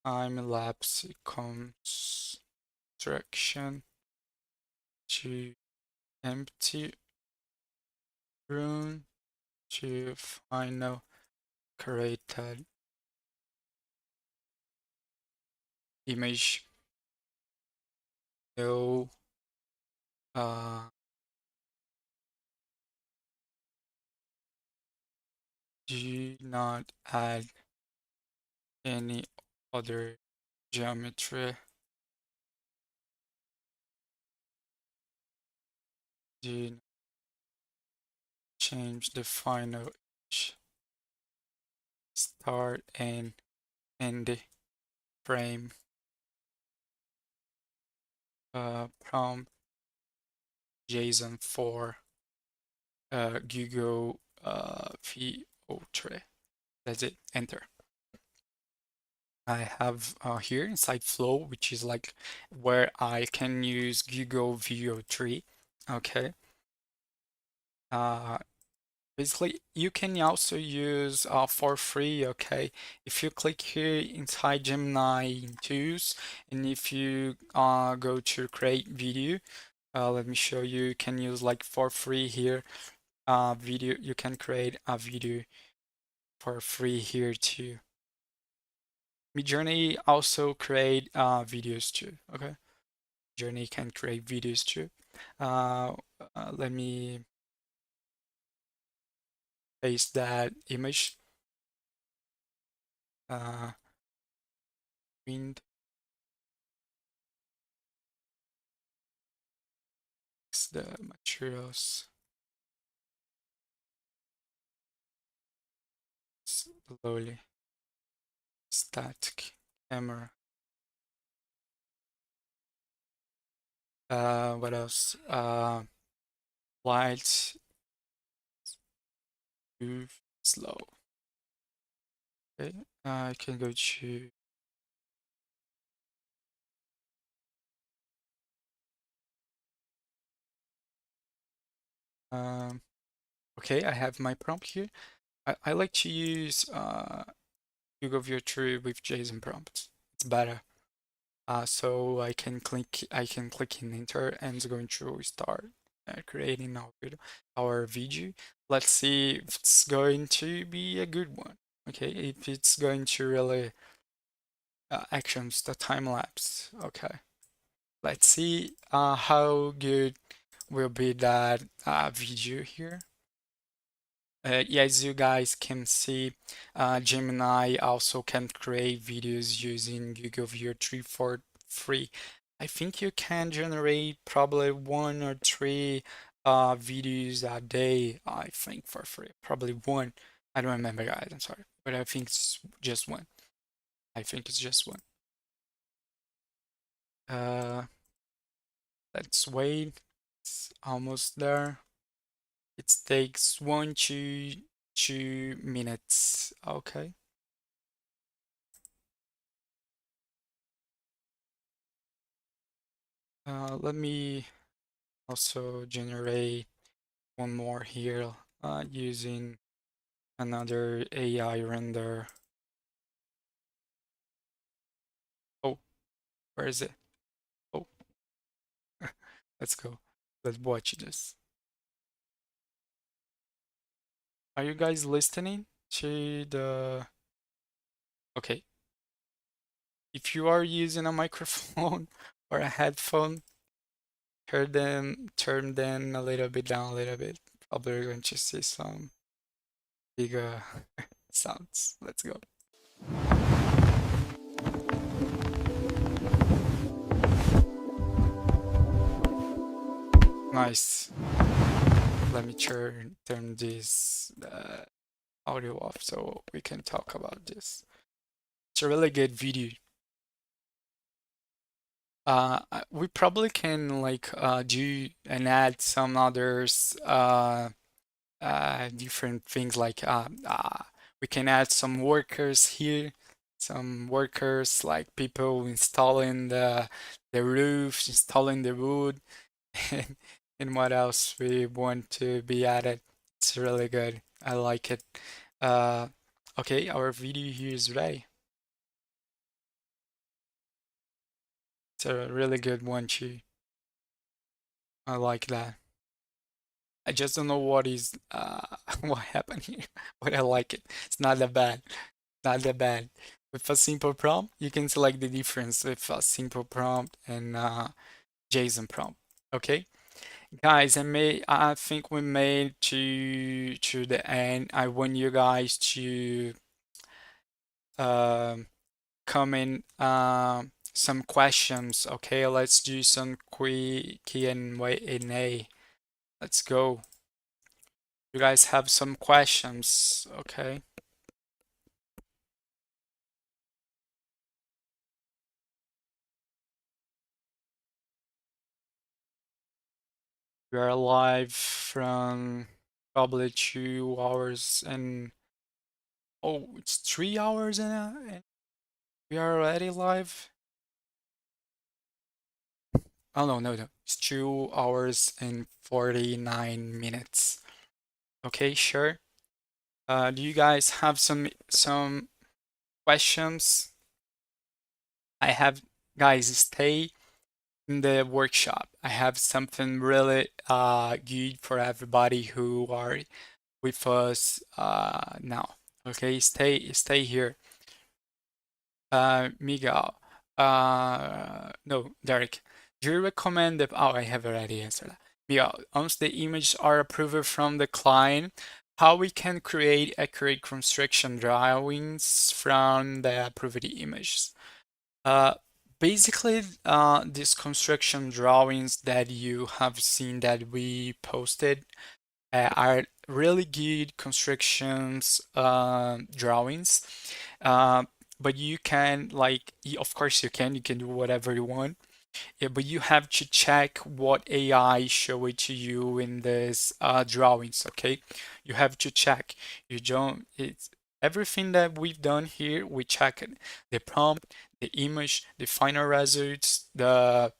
Time-lapse construction to empty room to final created image. No uh, do not add any other geometry. Do not change the final image. Start and end frame. Prompt JSON for Google V03. That's it. Enter. I have here inside Flow, which is like where I can use Google VO3. Okay. Uh, Basically, you can also use for free. Okay. If you click here inside Gemini tools, and if you go to create video, let me show you. You can use like for free here. Video. You can create a video for free here too. Midjourney also create videos too. Okay. Journey can create videos too. Uh, Let me paste that image. Uh, Wind, the materials slowly. Static camera. What else? Lights move slow. Okay. I can go to um. Okay, I have my prompt here. I like to use Google View True with JSON prompts. It's better. So I can click in enter and it's going to start creating our video. Let's see if it's going to be a good one. Okay, if it's going to really actions the time lapse. Okay, let's see how good will be that video here. Yeah, as you guys can see, Gemini also can create videos using Google Viewer 3 for free. I think you can generate probably one or three videos a day, I think, for free. Probably one. I don't remember, guys. I'm sorry, but I think it's just one. I think it's just one. Uh, let's wait. It's almost there. It takes 2 minutes. Okay. Let me also generate one more here using another AI render. Oh, where is it? Oh, let's go. Let's watch this. Are you guys listening to the... Okay, if you are using a microphone or a headphone, turn them a little bit down a little bit. Probably going to see some bigger sounds. Let's go. Nice. Let me turn this audio off so we can talk about this. It's a really good video. We probably can like do and add some others different things like we can add some workers here, some workers like people installing the roof, installing the wood, and, and what else we want to be added. It's really good. I like it. Uh, okay, our video here is ready. It's a really good one too. I like that. I just don't know what is what happened here, but I like it. It's not that bad. Not that bad. With a simple prompt, you can select the difference with a simple prompt and JSON prompt. Okay, guys, I think we made to the end. I want you guys to um comment some questions. Okay, let's do some Q&A. Let's go. You guys have some questions, okay? We are live from probably 2 hours and oh, it's 3 hours and we are already live. Oh no, it's 2 hours and 49 minutes. Okay, sure. Do you guys have some questions? I have guys stay in the workshop. I have something really good for everybody who are with us now. Okay, stay here. Miguel. No, Derek. Do you recommend the... Oh, I have already answered that. Miguel, once the images are approved from the client, how we can create accurate construction drawings from the approved images? Uh, Basically, these construction drawings that you have seen that we posted are really good constructions drawings. Uh, but you can like, of course you can do whatever you want. Yeah, but you have to check what AI show it to you in this drawings, okay? You have to check. You don't, it's everything that we've done here, we check it. The prompt, the image, the final results, the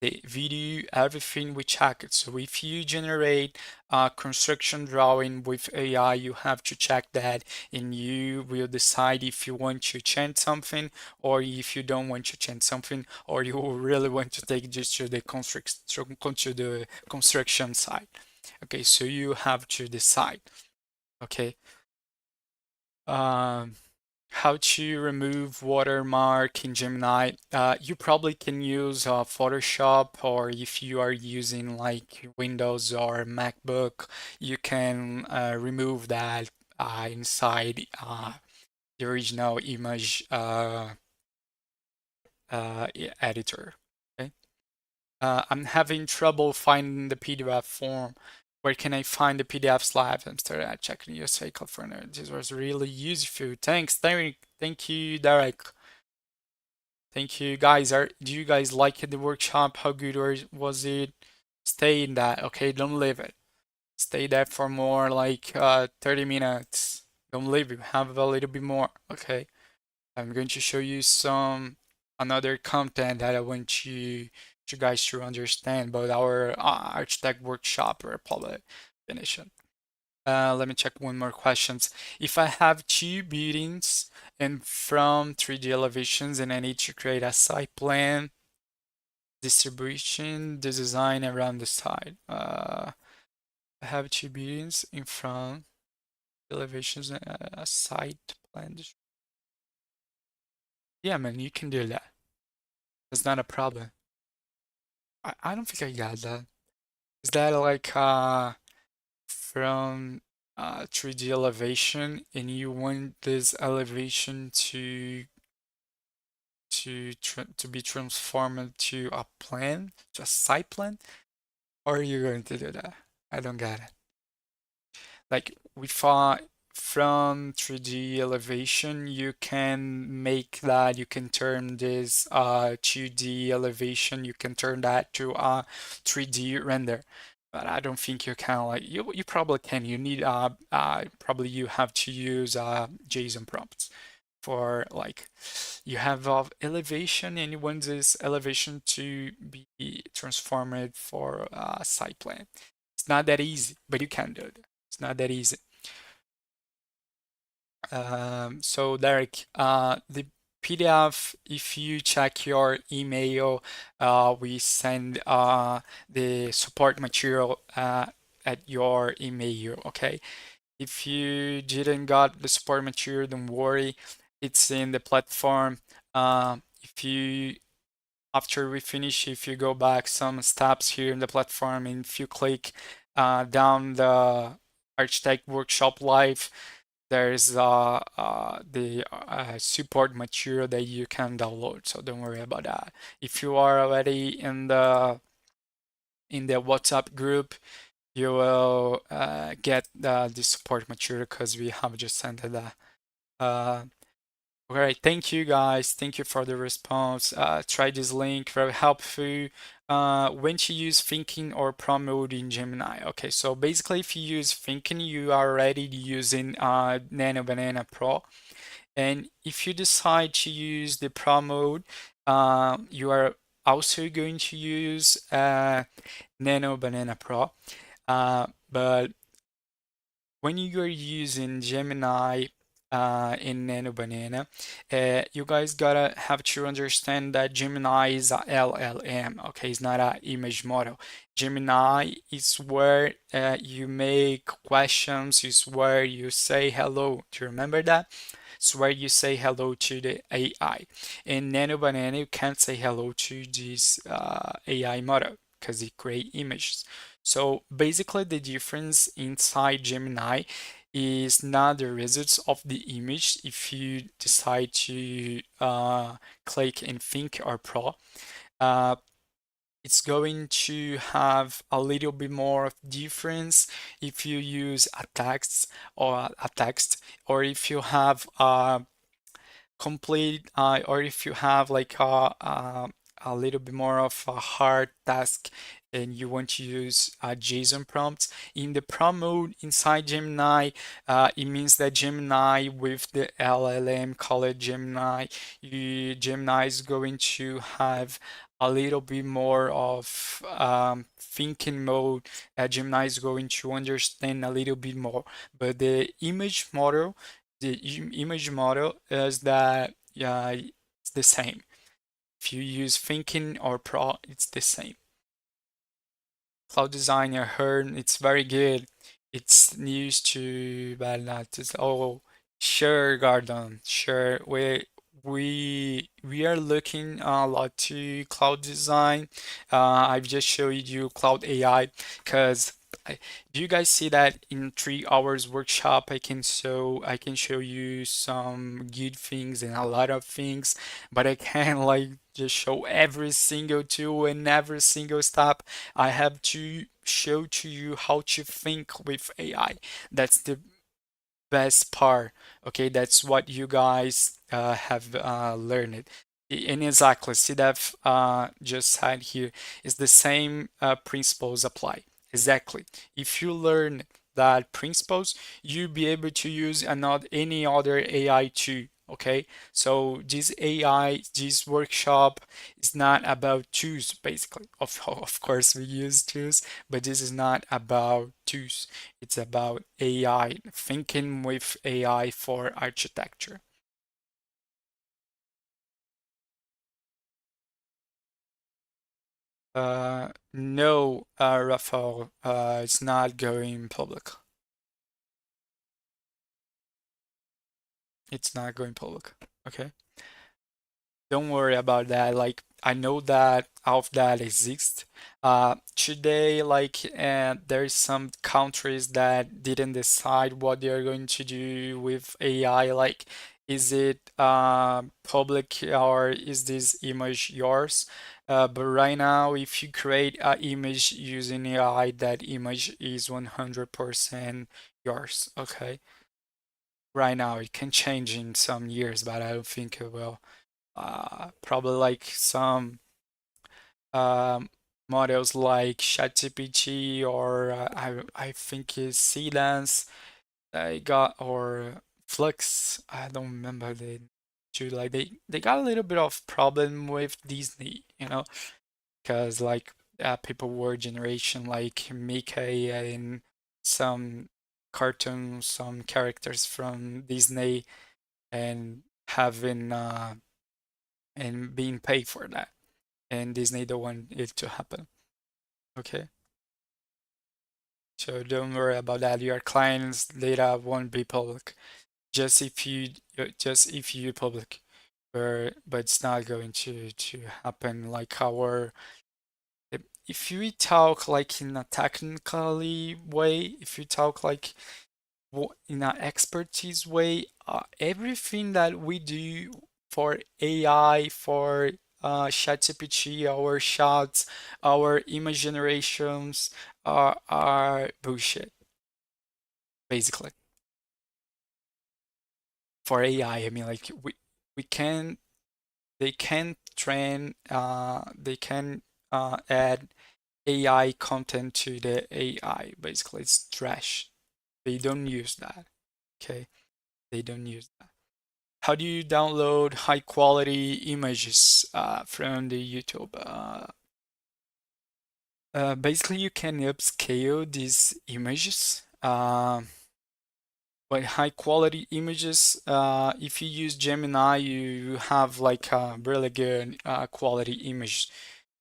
video, everything we check it. So if you generate a construction drawing with AI, you have to check that and you will decide if you want to change something or if you don't want to change something or you really want to take this to the construction side. Okay, so you have to decide. Okay. Um, How to remove watermark in Gemini. You probably can use Photoshop, or if you are using like Windows or MacBook, you can remove that inside the original image editor. Okay. I'm having trouble finding the PDF form. Where can I find the PDF slides? I'm starting at checking USA California. This was really useful. Thanks, Derek. Thank you, Derek. Thank you, guys. Do you guys like the workshop? How good was it? Stay in that, okay? Don't leave it. Stay there for more like 30 minutes. Don't leave it. Have a little bit more, okay? I'm going to show you some another content that I want you guys to understand about our architect workshop or public definition. Let me check one more questions. If I have two buildings and from 3D elevations and I need to create a site plan, distribution, the design around the site. I have two buildings in front, elevations, and a site plan. Yeah, man, you can do that. It's not a problem. I don't think I got that. Is that like from 3D elevation and you want this elevation to be transformed to a plan, to a site plan, or are you going to do that? I don't get it. Like we thought from 3D elevation, you can make that, you can turn this 2D elevation, you can turn that to a 3D render. But I don't think you can, like you probably can. You need probably you have to use JSON prompts for like you have elevation and you want this elevation to be transformed for a site plan. It's not that easy, but you can do it. It's not that easy. So Derek, the PDF, if you check your email, we send the support material at your email, okay? If you didn't got the support material, don't worry, it's in the platform. If you after we finish, if you go back some steps here in the platform, and if you click down the Architect Workshop Live, there's the support material that you can download. So don't worry about that. If you are already in the WhatsApp group, you will get the support material because we have just sent it. Uh, all right, thank you guys. Thank you for the response. Try this link, very helpful. When to use thinking or pro mode in Gemini. Okay, so basically, if you use thinking, you are already using Nano Banana Pro. And if you decide to use the pro mode, you are also going to use Nano Banana Pro. But when you are using Gemini in Nano Banana, you guys gotta have to understand that Gemini is a LLM, okay? It's not an image model. Gemini is where you make questions, is where you say hello. Do you remember that? It's where you say hello to the AI. In Nano Banana, you can't say hello to this AI model because it creates images. So basically, the difference inside Gemini is not the results of the image if you decide to click and think or pro. Uh, it's going to have a little bit more of difference if you use a text or if you have complete or if you have like a little bit more of a hard task and you want to use JSON prompts. In the prompt mode inside Gemini, it means that Gemini with the LLM called Gemini, Gemini is going to have a little bit more of thinking mode. Gemini is going to understand a little bit more, but the image model is that it's the same. If you use thinking or pro, it's the same. Cloud Designer heard it's very good. It's news to but not it's all Sure, Gordon. Sure. We are looking a lot to cloud design. I've just showed you cloud AI because do you guys see that in 3 hours workshop I can show you some good things and a lot of things, but I can't like just show every single tool and every single step. I have to show to you how to think with AI. That's the best part. Okay, that's what you guys have learned. And exactly, CDEF just said here is the same principles apply. Exactly. If you learn that principles, you'll be able to use another any other AI too. Okay, so this AI, this workshop is not about tools, basically. Of course, we use tools, but this is not about tools. It's about AI, thinking with AI for architecture. No, Rafael, it's not going public. It's not going public. Okay. Don't worry about that. Like, I know that all of that exists. Today, like, there's some countries that didn't decide what they are going to do with AI. Like, is it public or is this image yours? But right now, if you create an image using AI, that image is 100% yours. Okay. Right now, it can change in some years, but I don't think it will. Probably like some um, models like ChatGPT or I think it's Cdance I got or Flux. I don't remember the two. Like they got a little bit of problem with Disney, because like people were generation like Mickey and some cartoons, some characters from Disney and having and being paid for that. And Disney don't want it to happen. Okay, so don't worry about that. Your client's data won't be public. Just if you public, but it's not going to happen. Like if you talk like in a technically way, if you talk like in an expertise way, everything that we do for AI, for ChatGPT, our shots, our image generations are bullshit, basically. For AI, I mean, like we can they can train, they can add AI content to the AI. Basically, it's trash. They don't use that. Okay, they don't use that. How do you download high quality images from the YouTube? Basically, you can upscale these images. But high quality images, if you use Gemini, you have like a really good quality image.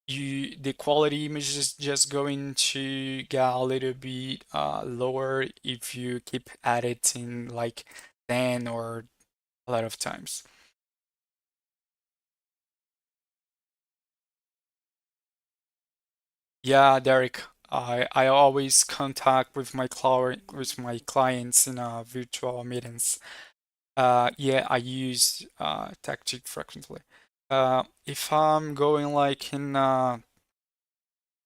The quality image is just going to get a little bit lower if you keep editing like 10 or a lot of times. Yeah, Derek, I always contact with my clients in virtual meetings. Yeah, I use tactic frequently. If I'm going like in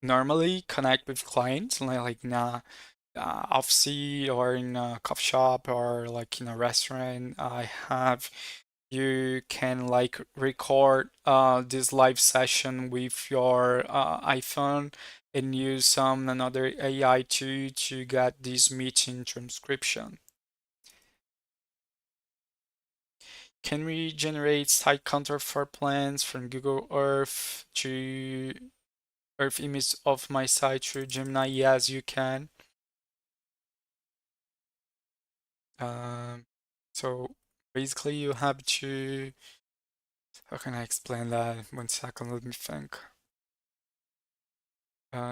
normally connect with clients like in a office or in a coffee shop or like in a restaurant, I have you can like record this live session with your iPhone and use some another AI to get this meeting transcription. Can we generate site counterpart plans from Google Earth to Earth image of my site through Gemini? Yes, you can. Um, so basically you have to, how can I explain that? 1 second, let me think.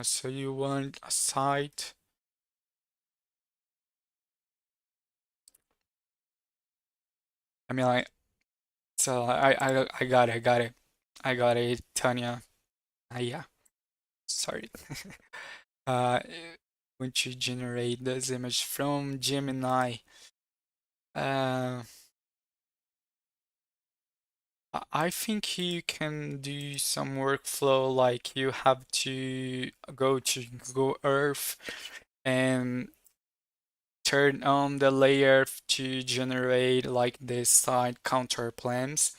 So you want a site I mean, like, so I got it, I got it. I got it, Tanya. Yeah, sorry. Uh, when you generate this image from Gemini, uh, I think you can do some workflow like you have to go to Google Earth and turn on the layer to generate like the side counter planes.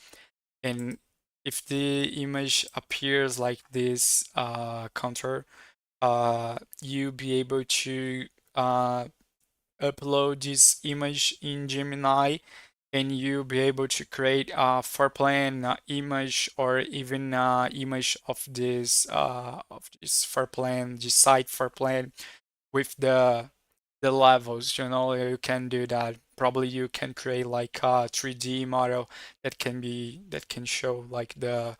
And if the image appears like this counter, you'll be able to uh, upload this image in Gemini and you'll be able to create a floor plan image or even image of this floor plan, this site floor plan with the levels. You know, you can do that. Probably you can create like a 3D model that can show like the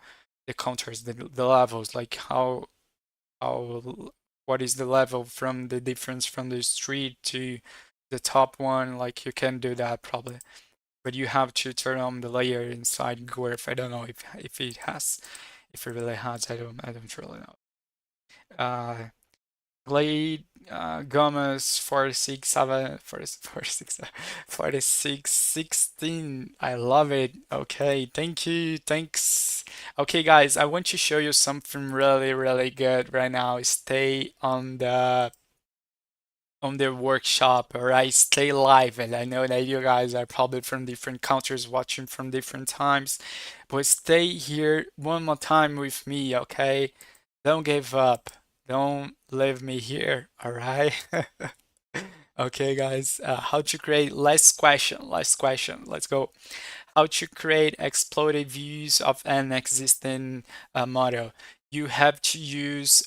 counters, the levels, like how what is the level from the difference from the street to the top one. Like you can do that probably, but you have to turn on the layer inside Dwarf. I don't know if it has, if it really has. I don't really know. Uh, Glade Gomez 467 4616. I love it. Okay, thank you. Thanks. Okay, guys, I want to show you something really, really good right now. Stay on the workshop, all right? Stay live. And I know that you guys are probably from different countries watching from different times, but stay here one more time with me, okay? Don't give up. Don't leave me here, all right? Okay, guys, how to create last question. Let's go. How to create exploded views of an existing model. You have to use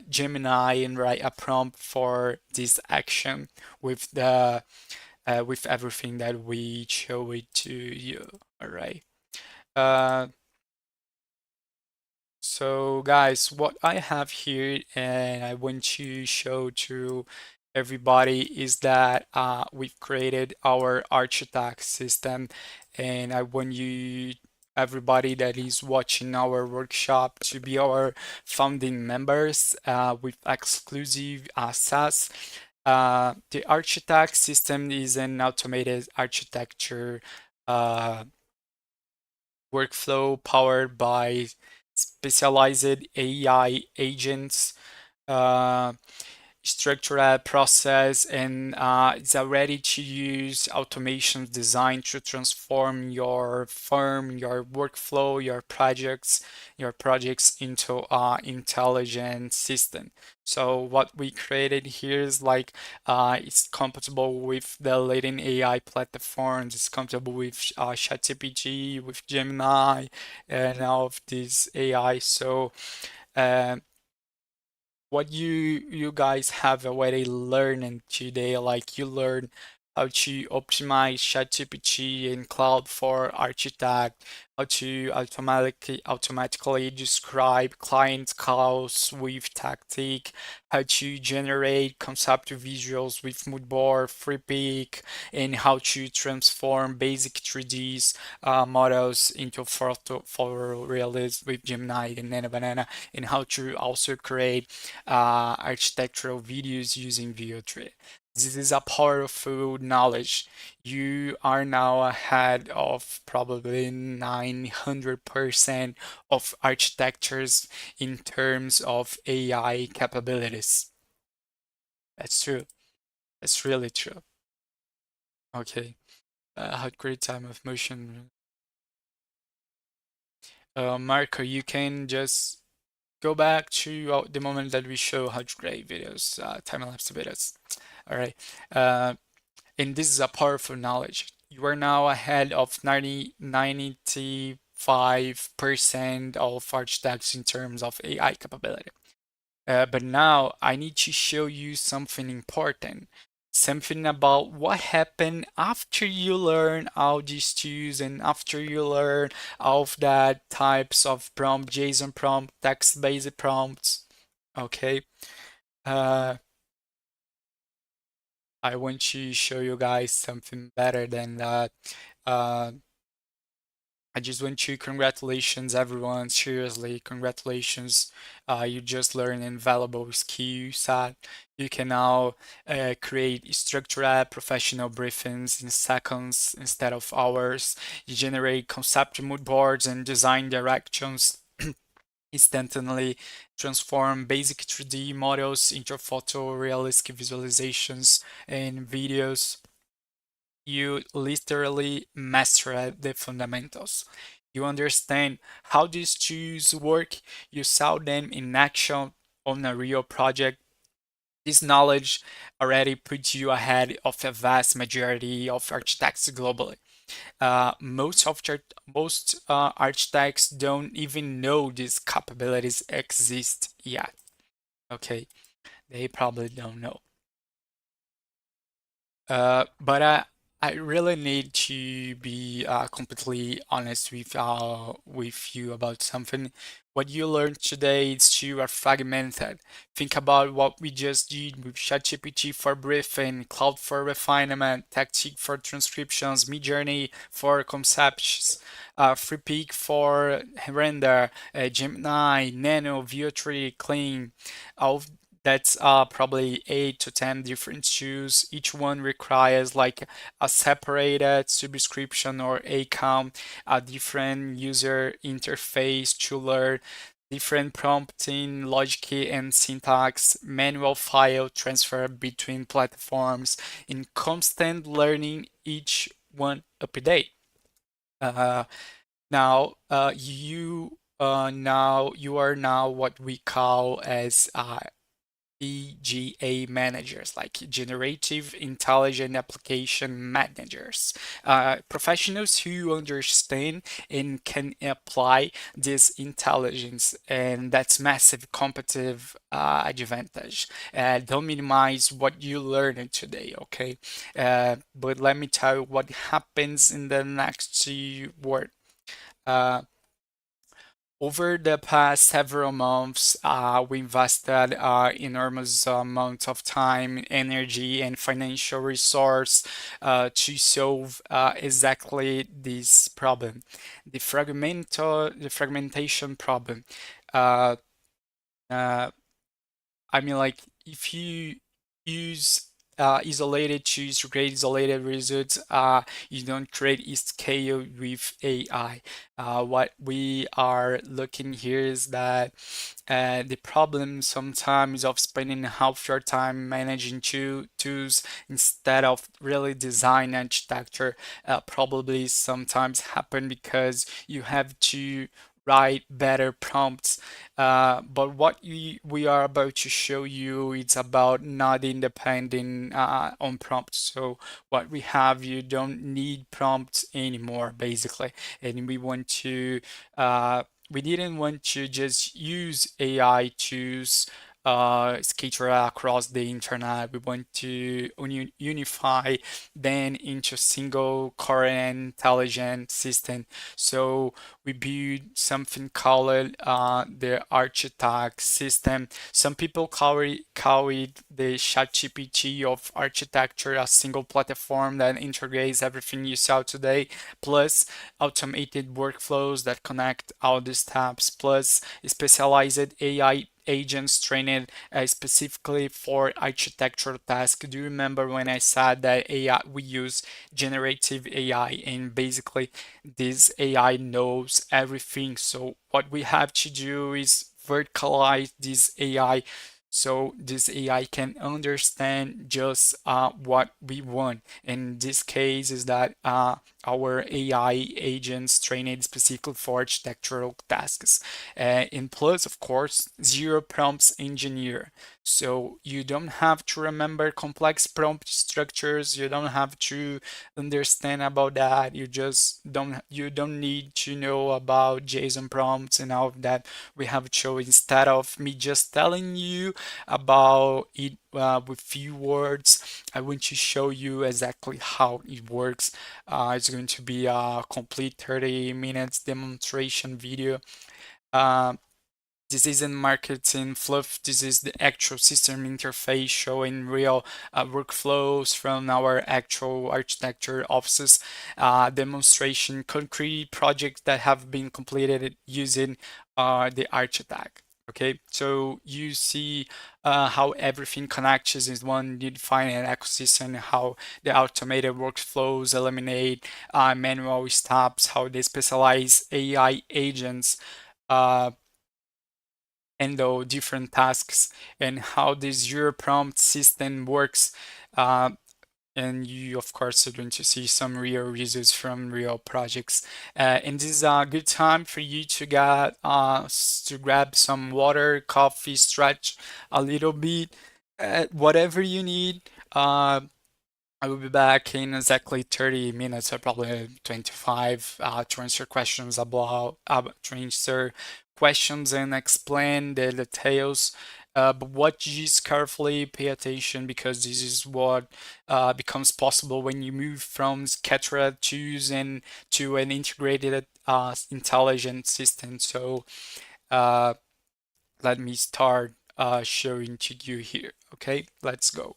Gemini and write a prompt for this action with the with everything that we show it to you. All right. Uh, so guys, what I have here and I want to show to everybody is that we've created our architect system and I want you everybody that is watching our workshop to be our founding members with exclusive access. The architect system is an automated architecture uh, workflow powered by specialized AI agents, uh, structured process, and it's a ready to use automation designed to transform your firm, your workflow, your projects into intelligent system. So what we created here is like it's compatible with the leading AI platforms. It's compatible with ChatGPT, with Gemini, and all of these AI. So um, what you guys have already learned today, like you learn how to optimize ChatGPT and Cloud for Architect, how to automatically describe client calls with Tactic, how to generate concept visuals with Moodboard, FreePic, and how to transform basic 3Ds models into photorealism with Gemini and Nano Banana, and how to also create architectural videos using VO3. This is a powerful knowledge. You are now ahead of probably 900% of architectures in terms of AI capabilities. That's true. That's really true. Okay. Had great time of motion. Marco, you can just go back to the moment that we show how to create videos, time-lapse videos. All right. Uh, and this is a powerful knowledge. You are now ahead of 95% of architects in terms of AI capability. But now I need to show you something important. Something about what happened after you learn all these tools and after you learn all of that types of prompt, JSON prompt, text-based prompts. Okay. Uh, I want to show you guys something better than that. Uh, I just want to congratulations everyone. Seriously, congratulations. You just learned invaluable skills that you can now create structured professional briefings in seconds instead of hours. You generate concept mood boards and design directions instantly, transform basic 3D models into photorealistic visualizations and videos. You literally master the fundamentals. You understand how these tools work. You saw them in action on a real project. This knowledge already puts you ahead of a vast majority of architects globally. Most architects don't even know these capabilities exist yet. Okay, they probably don't know. But I really need to be completely honest with you about something. What you learned today is you are fragmented. Think about what we just did with ChatGPT for briefing, Cloud for refinement, Tactic for transcriptions, Midjourney for concepts, FreePik for render, Gemini, Nano, Veo3, Clean. All that's probably 8 to 10 different tools. Each one requires like a separated subscription or account, a different user interface to learn, different prompting, logic and syntax, manual file transfer between platforms, in constant learning each one update. Uh, now you are now what we call as EGA managers, like generative intelligent application managers, professionals who understand and can apply this intelligence, and that's massive competitive advantage. Don't minimize what you learned today, okay? But let me tell you what happens in the next word. Uh, Over the past several months, we invested enormous amounts of time, energy, and financial resource to solve exactly this problem, the fragmentation problem. Uh, uh, I mean, like, if you use isolated tools to create isolated results, you don't create a scale with AI. What we are looking here is that the problem sometimes of spending half your time managing two tools instead of really design architecture probably sometimes happen because you have to write better prompts, but what we are about to show you it's about not independent on prompts. So what we have, you don't need prompts anymore, basically. And we didn't want to just use AI tools scatter across the internet. We want to unify them into a single current intelligent system. So we build something called the architect system. Some people call it the ChatGPT of architecture, a single platform that integrates everything you saw today, plus automated workflows that connect all the steps, plus specialized AI agents trained specifically for architectural tasks. Do you remember when I said that AI we use generative AI, and basically this AI knows everything. So what we have to do is verticalize this AI so this AI can understand just what we want. In this case is that our AI agents trained specifically for architectural tasks. And plus, of course, zero prompts engineer. So you don't have to remember complex prompt structures. You don't have to understand about that. You don't need to know about JSON prompts and all of that. We have to, instead of me just telling you about it with few words, I want to show you exactly how it works. It's going to be a complete 30 minutes demonstration video. This isn't marketing fluff. This is the actual system interface showing real workflows from our actual architecture offices, demonstration, concrete projects that have been completed using the architect. Okay, so you see how everything connects in one defined ecosystem, how the automated workflows eliminate manual steps, how the specialized AI agents uh, handle different tasks, and how the zero prompt system works. Uh, and you, of course, are going to see some real results from real projects. And this is a good time for you to get to grab some water, coffee, stretch a little bit, whatever you need. I will be back in exactly 30 minutes, or probably 25, to answer questions to answer questions and explain the details. But what you just carefully pay attention, because this is what becomes possible when you move from scattered tools and to an integrated intelligent system. So uh, let me start showing to you here. Okay, let's go.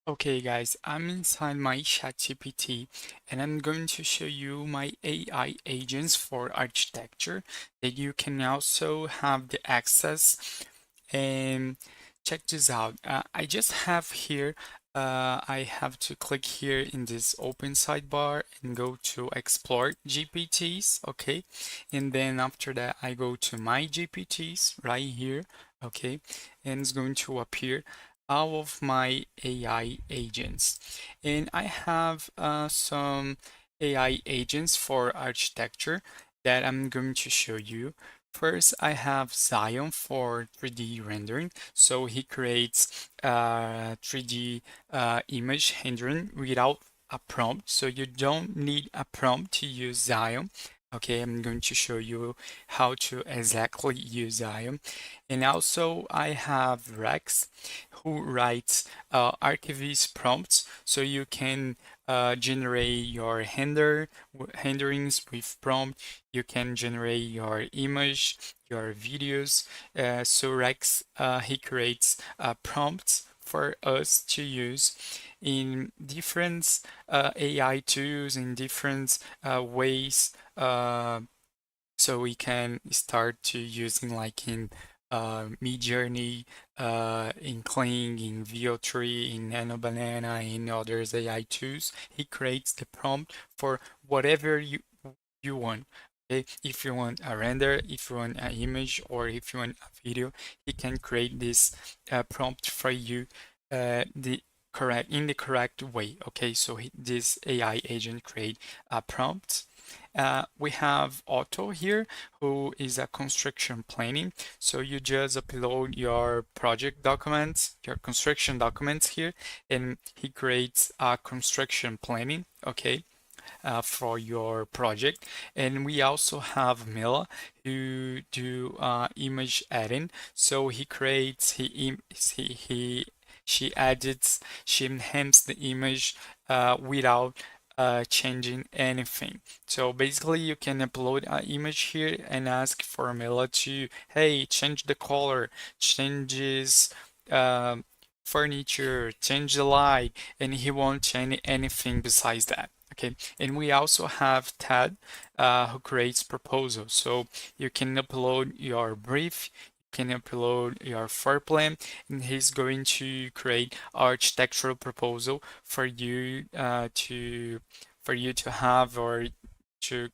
Okay guys, I'm inside my ChatGPT and I'm going to show you my AI agents for architecture that you can also have the access. And check this out. I just have here, I have to click here in this open sidebar and go to explore GPTs, okay? And then after that, I go to my GPTs right here, okay? And it's going to appear all of my AI agents. And I have some AI agents for architecture that I'm going to show you. First, I have Zion for 3D rendering. So he creates 3D image rendering without a prompt. So you don't need a prompt to use Zion. Okay, I'm going to show you how to exactly use Zion. And also I have Rex who writes archivist prompts, so you can generate your renderings with prompt. You can generate your image, your videos. So Rex he creates prompts for us to use in different AI tools in different ways. So we can start to using like in Midjourney, in Kling, in VO3, in Nano Banana, in others AI tools. He creates the prompt for whatever you want. Okay? If you want a render, if you want an image, or if you want a video, he can create this prompt for you the correct in the correct way. Okay, so this AI agent create a prompt. We have Otto here, who is a construction planning. So you just upload your project documents, your construction documents here, and he creates a construction planning. Okay, for your project. And we also have Mila who do image editing. So he creates, she edits, she enhances the image without changing anything. So basically you can upload an image here and ask for Mila to, hey, change the color, changes furniture, change the light, and he won't change anything besides that. Okay, and we also have Ted, who creates proposals. So you can upload your brief, you can upload your floor plan, and he's going to create architectural proposal for you to have or to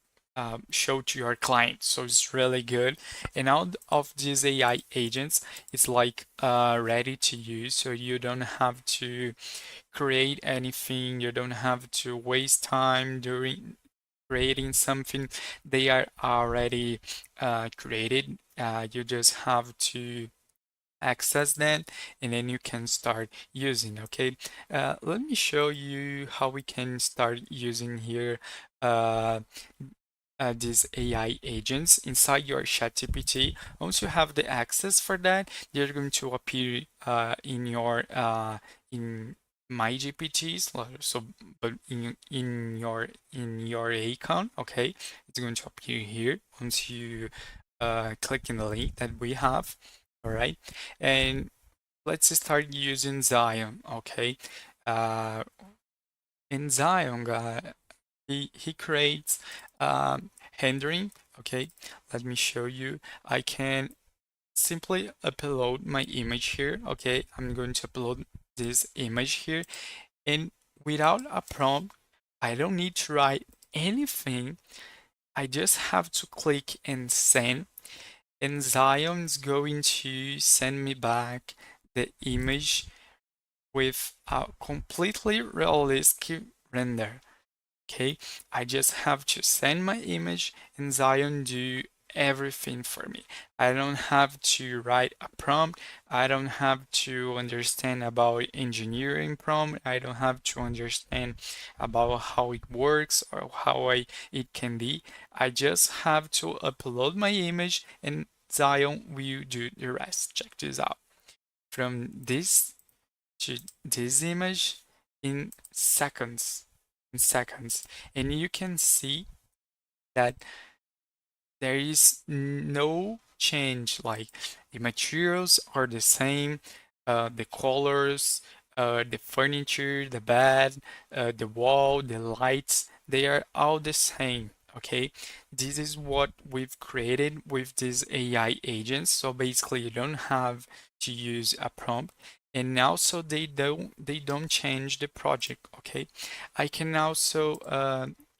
show to your client. So it's really good. And out of these AI agents, it's like ready to use, so you don't have to create anything. You don't have to waste time during creating something. They are already created. You just have to access them and then you can start using. Okay, let me show you how we can start using here uh, these AI agents inside your ChatGPT. Once you have the access for that, they're going to appear in your in my GPTs. So, but in your account, okay, it's going to appear here once you clicking the link that we have. All right, and let's start using Zion. Okay, uh, in Zion, he creates rendering. Okay, let me show you. I can simply upload my image here. Okay, I'm going to upload this image here, and without a prompt, I don't need to write anything. I just have to click and send, and Zion's going to send me back the image with a completely realistic render. Okay, I just have to send my image and Zion do everything for me. I don't have to write a prompt. I don't have to understand about engineering prompt. I don't have to understand about how it works or it can be. I just have to upload my image and Zion will do the rest. Check this out. From this to this image in seconds. In seconds. And you can see that there is no change. Like the materials are the same, the colors, the furniture, the bed, the wall, the lights, they are all the same. Okay, this is what we've created with these AI agents. So basically, you don't have to use a prompt, and also they don't change the project. Okay, I can also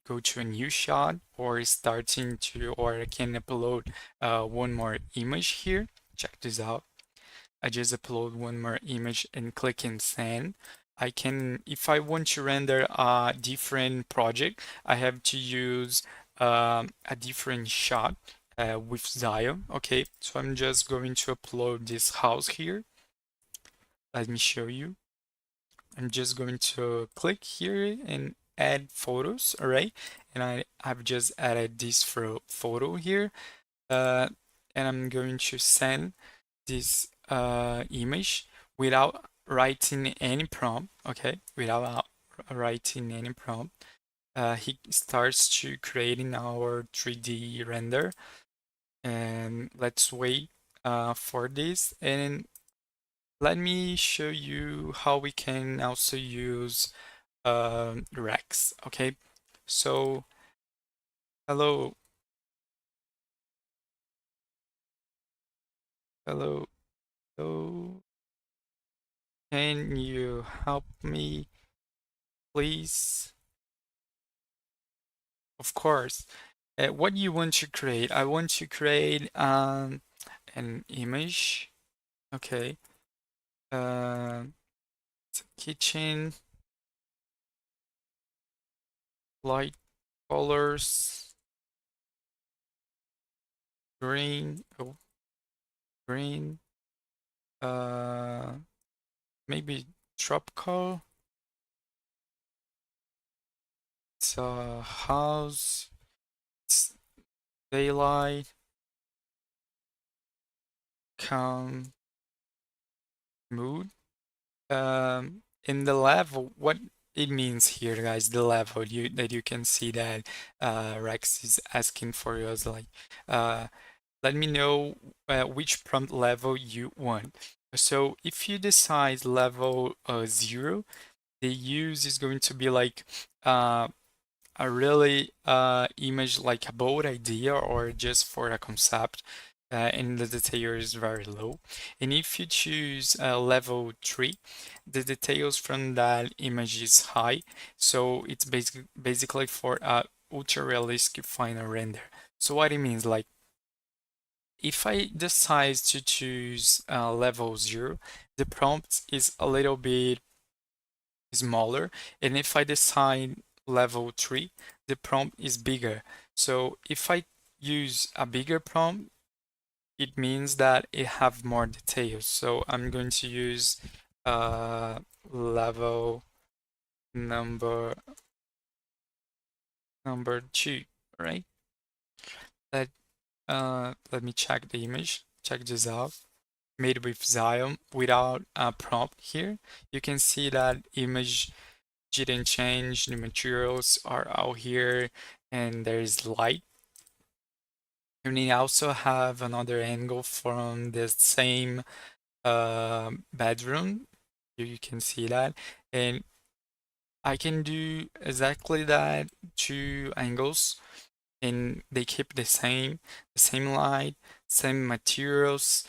go to a new shot or starting to, or I can upload one more image here. Check this out. I just upload one more image and click and send. I can, if I want to render a different project, I have to use a different shot with Zion. Okay, so I'm just going to upload this house here. Let me show you. I'm just going to click here and add photos, all right? And I've just added this photo here, uh, and I'm going to send this image without writing any prompt, okay? Without writing any prompt. He starts to creating our 3D render, and let's wait for this. And let me show you how we can also use Rex. Okay, so hello, hello, hello. Can you help me, please? Of course. What do you want to create? I want to create an image. Okay. Uh, kitchen, light colors, green. Oh, green. Uh, maybe tropical. It's a house. It's daylight. Calm mood. In the level, what it means here, guys, the level you can see that Rex is asking for us, like, uh, let me know which prompt level you want. So if you decide level 0, the use is going to be like uh, a really image like a bold idea or just for a concept, and the detail is very low. And if you choose level 3, the details from that image is high, so it's basically for a ultra realistic final render. So what it means, like, if I decide to choose level 0, the prompt is a little bit smaller, and if I decide level 3, the prompt is bigger. So if I use a bigger prompt, it means that it have more details. So I'm going to use level number number 2, right? Let let me check the image. Check this out. Made with Zion without a prompt here. You can see that image didn't change. The materials are out here, and there is light. And we also have another angle from the same bedroom. Here you can see that. And I can do exactly that, two angles, and they keep the same light, same materials,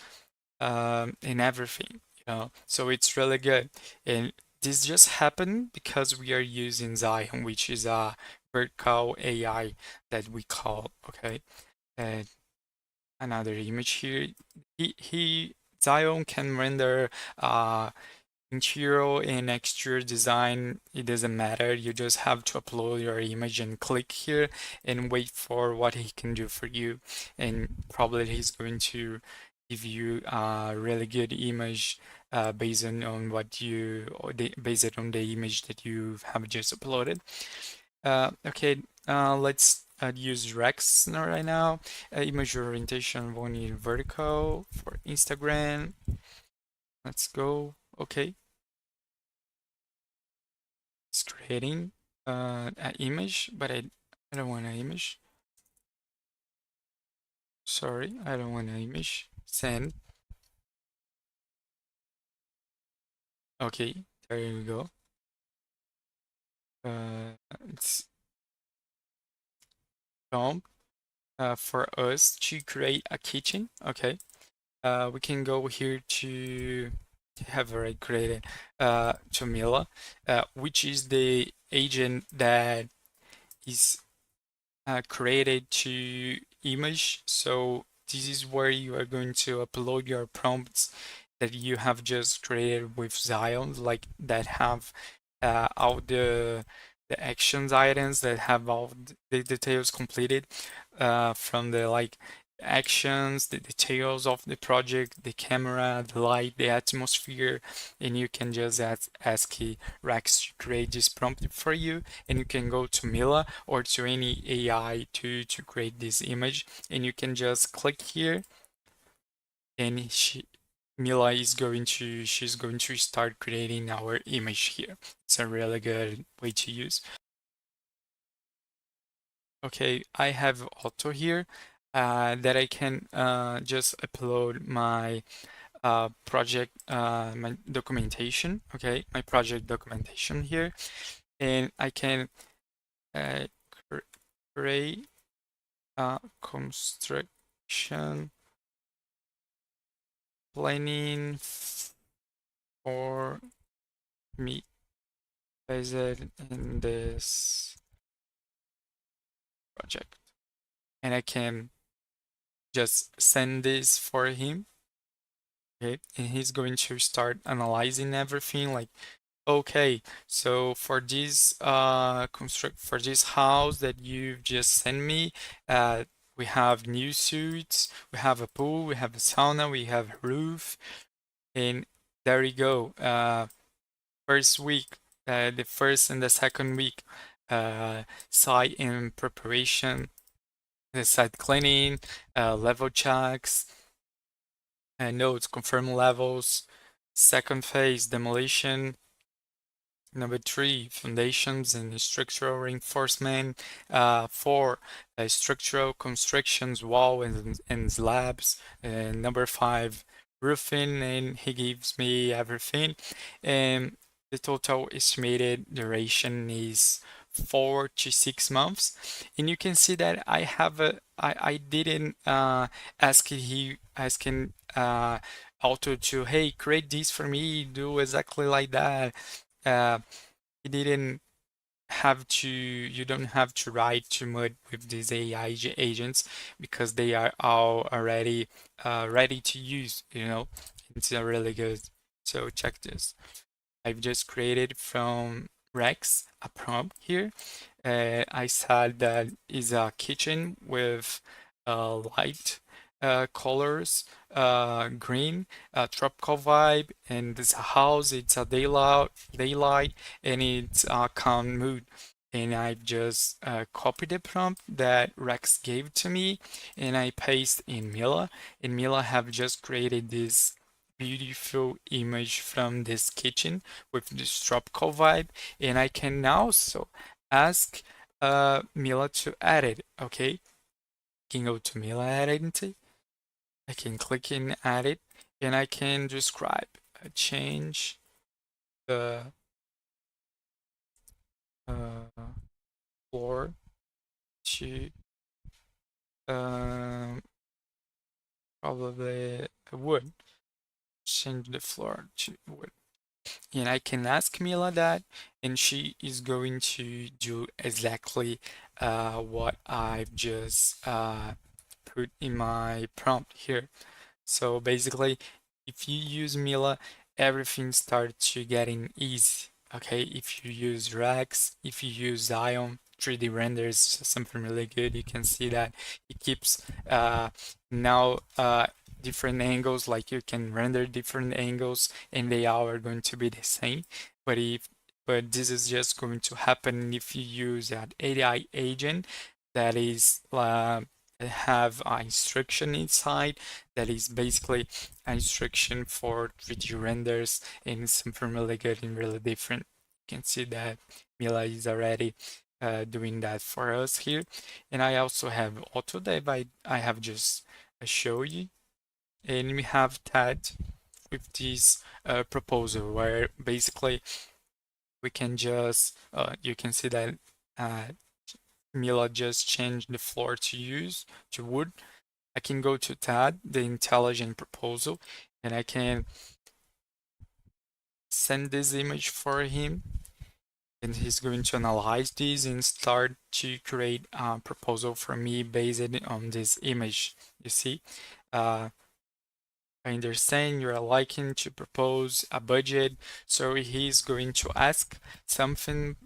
and everything, you know. So it's really good. And this just happened because we are using Zion, which is a vertical AI that we call, okay? And another image here. Zion can render uh interior and exterior design, it doesn't matter. You just have to upload your image and click here and wait for what he can do for you. And probably he's going to give you a really good image based on what you, based on the image that you have just uploaded. Okay, let's use Rex right now. Image orientation, one in vertical for Instagram. Let's go. Okay. It's creating an image, but I don't want an image. Sorry, I don't want an image. Send. Okay, there you go. It's prompt for us to create a kitchen. Okay, we can go here to have already created to Mila, which is the agent that is created to image. So this is where you are going to upload your prompts that you have just created with Zion, like that have all the actions items that have all the details completed from the like actions, the details of the project, the camera, the light, the atmosphere, and you can just ask Rex to create this prompt for you, and you can go to Mila or to any AI to create this image, and you can just click here, and Mila is going to she's going to start creating our image here. It's a really good way to use. Okay, I have Auto here that I can just upload my project, my documentation. Okay, my project documentation here, and I can uh, create a construction planning for me based in this project, and I can just send this for him. Okay, and he's going to start analyzing everything like, okay, so for this construct for this house that you've just sent me, we have new suites, we have a pool, we have a sauna, we have a roof, and there you go. First week, the first and the second week, site in preparation, the site cleaning, level checks, notes, confirm levels, second phase, demolition. Number three, foundations and structural reinforcement. Four, structural constructions, wall and slabs. And number five, roofing, and he gives me everything. And the total estimated duration is 4 to 6 months. And you can see that I didn't asking Auto to, hey, create this for me, do exactly like that. uh, you didn't have to, you don't have to write too much with these AI agents because they are all already ready to use, you know. It's really good. So check this. I've just created from Rex a prompt here. I said that is a kitchen with light colors, green, tropical vibe, and it's a house, it's a daylight, and it's a calm mood. And I just copied the prompt that Rex gave to me, and I paste in Mila, and Mila have just created this beautiful image from this kitchen with this tropical vibe, and I can also ask Mila to add it, okay? can go to Mila Identity. I can click in Edit, and I can describe, change the uh, floor to um, probably wood. Change the floor to wood. And I can ask Mila that, and she is going to do exactly what I've just put in my prompt here. So basically, if you use Mila, everything starts to getting easy. Okay, if you use Rex, if you use Zion, 3D renders something really good. You can see that it keeps now different angles, like you can render different angles and they all are going to be the same. But this is just going to happen if you use that AI agent that is have a instruction inside that is basically an instruction for 3D renders and something really good and really different. You can see that Mila is already doing that for us here. And I also have Autodev. I have just show you. And we have that with this proposal where basically we can just, you can see that uh, Mila just changed the floor to use to wood. I can go to tab, the intelligent proposal, and I can send this image for him. And he's going to analyze this and start to create a proposal for me based on this image. You see, uh, I understand you're liking to propose a budget, so he's going to ask something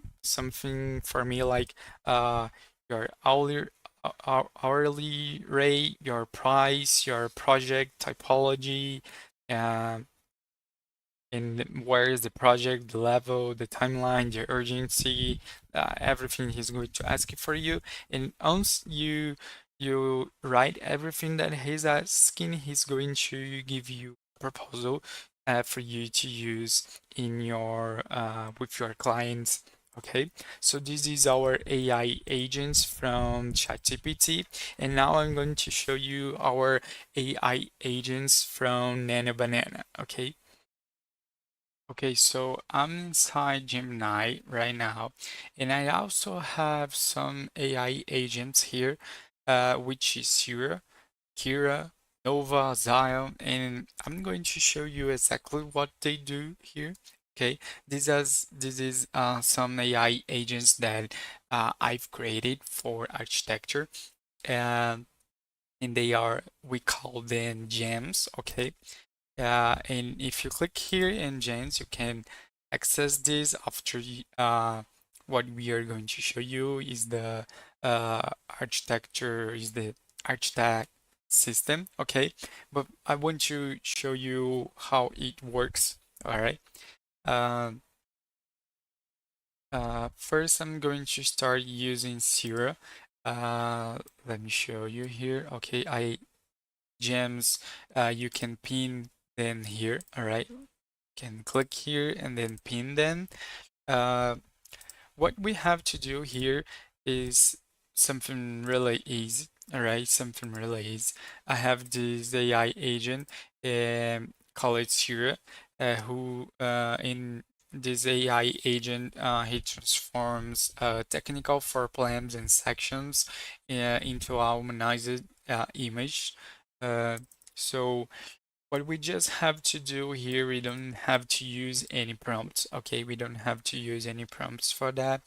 for me like your hourly rate, your price, your project typology, uh, and where is the project, the level, the timeline, the urgency, everything he's going to ask for you. And once you write everything that he's asking, he's going to give you a proposal for you to use in your with your clients. Okay, so this is our AI agents from ChatGPT, and now I'm going to show you our AI agents from Nano Banana. Okay. Okay, so I'm inside Gemini right now, and I also have some AI agents here, which is Kira, Nova, Zion, and I'm going to show you exactly what they do here. Okay, this is some AI agents that I've created for architecture, and they are, we call them gems. Okay, and if you click here in James, you can access this after what we are going to show you is the architecture, is the architect system, okay? But I want to show you how it works, all right? Um, First, I'm going to start using Sierra. Let me show you here. Okay, gems, you can pin them here, all right? Can click here and then pin them. Uh, what we have to do here is something really easy. All right, something really easy. I have this AI agent, call it Sura, who in this AI agent, he transforms technical floor plans and sections into a humanized image. Uh, so what we just have to do here, we don't have to use any prompts, okay? We don't have to use any prompts for that.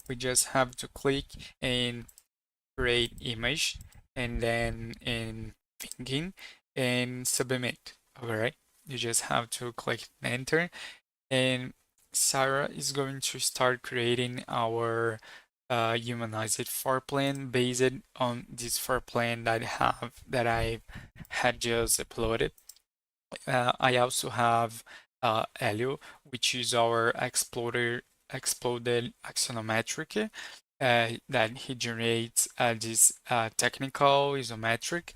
We just have to click and create image and then in thinking and submit, all right? You just have to click enter and Sarah is going to start creating our humanized floor plan based on this floor plan that I had just uploaded. I also have Helio, which is our exploded axonometric that he generates this technical isometric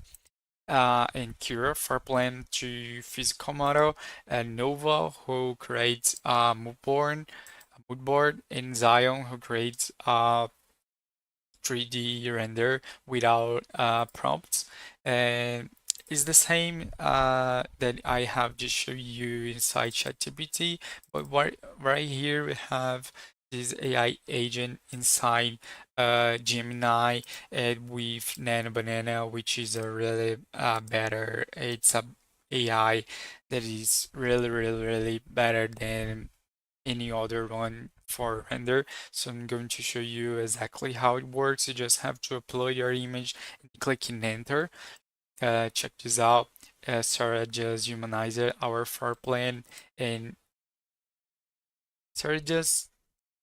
and Cura for plan to physical model, and Nova who creates a mood board, and Zion who creates 3D render without prompts. And it's the same that I have just showed you inside ChatGPT, but right here we have this AI agent inside Gemini and with Nano Banana, which is a really better. It's a AI that is really better than any other one for render. So I'm going to show you exactly how it works. You just have to upload your image and click in enter. Check this out. Sarah just humanized our floor plan, and Sarah just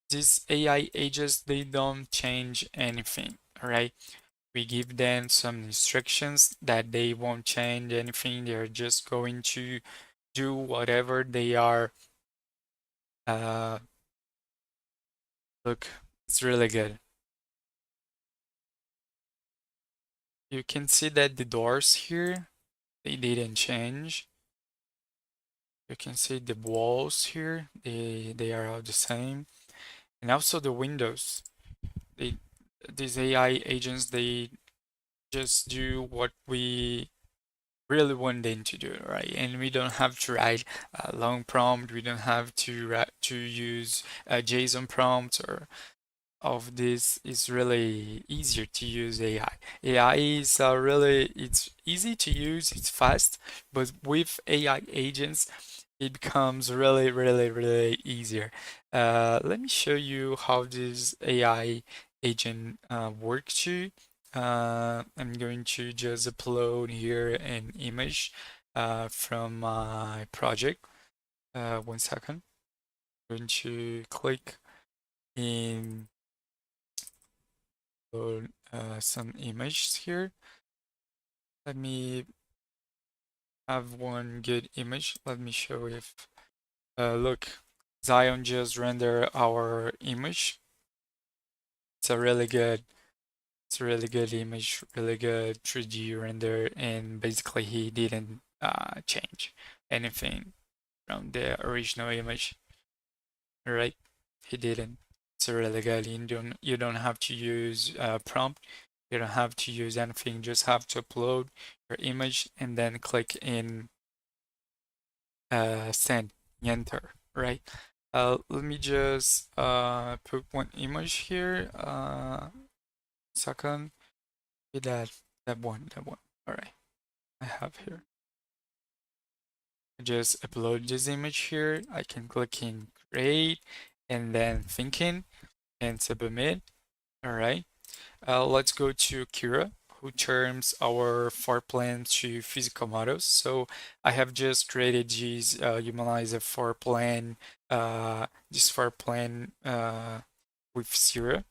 these AI agents, they don't change anything. All right. We give them some instructions that they won't change anything. They're just going to do whatever they are. Uh, Look, it's really good. You can see that the doors here, they didn't change. You can see the walls here, they are all the same. And also the windows. They these AI agents, they just do what we really want them to do, right? And we don't have to write a long prompt. We don't have to use a JSON prompt or of this. Is really easier to use AI. AI is really, it's easy to use, it's fast, but with AI agents, it becomes really easier. Let me show you how this AI agent works too. I'm going to just upload here an image from my project. 1 second. I'm going to click in some images here. Let me have one good image. Let me show if look, Zion just render our image. It's a really good, it's a really good image, really good 3D render, and basically he didn't change anything from the original image. All right, he didn't. It's a really good. You don't have to use prompt. You don't have to use anything. You just have to upload your image and then click in send, enter, right? Let me just put one image here. Second, with that one. All right, I have here. I just upload this image here. I can click in create and then thinking and submit. All right. Let's go to Kira, who turns our floor plan to physical models. So I have just created this humanized floor plan, this floor plan with Sierra.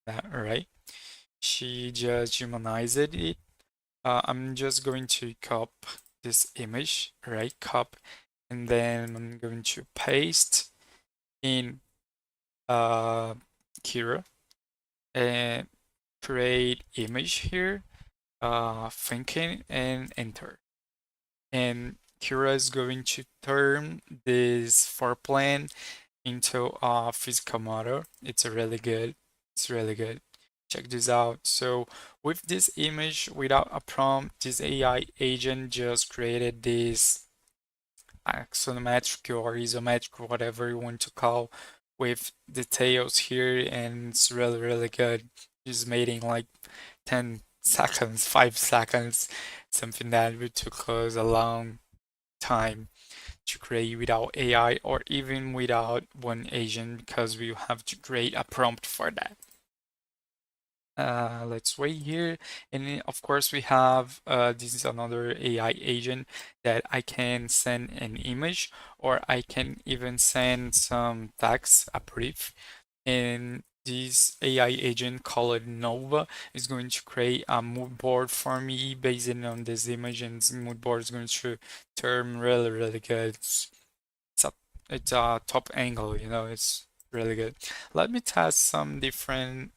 All right. She just humanized it. I'm just going to copy this image, right? Copy, and then I'm going to paste in uh, Kira and create image here, thinking and enter. And Kira is going to turn this floor plan into a physical model. It's a really good. It's really good. Check this out. So with this image, without a prompt, this AI agent just created this axonometric or isometric, whatever you want to call, with details here, and it's really good. Just made in like 10 seconds, 5 seconds, something that would took us a long time to create without AI or even without one agent because we have to create a prompt for that. Let's wait here. And then, of course, we have this is another AI agent that I can send an image or I can even send some text, a brief. And this AI agent called Nova is going to create a mood board for me based on this image, and this mood board is going to turn really good. It's a, it's a top angle, it's really good. Let me test some different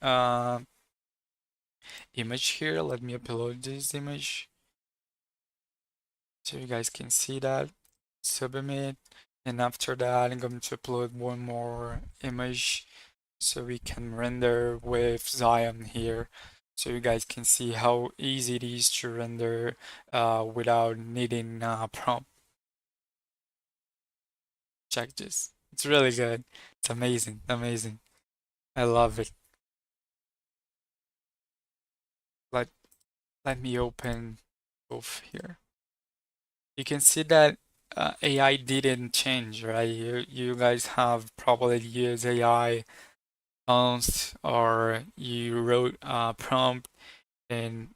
image here. Let me upload this image so you guys can see that. Submit, and after that, I'm going to upload one more image. So we can render with Zion here. So you guys can see how easy it is to render without needing a prompt. Check this. It's really good. It's amazing, amazing. I love it. Let let me open both here. You can see that AI didn't change, right? You guys have probably used AI once, or you wrote a prompt, and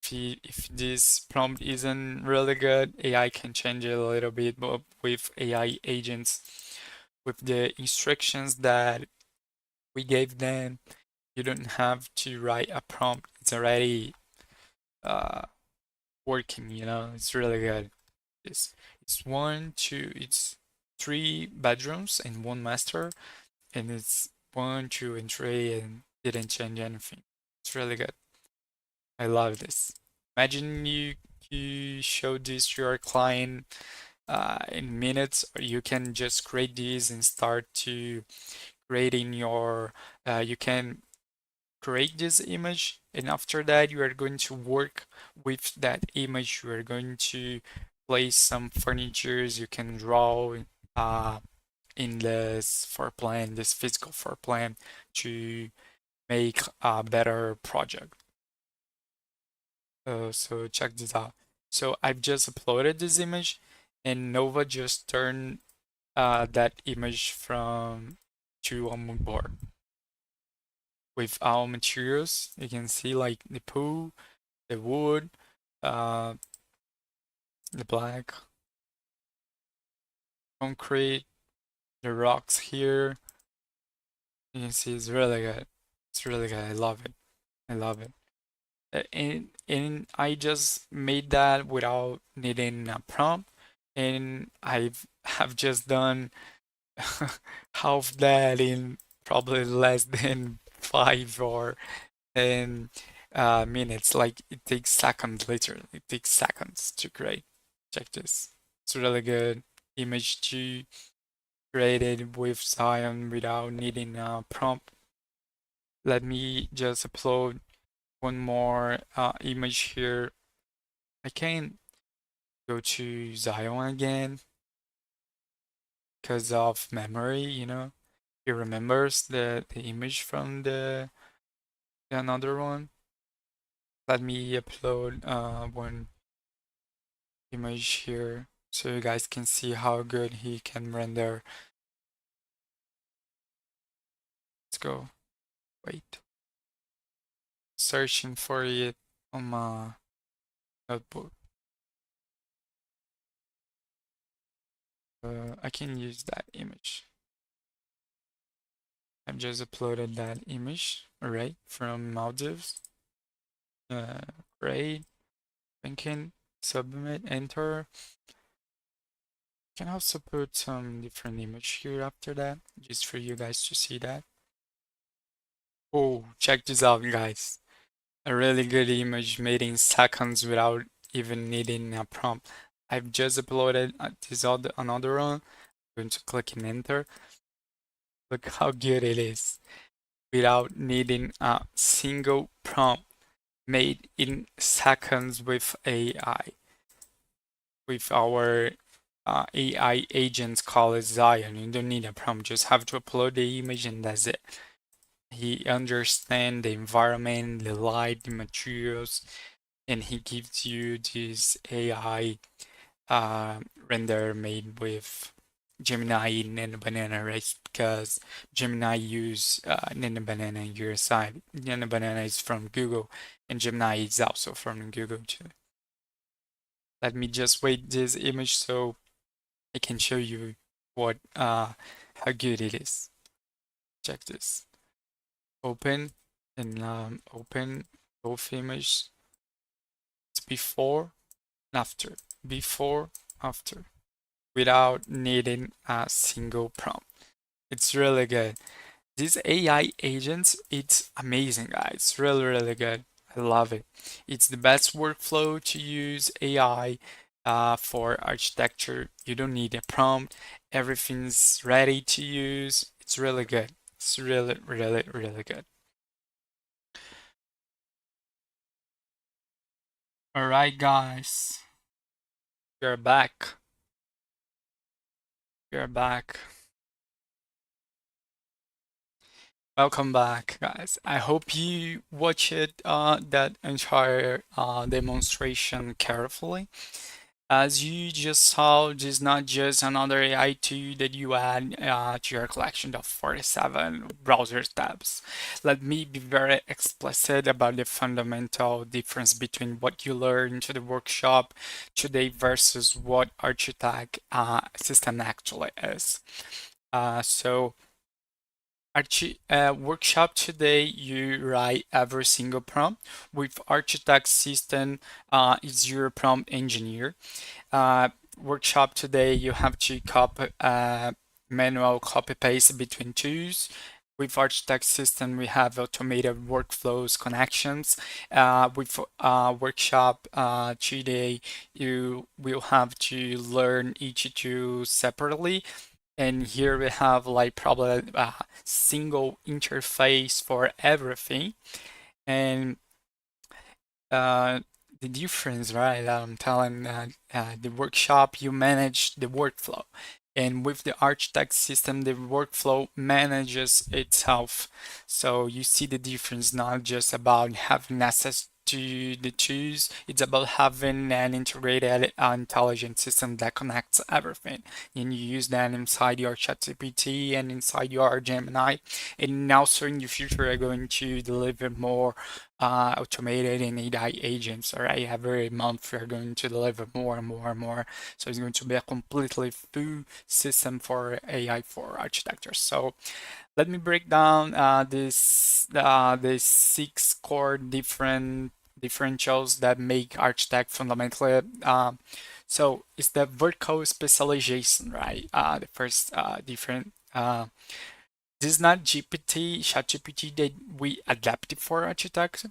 if this prompt isn't really good, AI can change it a little bit. But with AI agents, with the instructions that we gave them, you don't have to write a prompt. It's already uh, working, you know? It's really good. It's one, two, it's three bedrooms and one master, and it's one, two, and three, and didn't change anything. It's really good. I love this. Imagine you show this to your client in minutes, or you can just create these and start to creating your. You can create this image, and after that you are going to work with that image. You are going to place some furnitures. You can draw uh, in this floor plan, this physical floor plan, to make a better project. So check this out. So I've just uploaded this image, and Nova just turned that image from to a mood board with our materials. You can see like the pool, the wood, uh, the black concrete, the rocks here. You can see it's really good. It's really good. I love it. I love it. And I just made that without needing a prompt, and have just done half that in probably less than 5 or 10 minutes. Like it takes seconds, literally. It takes seconds to create. Check this. It's really good image to create it with Zion without needing a prompt. Let me just upload one more image here. I can go to Zion again because of memory, you know. It remembers the image from the another one. Let me upload one image here so you guys can see how good he can render. Let's go. Wait. Searching for it on my notebook. I can use that image. I've just uploaded that image, alright, from Maldives. Great. Thinking, submit, enter. Can also put some different image here after that, just for you guys to see that. Oh, check this out, guys. A really good image made in seconds without even needing a prompt. I've just uploaded this other another one. I'm going to click and enter. Look how good it is without needing a single prompt, made in seconds with AI. With our AI agents called Zion. You don't need a prompt, just have to upload the image and that's it. He understands the environment, the light, the materials, and he gives you this AI render made with Gemini and Banana, right? Because Gemini use Nana Banana in your side. Nana Banana is from Google, and Gemini is also from Google too. Let me just wait this image so I can show you what how good it is. Check this. Open and open both images. It's before and after. Before, after. Without needing a single prompt. It's really good. These AI agents, it's amazing, guys. It's really, really good. I love it. It's the best workflow to use AI for architecture. You don't need a prompt. Everything's ready to use. It's really good. It's really, really, really good. All right, guys, we're back. We're back. Welcome back, guys. I hope you watched that entire demonstration carefully. As you just saw, this is not just another AI tool that you add to your collection of 47 browser tabs. Let me be very explicit about the fundamental difference between what you learned to the workshop today versus what Architect system actually is. So workshop today, you write every single prompt. With Architect system, is your prompt engineer. Workshop today, you have to copy manual copy paste between tools. With Architect system, we have automated workflows connections. With workshop today, you will have to learn each tool separately. And here we have like probably a single interface for everything. And uh, the difference, right? I'm telling the workshop, you manage the workflow. And with the Architect system, the workflow manages itself. So you see the difference, not just about having access to the tools, it's about having an integrated intelligent system that connects everything. And you use that inside your ChatGPT and inside your Gemini. And also in the future, you're going to deliver more automated and AI agents, all right? Every month we're going to deliver more and more and more. So it's going to be a completely full system for AI for architecture. So let me break down the six core differentials that make architect fundamentally. So it's the vertical specialization, right? The first different. This is not GPT, ChatGPT that we adapted for architects.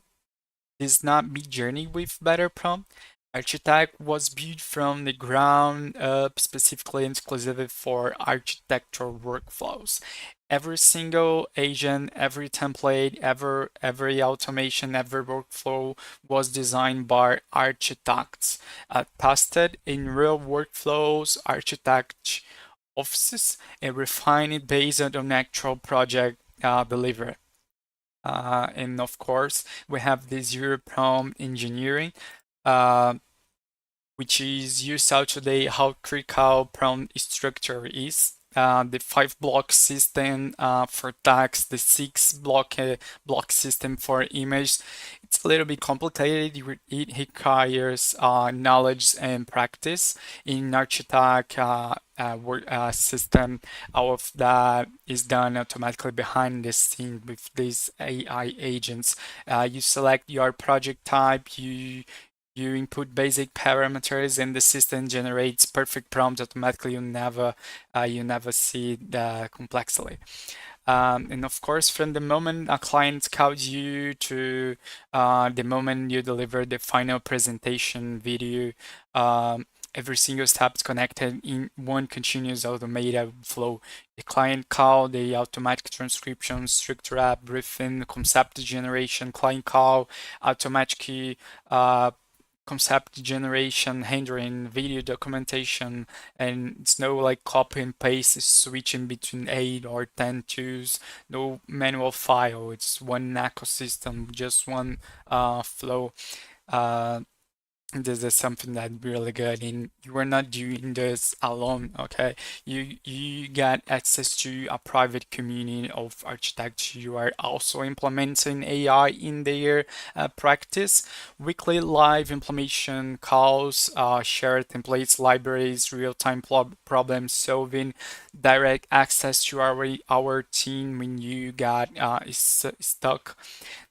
This is not Midjourney with better prompt. Architect was built from the ground up specifically and exclusively for architectural workflows. Every single agent, every template, every automation, every workflow was designed by architects, tested in real workflows, architect offices, and refined based on actual project delivery. And of course, we have the zero prompt engineering, uh, which is used out today how critical prompt structure is. The five block system for text, the six block system for image. It's a little bit complicated. It requires knowledge and practice. In Architect work system, all of that is done automatically behind the scene with these AI agents. You select your project type, you input basic parameters and the system generates perfect prompt automatically. You never see the complexity. And of course, from the moment a client calls you to the moment you deliver the final presentation video, every single step is connected in one continuous automated flow. The client call, the automatic transcription, structure app, briefing, concept generation, client call, automatic uh, concept generation, rendering, video documentation, and it's no like copy and paste switching between 8 or 10 tools, no manual file. It's one ecosystem, just one flow. Uh, this is something that's really good, and you are not doing this alone, okay? You get access to a private community of architects. You are also implementing AI in their practice. Weekly live implementation calls, shared templates, libraries, real-time problem solving, direct access to our team when you got stuck.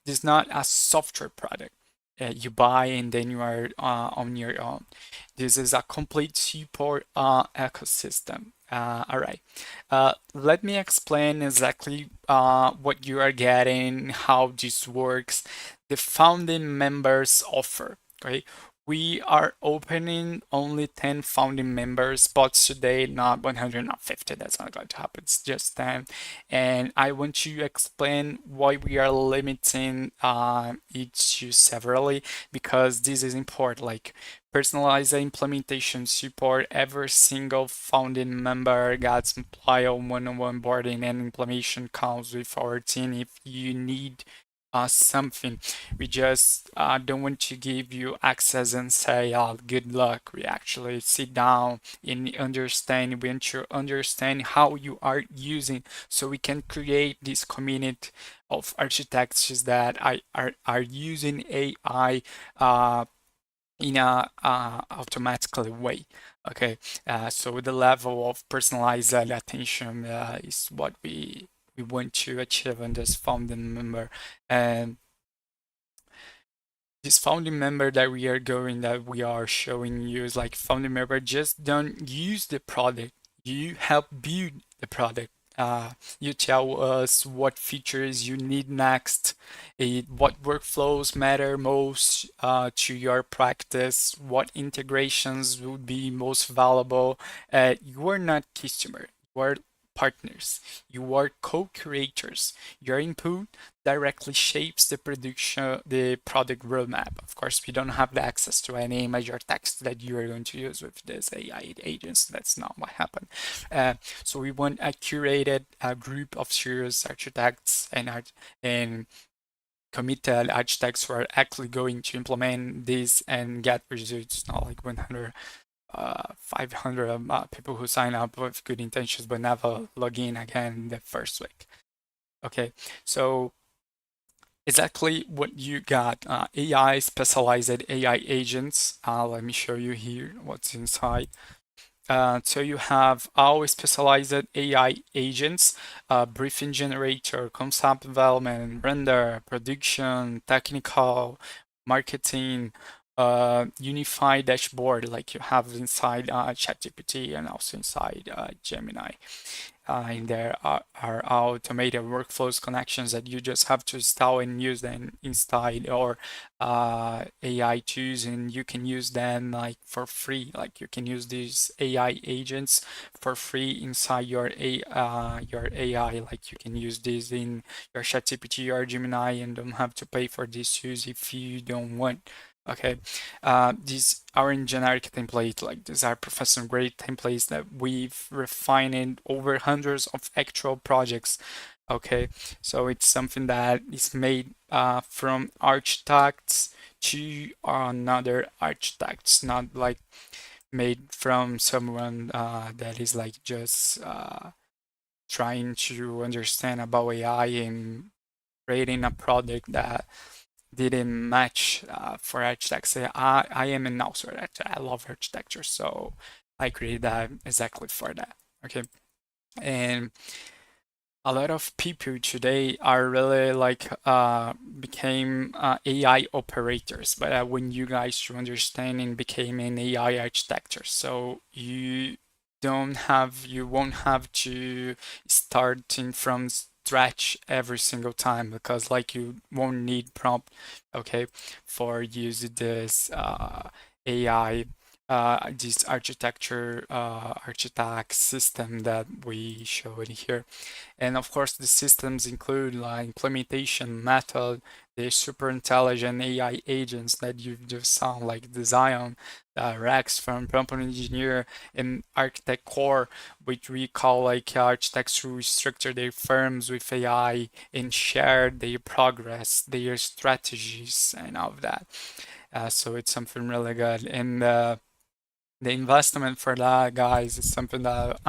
This is not a software product you buy and then you are on your own. This is a complete support ecosystem. All right. Let me explain exactly what you are getting, how this works. The founding members offer. Okay. We are opening only 10 founding members, but today not 150. That's not going to happen. It's just 10. And I want to explain why we are limiting each use severally, because this is important. Like personalized implementation support, every single founding member gets mobile one-on-one boarding and implementation calls with our team if you need something. We just don't want to give you access and say, oh, good luck. We actually sit down and understand, we want to understand how you are using, so we can create this community of architects that are using AI in a automatically way. Okay, so the level of personalized attention is what we want to achieve in this founding member. And this founding member that we are showing you is like founding member. Just don't use the product. You help build the product. You tell us what features you need next, what workflows matter most to your practice, what integrations would be most valuable. You are not customer. You are partners. You are co-creators. Your input directly shapes the product roadmap. Of course, we don't have the access to any major text that you are going to use with this AI agents. That's not what happened. So we want a curated group of serious architects and committed architects who are actually going to implement this and get results, not like 100 500 people who sign up with good intentions but never log in again the first week. Okay, so exactly what you got. AI specialized AI agents. Let me show you here what's inside. So you have our specialized AI agents, briefing generator, concept development, render, production, technical, marketing, unified dashboard like you have inside ChatGPT and also inside Gemini. And there are automated workflows connections that you just have to install and use them inside or AI tools, and you can use them like for free. Like you can use these AI agents for free inside your AI. Like you can use this in your ChatGPT or Gemini and don't have to pay for these tools if you don't want. Okay, these aren't generic templates, like these are professional grade templates that we've refined in over hundreds of actual projects. Okay, so it's something that is made from architects to another architects, not like made from someone that is like just trying to understand about AI and creating a product that didn't match for architecture. I am an also architect. I love architecture, so I created that exactly for that. Okay, and a lot of people today are really like became AI operators, but when you guys to understanding became an AI architecture, so you won't have to starting from scratch every single time, because like you won't need prompt, okay, for use this AI this architect system that we showed here. And of course, the systems include like implementation method, the super intelligent AI agents that you just saw, like the Zion, Rex from prompt engineer, and architect core, which we call like architects who structure their firms with AI and share their progress, their strategies, and all of that. So it's something really good. And the investment for that, guys, is something that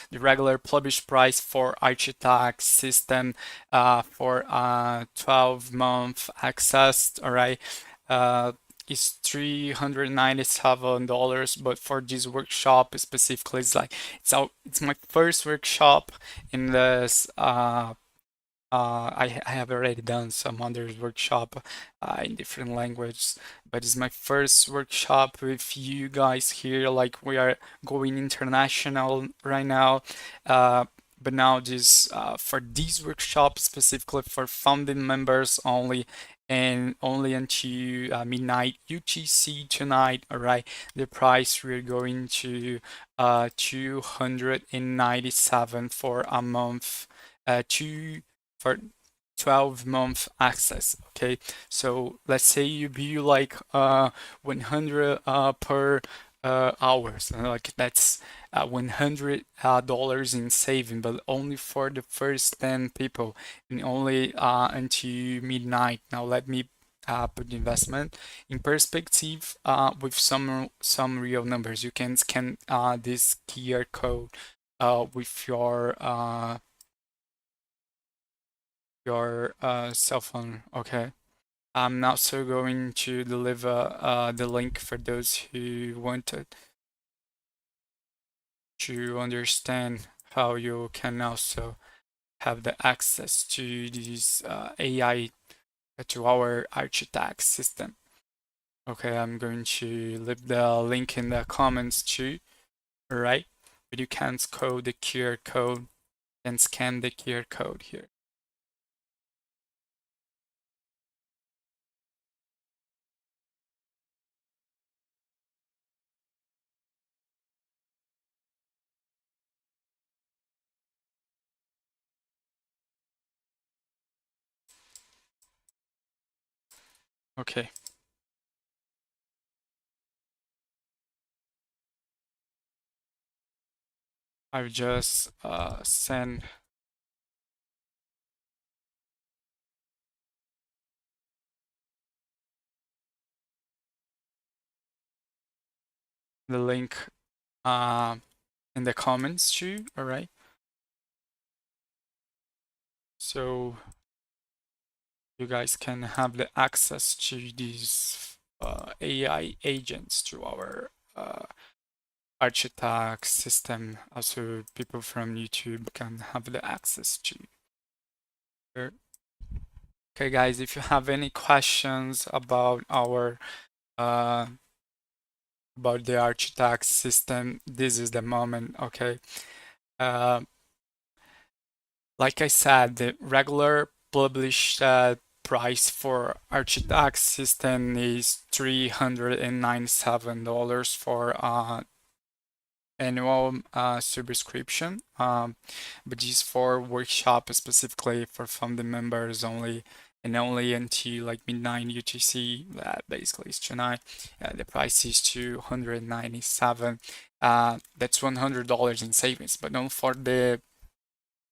the regular published price for Architect system for 12-month access, all right, is $397, but for this workshop specifically, it's my first workshop in this I have already done some other workshop in different languages, but it's my first workshop with you guys here. Like we are going international right now. But now this for this workshop specifically for founding members only, and only until midnight UTC tonight. All right, the price we're going to 297 for a month, two for 12-month access. Okay, so let's say you be like 100 per hours, like that's $100 in saving, but only for the first 10 people and only until midnight. Now let me put the investment in perspective with some real numbers. You can scan this QR code with your cell phone. Okay. I'm also going to deliver the link for those who wanted to understand how you can also have the access to this AI to our architect system. Okay, I'm going to leave the link in the comments too, alright? But you can code the QR code and scan the QR code here. Okay, I've just sent the link uh, in the comments too, alright? So you guys can have the access to these AI agents to our architect system. Also, people from YouTube can have the access to. Here. Okay, guys, if you have any questions uh, about the architect system, this is the moment. Okay. Uh, like I said, the regular published price for architect system is $397 for annual subscription, but this for workshop specifically for founding members only, and only until like midnight UTC. Basically, it's tonight. The price is 297. That's $100 in savings, but not for the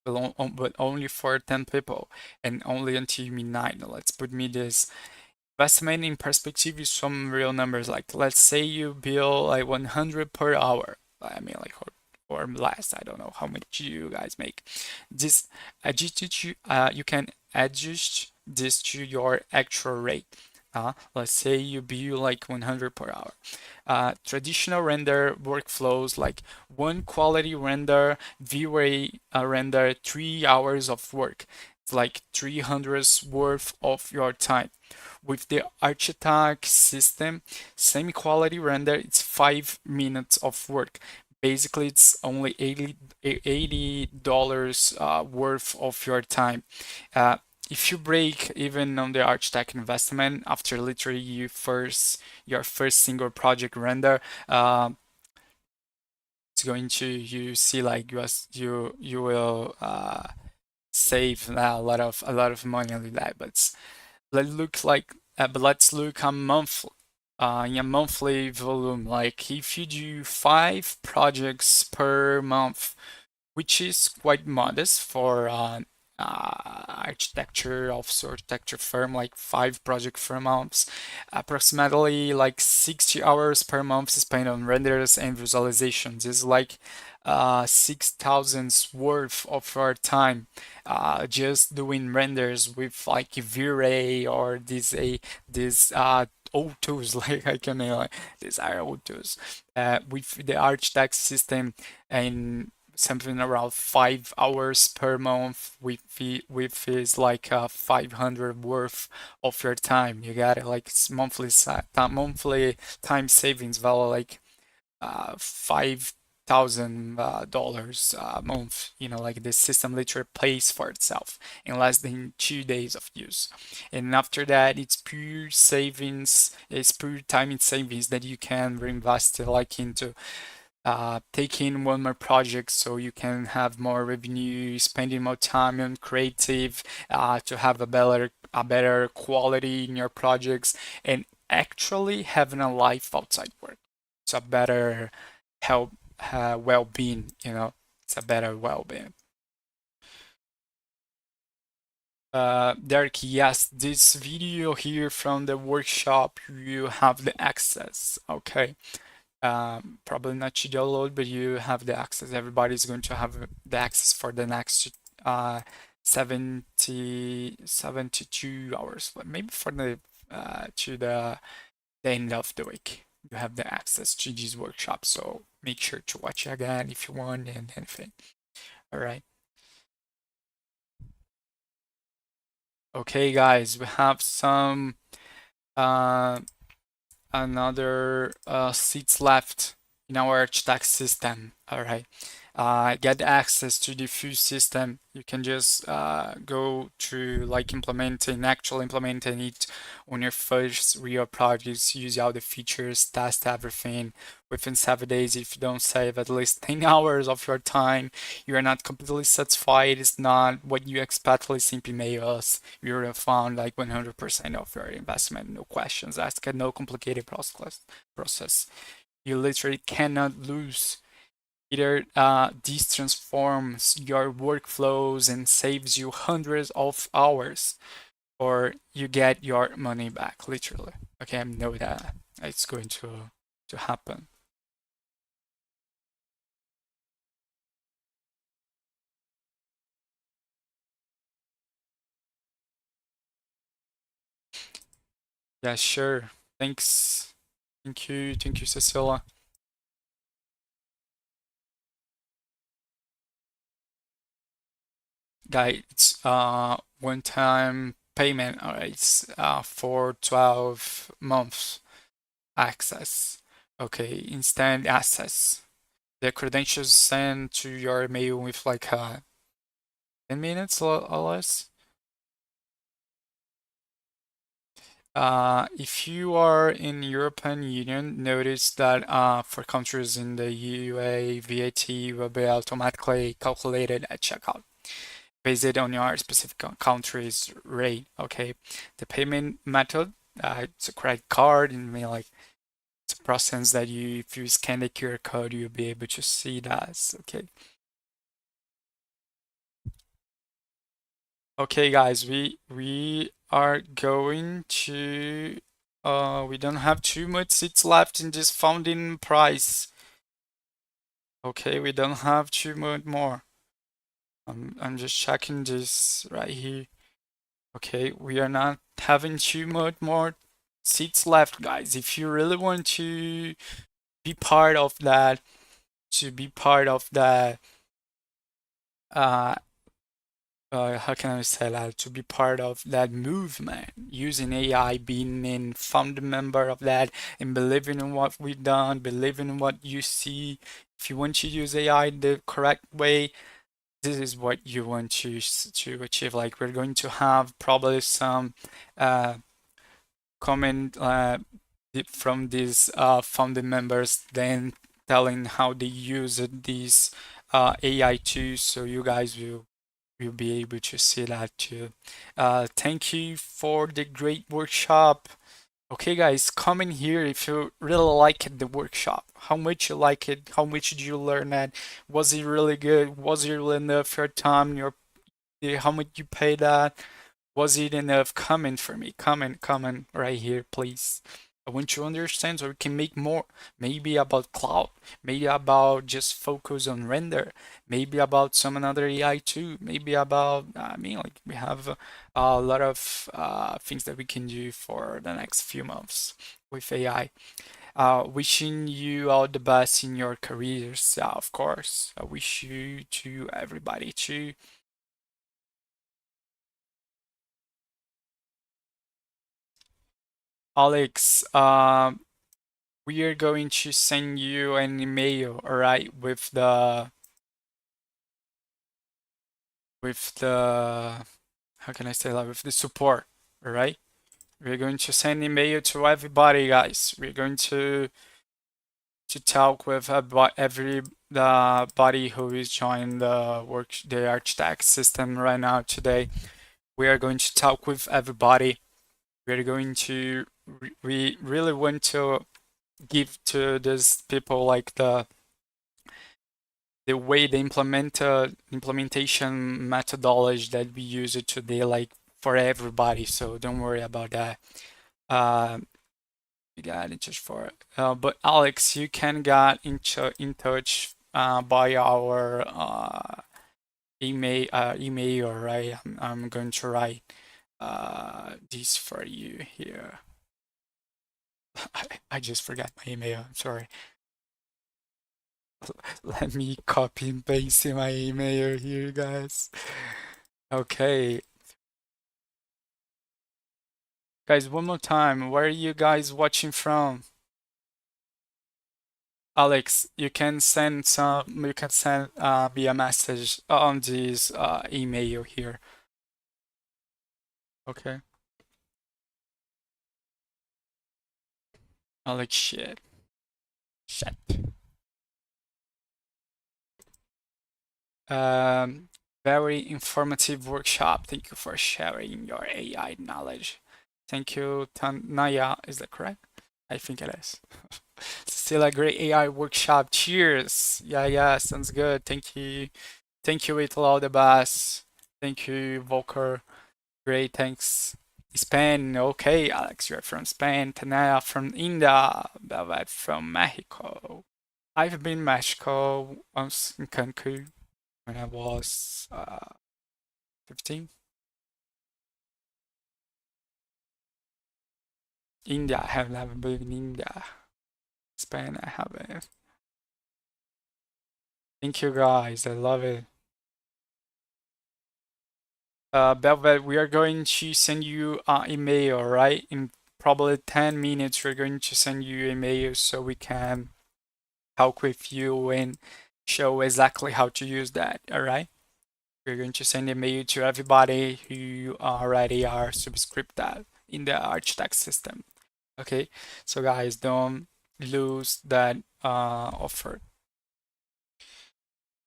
but only for 10 people and only until midnight. Let's put me this investment in perspective is some real numbers. Like let's say you bill like 100 per hour. I mean like or less. I don't know how much you guys make. This you can adjust this to your actual rate. Let's say you bill like 100 per hour. Traditional render workflows like one quality render, V-Ray render, 3 hours of work. It's like 300 worth of your time. With the architect system, same quality render, it's 5 minutes of work. Basically, it's only $80 worth of your time. Uh, if you break even on the architect investment after literally your first single project render, it's going to you see like you will save a lot of money on that. But let's look a month in a monthly volume. Like if you do 5 projects per month, which is quite modest for architecture offshore architecture firm, like 5 project per months, approximately like 60 hours per month spent on renders and visualizations. Is like 6,000 worth of our time just doing renders with like V-Ray or these old tools like I can like these are old tools with the architect system and something around 5 hours per month with is like 500 worth of your time. You got it like it's monthly monthly time savings value like 5 $1,000 a month. Like the system literally pays for itself in less than 2 days of use. And after that, it's pure savings, it's pure time in savings that you can reinvest like into taking one more project so you can have more revenue, spending more time on creative to have a better quality in your projects, and actually having a life outside work. It's a better health, well-being, it's a better well-being. Derek, yes, this video here from the workshop, you have the access, okay? Probably not to download, but you have the access. Everybody's going to have the access for the next 70, 72 hours, but maybe for the end of the week. You have the access to this workshop, so make sure to watch it again if you want and anything. All right. Okay, guys, we have some uh, another seats left in our tax system. All right. Get access to the full system. You can just go to like actually implementing it on your first real projects, use all the features, test everything within 7 days. If you don't save at least 10 hours of your time, you are not completely satisfied. It's not what you expect. Please simply mail us. We will found like 100% of your investment. No questions asked, no complicated process. You literally cannot lose. Either this transforms your workflows and saves you hundreds of hours, or you get your money back, literally. Okay, I know that it's going to happen. Yeah, sure. Thanks. Thank you, Cecilia. Guys, it's one-time payment. It's for 12 months access. Okay, instant access. The credentials sent to your mail with like 10 minutes or less. If you are in European Union, notice that for countries in the UA, VAT will be automatically calculated at checkout based on your specific country's rate. Okay, the payment method, it's a credit card, and like it's a process that if you scan the QR code, you'll be able to see that. Okay. Okay, guys, we are going to we don't have too much seats left in this founding price. Okay, we don't have too much more. I'm just checking this right here. Okay, we are not having too much more seats left, guys. If you really want to be part of that, to be part of that uh how can I say that, to be part of that movement using AI, being a founder member of that, and believing in what we've done, believing in what you see. If you want to use AI the correct way, this is what you want to achieve. Like we're going to have probably some uh, comment from these founding members, then telling how they use these AI tools, so you guys will be able to see that too. Thank you for the great workshop. Okay, guys, comment here if you really liked the workshop. How much you like it? How much did you learn it? Was it really good? Was it really enough your time? How much you paid that? Was it enough? Comment for me. Comment right here, please. I want you to understand so we can make more. Maybe about cloud, maybe about just focus on render, maybe about some another AI too, maybe about, I mean, like we have a lot of things that we can do for the next few months with AI. Wishing you all the best in your careers, of course. I wish you to everybody too. Alex, we are going to send you an email, all right, with the how can I say that, with the support, all right? We're going to send email to everybody, guys. We're going to talk with every the body who is joining the architect system right now today. We are going to talk with everybody. We're going to we really want to give to these people like the way the implementation methodology that we use it today, like for everybody. So don't worry about that. Uh, we got it just for it. But Alex, you can get in touch by our email, right? I'm going to write this for you here. I just forgot my email. I'm sorry. Let me copy and paste in my email here, guys. Okay. Guys, one more time. Where are you guys watching from? Alex, you can send me a message on this email here. Okay. Alex, shit. Shit. Um, Very informative workshop. Thank you for sharing your AI knowledge. Thank you, Tanaya. Is that correct? I think it is. Still a great AI workshop. Cheers. Yeah, yeah, sounds good. Thank you. Thank you, Italo, all the best. Thank you, Volker. Great, thanks. Spain, okay, Alex, you're from Spain. Tanaya from India. Velvet from Mexico. I've been Mexico once in Cancun when I was 15. India, I have never been in India. Spain, I haven't. Thank you guys, I love it. Velvet, we are going to send you an email, right? In probably 10 minutes, we're going to send you email so we can talk with you and show exactly how to use that, all right? We're going to send email to everybody who already are subscribed in the Architect system. Okay, so guys, don't lose that offer.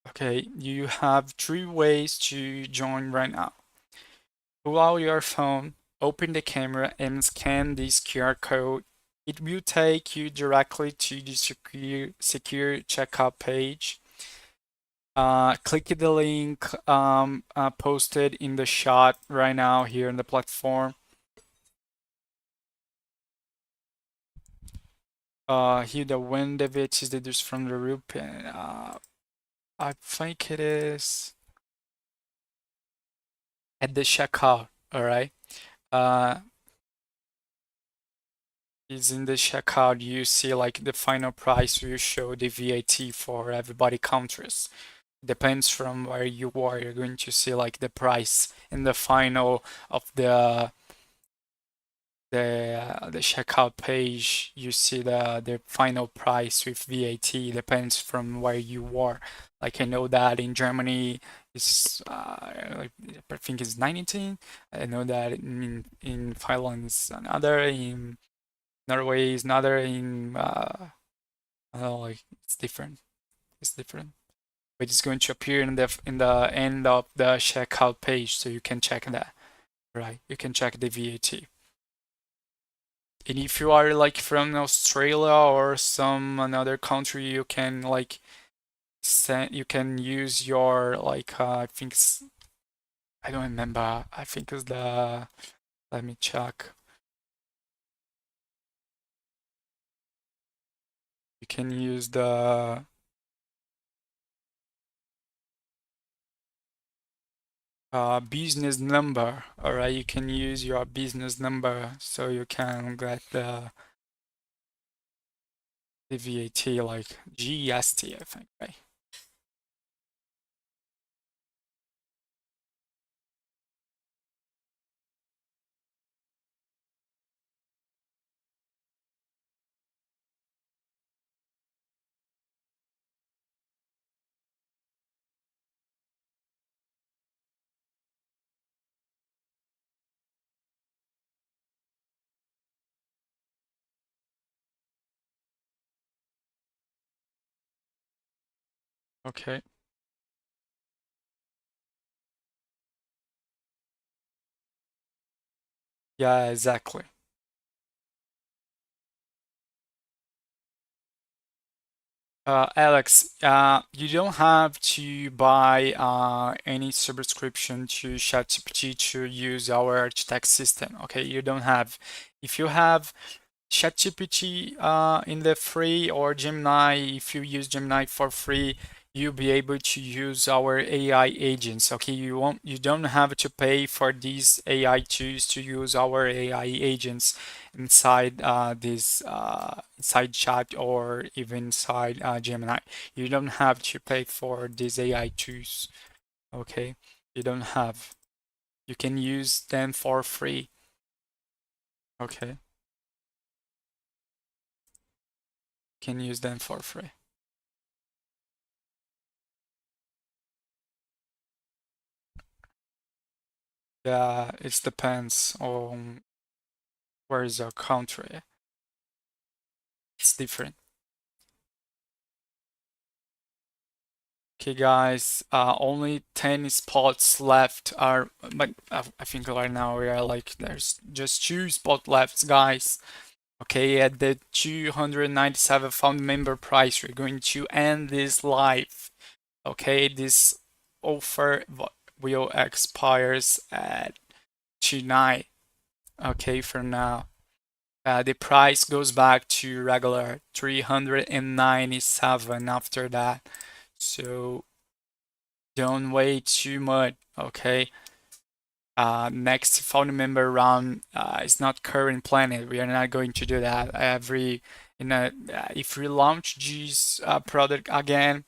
Okay, you have three ways to join right now. Pull out your phone, open the camera, and scan this QR code. It will take you directly to the secure checkout page. Click the link posted in the shot right now here in the platform. Here the wind of it is deduced from the roof. I think it is at the checkout. All right. Uh, is in the checkout. You see like the final price will show the VAT for everybody countries. Depends from where you are. You're going to see like the price in the final of the checkout page. You see the final price with VAT. Depends from where you are. Like I know that in Germany is like I think it's 19. I know that in Finland is another. In Norway is another. In I don't know, like it's different. It's different. But it's going to appear in the end of the checkout page, so you can check that. Right? You can check the VAT. And if you are like from Australia or some another country, you can like you can use your like I think I don't remember. I think it's the let me check. You can use the business number. All right, you can use your business number so you can get the VAT like GST, I think, right? Okay. Yeah, exactly. Alex, you don't have to buy any subscription to ChatGPT to use our architect system. Okay, you don't have. If you have ChatGPT in the free or Gemini, if you use Gemini for free, you'll be able to use our AI agents. Okay, you don't have to pay for these AI tools to use our AI agents inside this inside chat or even inside Gemini. You don't have to pay for these AI tools. Okay, you don't have. You can use them for free. Okay, can use them for free. Yeah, it depends on where is your country. It's different. Okay, guys, only 10 spots left are, but I think right now we are like, there's just 2 spots left, guys. Okay, at the 297 found member price, we're going to end this live. Okay, this offer will expires at tonight. Okay, for now. The price goes back to regular 397 after that. So don't wait too much, okay? Next phone member round is not current planned. We are not going to do that. If we launch this product again,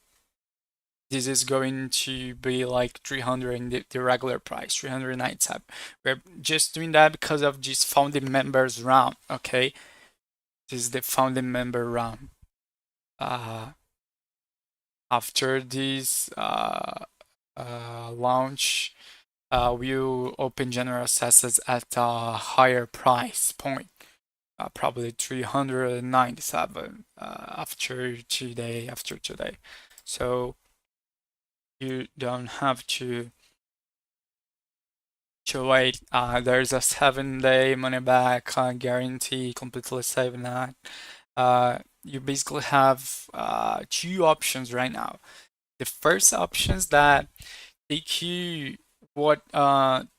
this is going to be like 300 in the regular price, 397. We're just doing that because of this founding members round, okay? This is the founding member round. Uh, After this launch, we'll open general access at a higher price point, probably 397 after today. So you don't have to wait. There's a 7-day money back guarantee, completely saving that. You basically have 2 options right now. The first option is that take you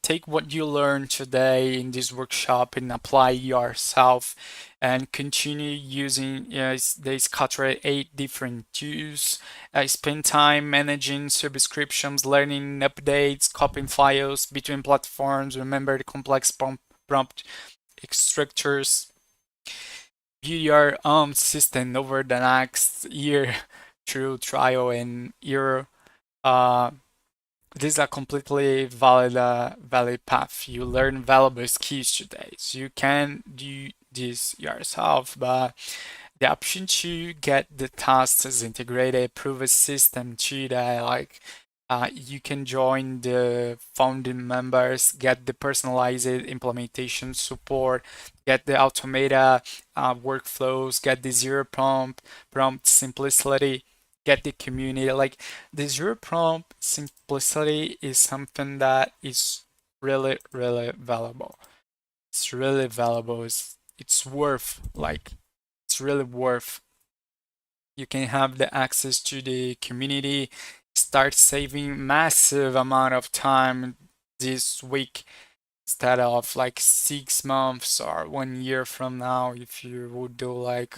take what you learned today in this workshop and apply yourself and continue using these Katra 8 different tools. Spend time managing subscriptions, learning updates, copying files between platforms, remember the complex prompt structures, build your own system over the next year through trial and error. Uh, this is a completely valid path. You learn valuable skills today. So you can do this yourself, but the option to get the tasks integrated, prove a system to that, like you can join the founding members, get the personalized implementation support, get the automated workflows, get the zero prompt simplicity, get the community. Like the zero prompt simplicity is something that is really valuable. It's really valuable. It's worth like it's really worth. You can have the access to the community, start saving massive amount of time this week instead of like 6 months or 1 year from now if you would do like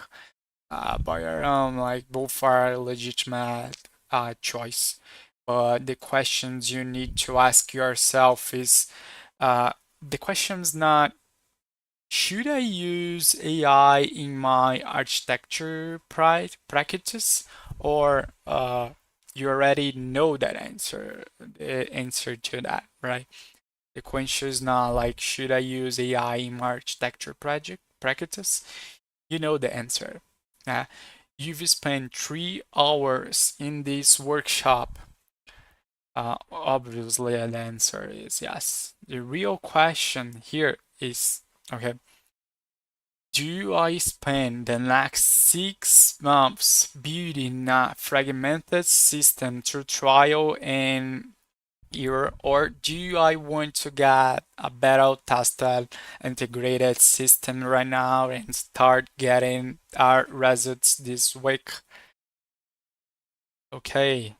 by your own. Like both are legitimate choice. But the questions you need to ask yourself is uh, the question's not should I use AI in my architecture practice, or you already know that answer, the answer to that, right? The question is not like should I use AI in my architecture project practice? You know the answer. Uh, you've spent 3 hours in this workshop. Obviously, the answer is yes. The real question here is okay. Do I spend the next 6 months building a fragmented system through trial and error, or do I want to get a better tested integrated system right now and start getting our results this week? Okay,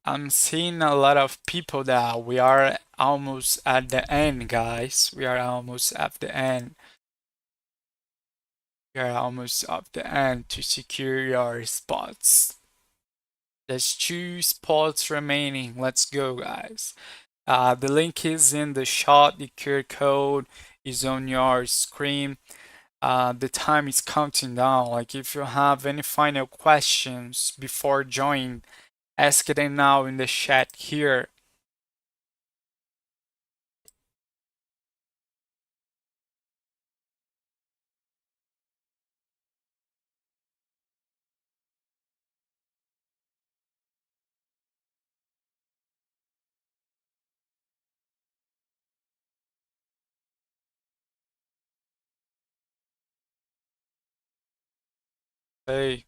I'm seeing a lot of people that we are almost at the end, guys. We are almost at the end. We are almost at the end to secure your spots. There's 2 spots remaining. Let's go, guys. The link is in the shot. The QR code is on your screen. The time is counting down. Like if you have any final questions before joining, ask it now in the chat here. Hey,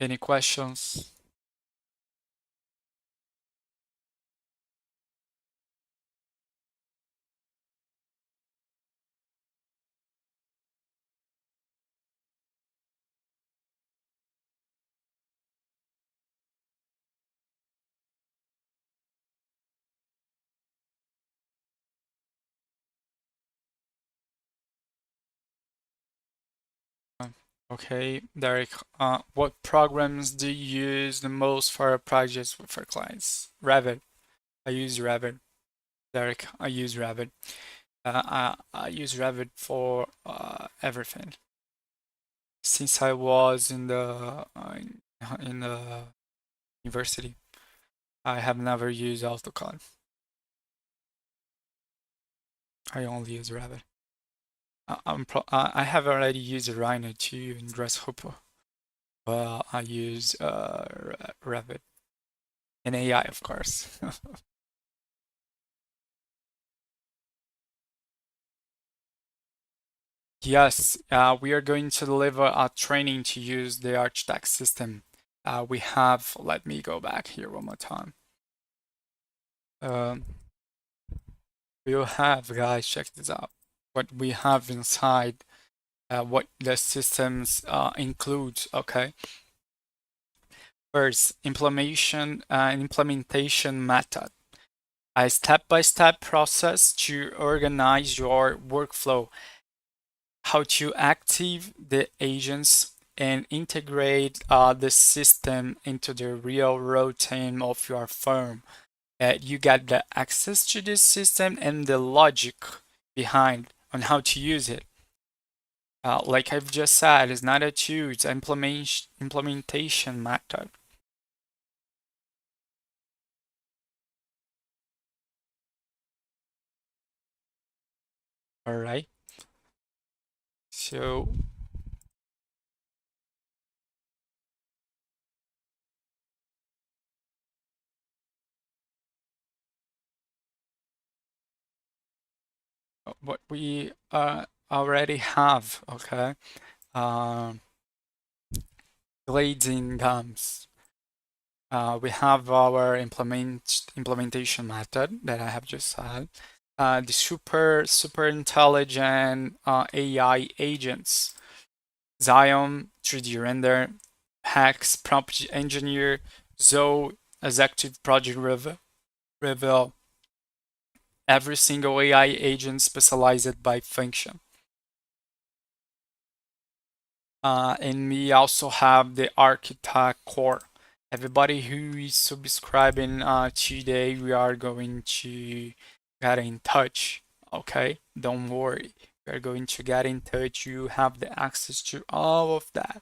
any questions? Okay, Derek, what programs do you use the most for your projects with your clients? Revit. I use Revit. Derek, I use Revit. I use Revit for everything. Since I was in the university, I have never used AutoCAD. I only use Revit. I have already used Rhino too in Grasshopper, but I use Revit and AI, of course. Yes, we are going to deliver a training to use the Architect system. We have, let me go back here one more time. Um, we'll have, guys, check this out. What we have inside, what the systems includes, okay? First, implementation method. A step-by-step process to organize your workflow, how to active the agents and integrate the system into the real routine of your firm. You get the access to this system and the logic behind on how to use it. Like I've just said, it's not a tool, it's an implementation method. All right. So what we already have, okay? Um, glazing gums. We have our implementation method that I have just said. The super intelligent AI agents, Zion 3D Render, Hex Prompt Engineer, Zoe Executive Project Reveal. Every single AI agent specialized by function. And we also have the Architect Core. Everybody who is subscribing today, we are going to get in touch. Okay, don't worry. We are going to get in touch. You have the access to all of that.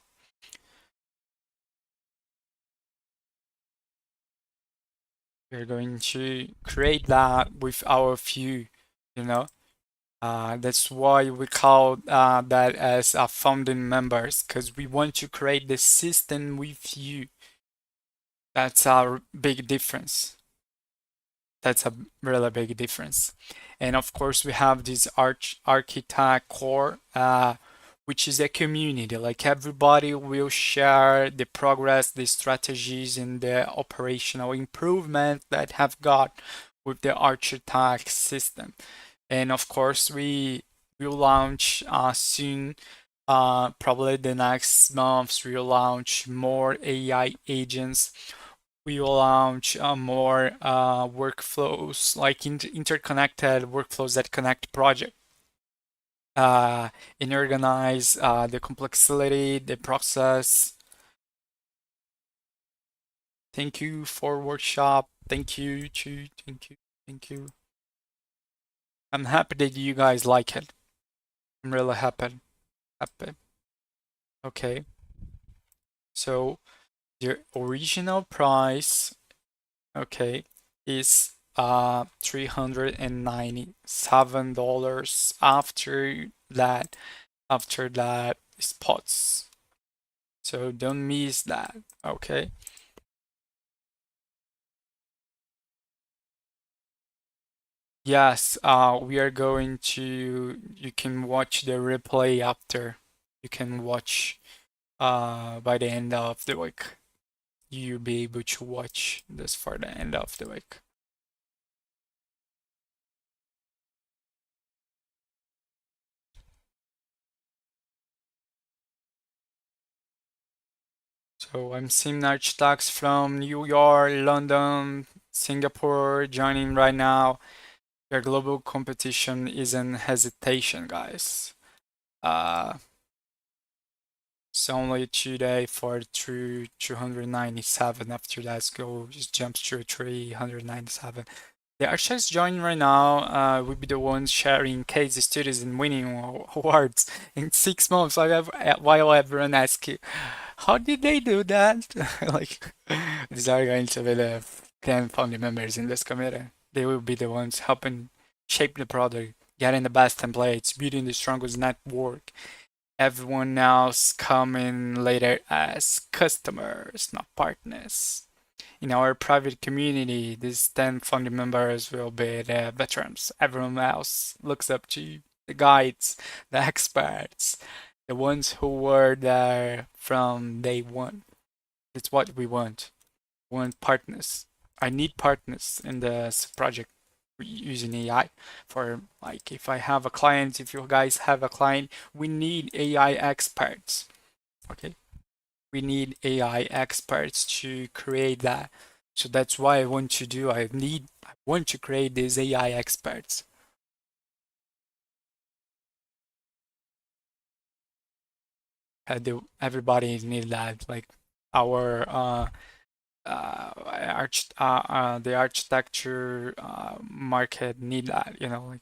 We're going to create that with our view, you know. That's why we call that as founding members, because we want to create the system with you. That's our big difference. That's a really big difference. And of course, we have this architect core, which is a community. Like everybody will share the progress, the strategies, and the operational improvement that have got with the architect system. And of course, we will launch soon. Probably the next months, we'll launch more AI agents. We will launch more workflows, like interconnected workflows that connect project uh, and organize the complexity, the process. Thank you for workshop. Thank you, Chu. Thank you. Thank you. I'm happy that you guys like it. I'm really happy. Happy. Okay. So the original price, okay, is $397 after that spots. So don't miss that, okay? Yes, we are going to, you can watch the replay after. You can watch by the end of the week. You'll be able to watch this for the end of the week. So I'm seeing architects from New York, London, Singapore joining right now. Your global competition is in hesitation, guys. Uh, it's only today for through 297. After that, go just jumps to 397. The architects joining right now will be the ones sharing case studies and winning awards in 6 months. While everyone asks you, how did they do that? Like, these are going to be the 10 founding members in this committee. They will be the ones helping shape the product, getting the best templates, building the strongest network. Everyone else coming later as customers, not partners. In our private community, these 10 founding members will be the veterans. Everyone else looks up to the guides, the experts, the ones who were there from day one. It's what we want. We want partners. I need partners in this project using AI for like if I have a client, if you guys have a client, we need AI experts. Okay? We need AI experts to create that. So that's why I want to do, I want to create these AI experts. Everybody need that, like our the architecture market need that, like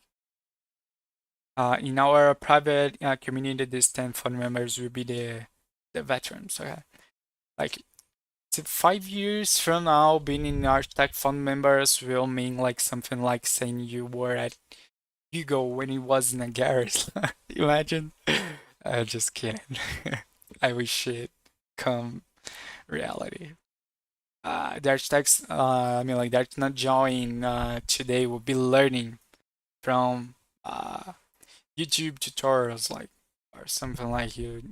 in our private community, these 10 fund members will be the veterans. Okay, like 5 years from now, being in architect fund members will mean like something like saying you were at Hugo when he was in a garage. Imagine. Just kidding. I wish it come reality. The architects, I mean, like, that's not joining today will be learning from YouTube tutorials, like, or something like you.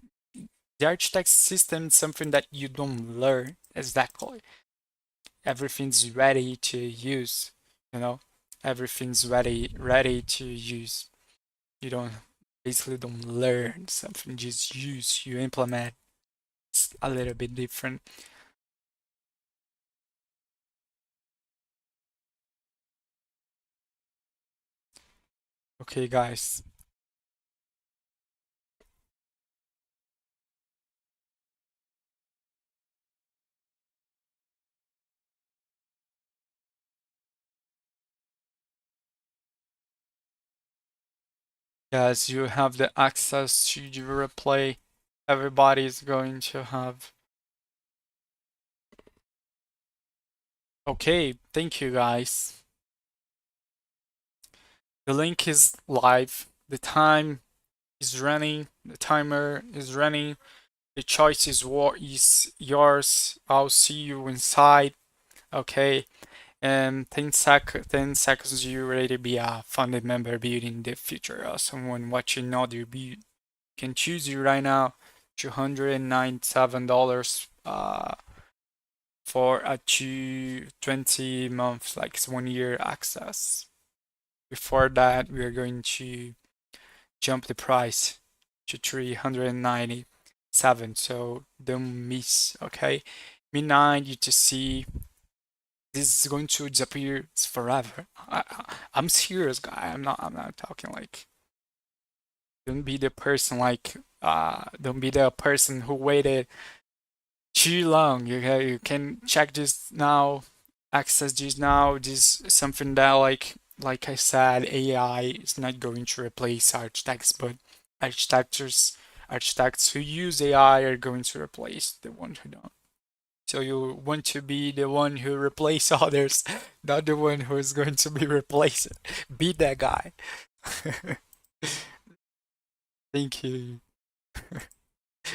The architect system is something that you don't learn exactly. Everything's ready to use, you know? Everything's ready to use. You don't basically don't learn something, just use, you implement. It's a little bit different. Okay, guys. Yes, you have the access to the replay. Everybody is going to have. Okay, thank you guys. The link is live. The time is running. The timer is running. The choice is what is yours. I'll see you inside. Okay. And 10 seconds you already be a funded member building the future or someone watching other build. Can choose you right now. $297 for a 20 months, like it's 1 year access. Before that, we are going to jump the price to 397. So don't miss, okay? Midnight UTC. This is going to disappear forever. I'm serious, guy. I'm not talking like don't be the person like don't be the person who waited too long. You can check this now, access this now. This is something that like I said, AI is not going to replace architects, but architects who use AI are going to replace the ones who don't. So you want to be the one who replace others, not the one who is going to be replaced. Be that guy. Thank you.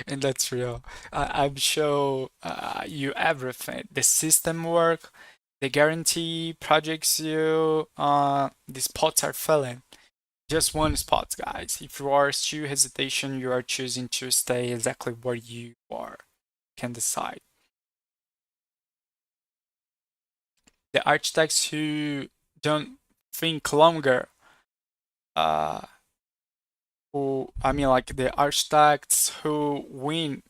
And that's real. I'm sure you everything. The system work, the guarantee projects you, the spots are filling. Just one spot, guys. If you are still hesitation, you are choosing to stay exactly where you are. Can decide. The architects who don't think longer, uh, who I mean, like the architects who win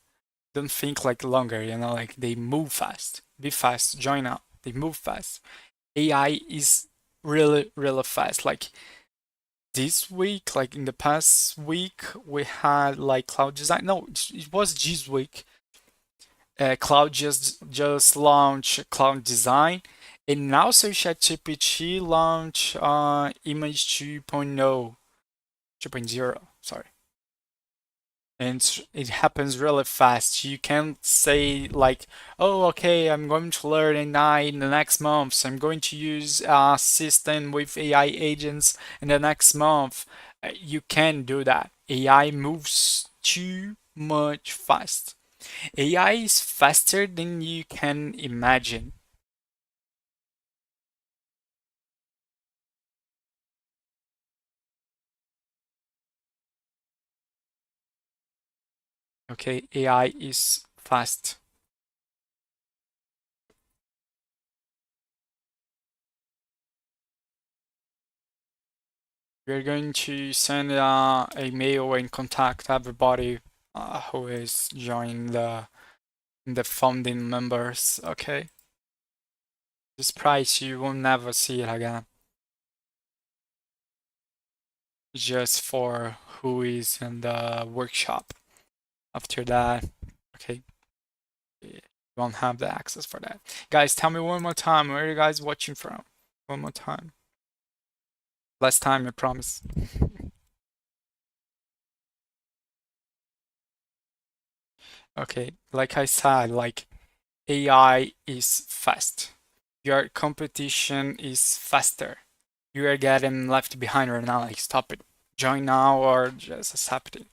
don't think like longer, like they move fast. Be fast, join up. They move fast. AI is really, really fast. Like this week, like in the past week, we had like cloud design. No, it was this week. Cloud just launched cloud design, and also ChatGPT launched image 2.0, 2.0. Sorry. And it happens really fast. You can't say like, "Oh, okay, I'm going to learn AI in the next month. So I'm going to use a system with AI agents in the next month." You can't do that. AI moves too much fast. AI is faster than you can imagine. Okay, AI is fast. We're going to send a mail and contact everybody who is joining the founding members. Okay, this price you will never see it again. Just for who is in the workshop. After that, okay, you won't have the access for that. Guys, tell me one more time, where are you guys watching from? One more time. Last time, I promise. Okay, like I said, like AI is fast. Your competition is faster. You are getting left behind right now. Like, stop it. Join now or just accept it.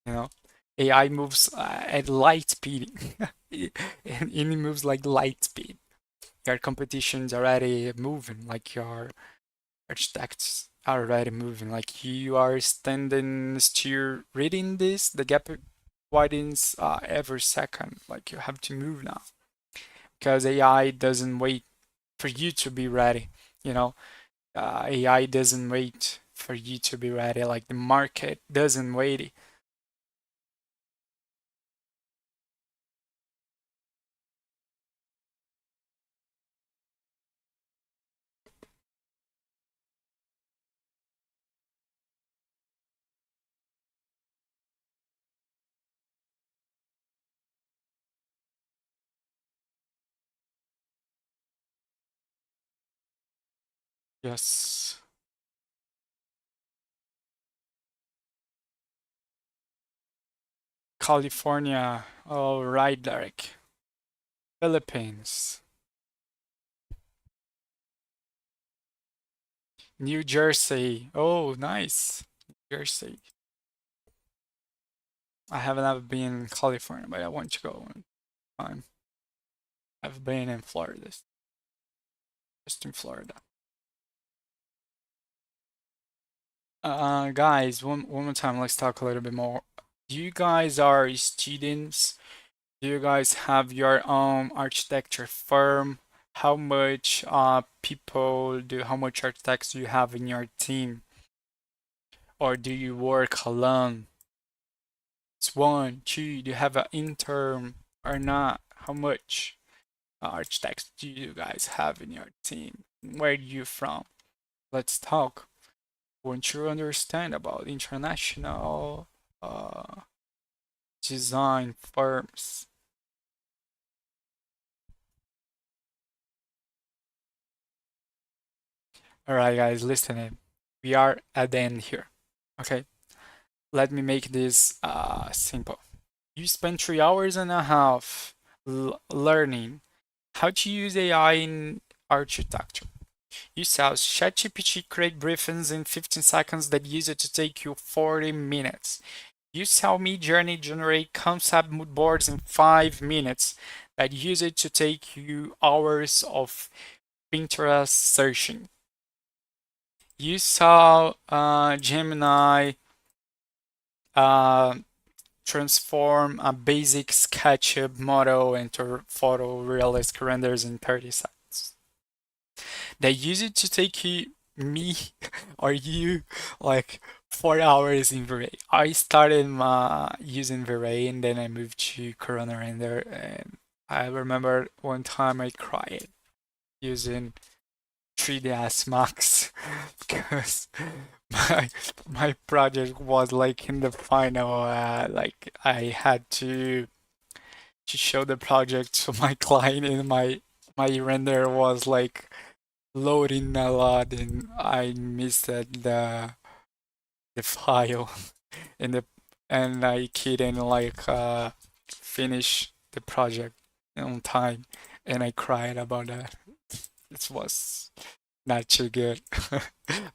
You know, AI moves at light speed, and it moves like light speed. Your competition's already moving. Like your architects are already moving. Like you are standing still reading this. The gap widens every second. Like you have to move now because AI doesn't wait for you to be ready. You know, AI doesn't wait for you to be ready. Like the market doesn't wait. Yes. California. All right, Derek. Philippines. New Jersey. Oh, nice. New Jersey. I haven't ever been in California, but I want to go one time. I've been in Florida, just in Florida. Guys, one more time, let's talk a little bit more. You guys are students. Do you guys have your own architecture firm? How much how much architects do you have in your team? Or do you work alone? It's one, two, do you have an intern or not? How much architects do you guys have in your team? Where are you from? Let's talk. Want you understand about international uh, design firms? All right, guys, listening. We are at the end here. Okay, let me make this simple. You spend 3 hours and a half learning how to use AI in architecture. You saw ChatGPT create briefings in 15 seconds that used to take you 40 minutes. You saw Midjourney generate concept mood boards in 5 minutes that used to take you hours of Pinterest searching. You saw Gemini uh, transform a basic SketchUp model into photorealistic renders in 30 seconds. They use it to take me or you like 4 hours in V-Ray. I started using V-Ray and then I moved to Corona Render, and I remember one time I cried using 3ds Max because my my project was like in the final like I had to show the project to my client, and my render was like loading a lot and I missed the file and the and I couldn't like finish the project on time, and I cried about that. It was not too good,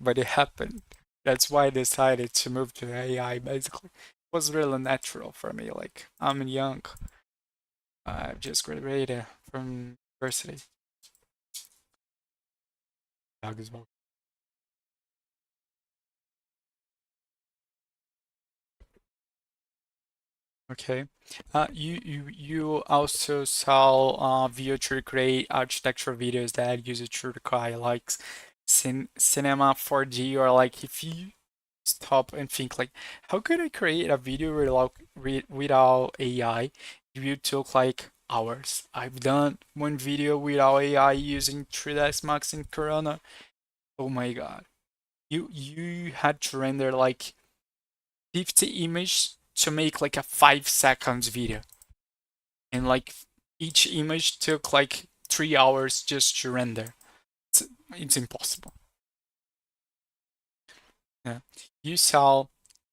but it happened. That's why I decided to move to AI basically. It was really natural for me. Like I'm young. I've just graduated from university. Dog as well. Okay. You also saw video to create architecture videos that use it to require like cinema 4D, or like if you stop and think like how could I create a video without AI? You took like hours. I've done one video without AI using 3ds Max in Corona. Oh my God. You had to render like 50 images to make like a 5 seconds video, and like each image took like 3 hours just to render. It's impossible. Yeah. You saw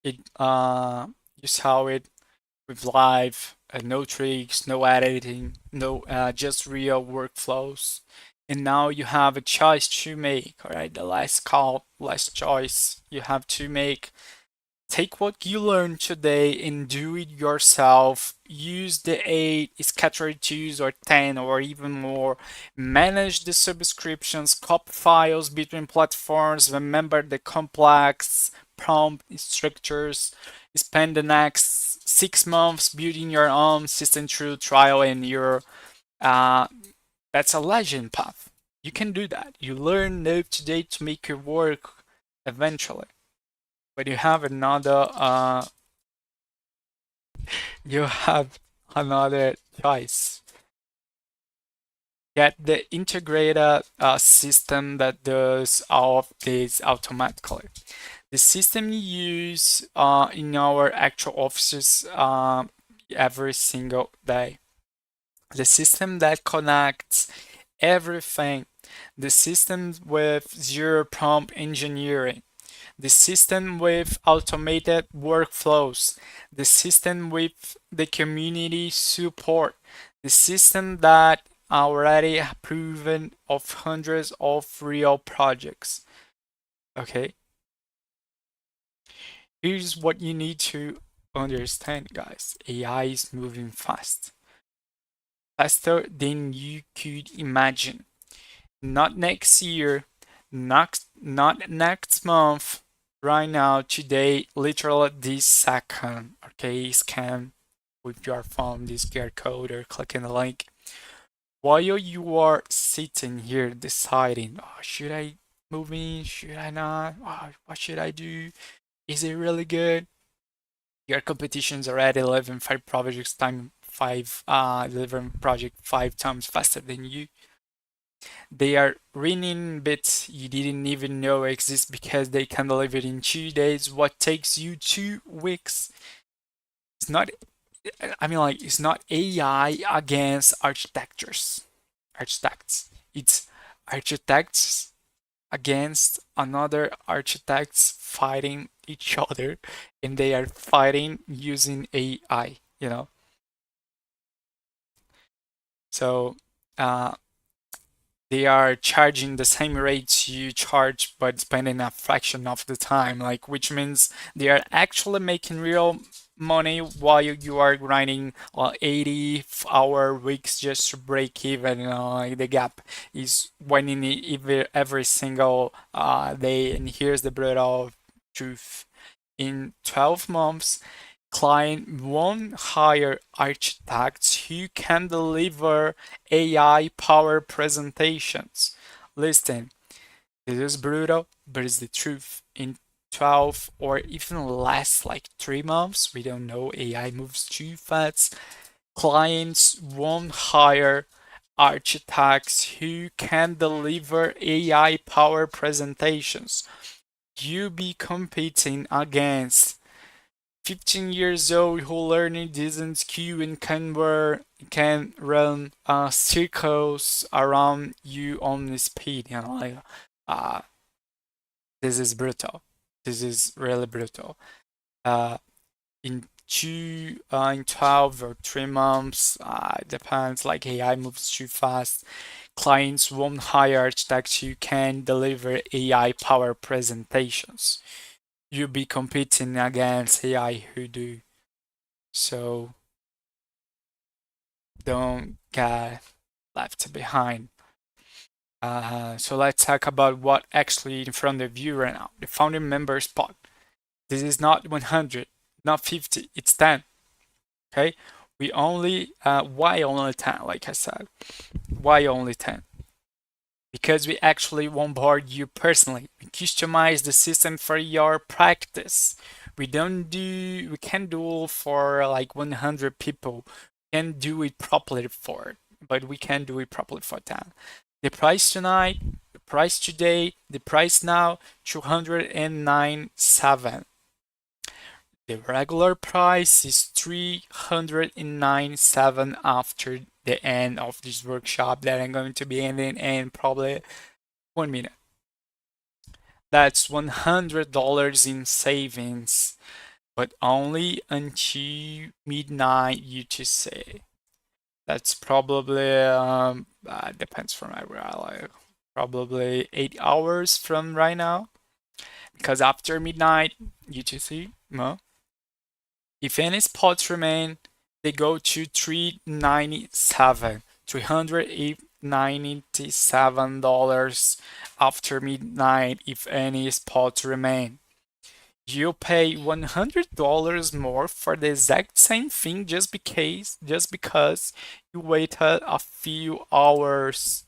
it you saw it with live, no tricks, no editing, no just real workflows. And now you have a choice to make, all right? The last call, last choice you have to make. Take what you learned today and do it yourself. Use the 8 scatter tools or 10 or even more. Manage the subscriptions, copy files between platforms. Remember the complex prompt structures. Spend the next 6 months building your own system through trial and error. Uh, that's a legend path. You can do that. You learn enough today to make it work eventually. But you have another choice. Get the integrated system that does all of this automatically. The system you use in our actual offices every single day. The system that connects everything. The system with zero prompt engineering, the system with automated workflows, the system with the community support, the system that already proven of hundreds of real projects. Okay, here's what you need to understand, guys. AI is moving fast, faster than you could imagine. Not next year, not next month, right now, today, literally this second. Okay, scan with your phone this QR code or click in the link. While you are sitting here deciding, oh, should I move in? Should I not? Oh, what should I do? Is it really good? Your competition's already delivering delivering project 5 times faster than you. They are running bits you didn't even know exist because they can deliver it in 2 days. What takes you 2 weeks? It's not, I mean, like, it's not AI against architects. It's architects against another architects fighting each other, and they are fighting using AI, you know? So, uh, they are charging the same rates you charge, but spending a fraction of the time, like, which means they are actually making real money while you are grinding 80-hour weeks just to break even. Like, the gap is winning every single day. And here's the brutal truth: in 12 months, client won't hire architects who can deliver AI powered presentations. Listen, this is brutal, but it's the truth. In 12 or even less, like 3 months, we don't know, AI moves too fast. Clients won't hire architects who can deliver AI powered presentations. You be competing against 15 years old who learning distance queue and can run circles around you on the speed, like, uh this is brutal. This is really brutal. uh in 12 or 3 months, it depends, like, AI moves too fast. Clients won't hire architects who can deliver AI powered presentations. You'll be competing against AI who do. So don't get left behind. So let's talk about what actually in front of you right now. The founding member spot. This is not 100, not 50, it's 10. Okay? Why only 10? Like I said, why only 10? Because we actually bombard you personally. We customize the system for your practice. We can't do for like 100 people. We can do it properly for, but we can do it properly for 10. The price tonight, the price today, the price now, 209.7. The regular price is 309.7 after the end of this workshop that I'm going to be ending in probably 1 minute. That's $100 in savings, but only until midnight UTC. That's probably depends from everywhere, like probably 8 hours from right now, because after midnight UTC, no. If any spots remain, they go to 397, $397 after midnight if any spots remain. You pay $100 more for the exact same thing just because you waited a few hours.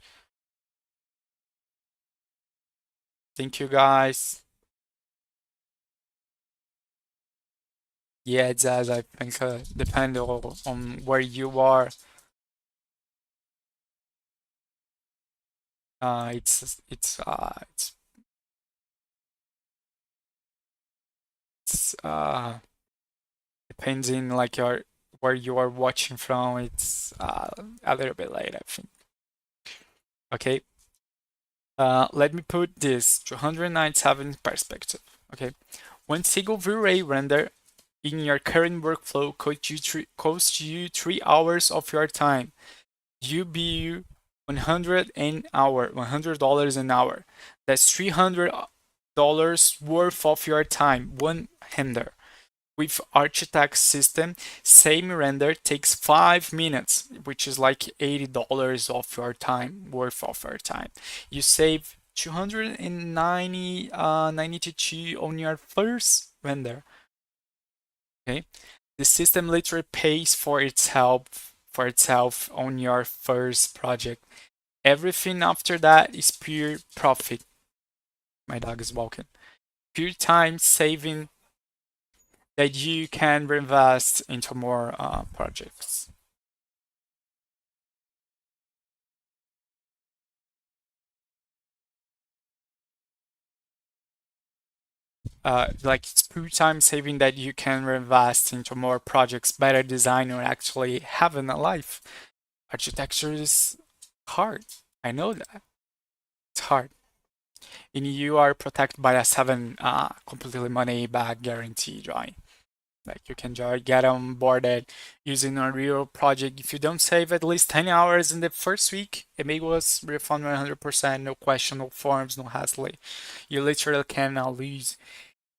Thank you, guys. Yeah, it does. I think depending on where you are, it's depending like your where you are watching from. It's a little bit late, I think. Okay. Let me put this 297 perspective. Okay. One single V-Ray render in your current workflow costs you 3 hours of your time. You be $100 an hour. That's 300 worth of your time, one render. With Architect system, same render takes 5 minutes, which is like $80 of your time, worth of your time. You save 292 on your first render. Okay, the system literally pays for itself on your first project. Everything after that is pure profit. My dog is walking. Pure time saving that you can reinvest into more projects. Like it's pure time saving that you can reinvest into more projects, better design, or actually having a life. Architecture is hard. I know that. It's hard. And you are protected by a seven completely money back guarantee drawing. Like you can just get on boarded using a real project. If you don't save at least 10 hours in the first week, it was refund 100%, no question, no forms, no hassle. You literally cannot lose.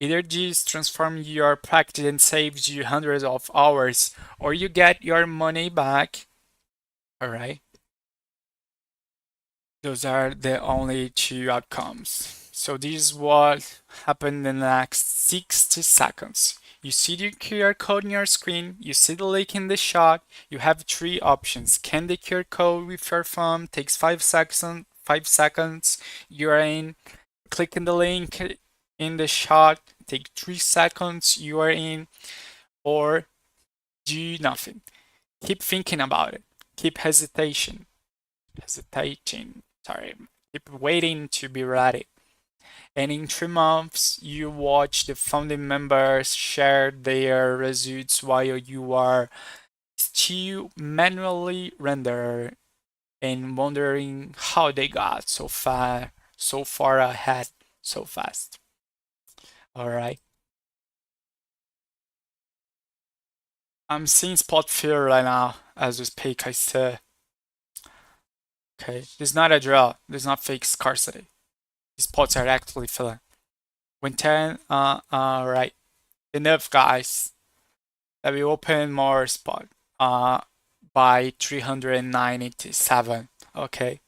Either this transforms your practice and saves you hundreds of hours, or you get your money back. All right. Those are the only two outcomes. So this is what happened in the next 60 seconds. You see the QR code on your screen, you see the link in the shot, you have three options. Scan the QR code with your phone, takes 5 seconds, you're in. Click in the link in the shot, take 3 seconds, you are in, or do nothing. Keep thinking about it. Keep hesitating, sorry, keep waiting to be ready. And in 3 months, you watch the founding members share their results while you are still manually render and wondering how they got so far ahead so fast. All right. I'm seeing spot fill right now as we speak. I say, okay, this is not a draw. This is not fake scarcity. These spots are actually filling. When 10, right. Enough, guys. Let me open more spot. Uh, by 397. Okay.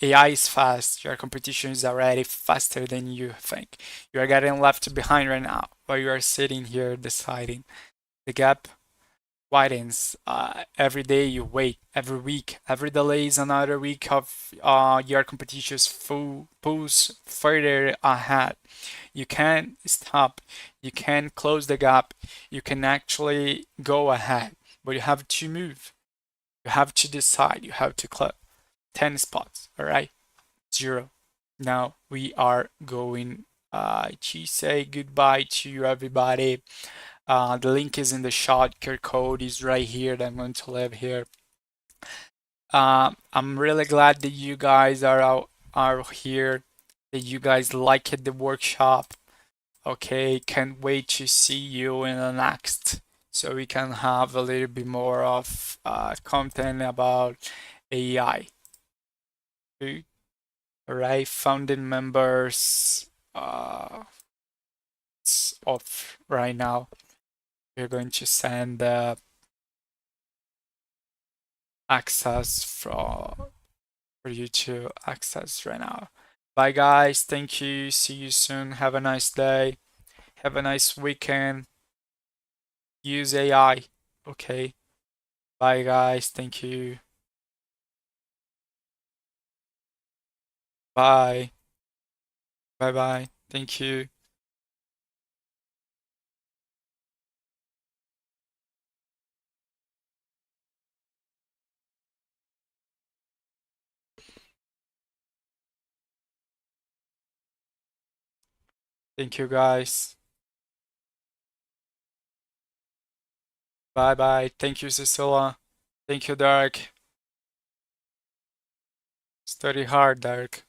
AI is fast. Your competition is already faster than you think. You are getting left behind right now while you are sitting here deciding. The gap widens. Every day you wait, every week, every delay is another week of your competition's full pulls further ahead. You can't stop. You can't close the gap. You can actually go ahead, but you have to move. You have to decide. You have to click 10 spots. All right, zero. Now we are going to say goodbye to everybody. The link is in the shot. QR code is right here that I'm going to leave here. I'm really glad that you guys are here, that you guys liked the workshop. Okay, can't wait to see you in the next, so we can have a little bit more of content about AI. Okay. All right, founding members it's off right now. We're going to send access for you to access right now. Bye guys, thank you. See you soon. Have a nice day. Have a nice weekend. Use AI. Okay. Bye guys. Thank you. Bye. Bye bye. Thank you. Thank you guys. Bye bye. Thank you, Cecilia. Thank you, Derek. Study hard, Derek.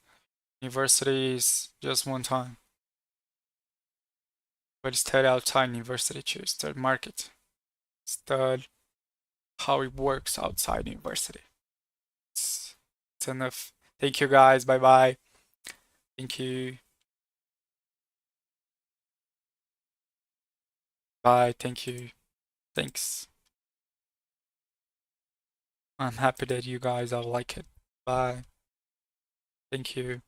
University is just one time. But study outside university too. Study market. Study how it works outside university. It's enough. Thank you guys. Bye bye. Thank you. Bye. Thank you. Thanks. I'm happy that you guys all like it. Bye. Thank you.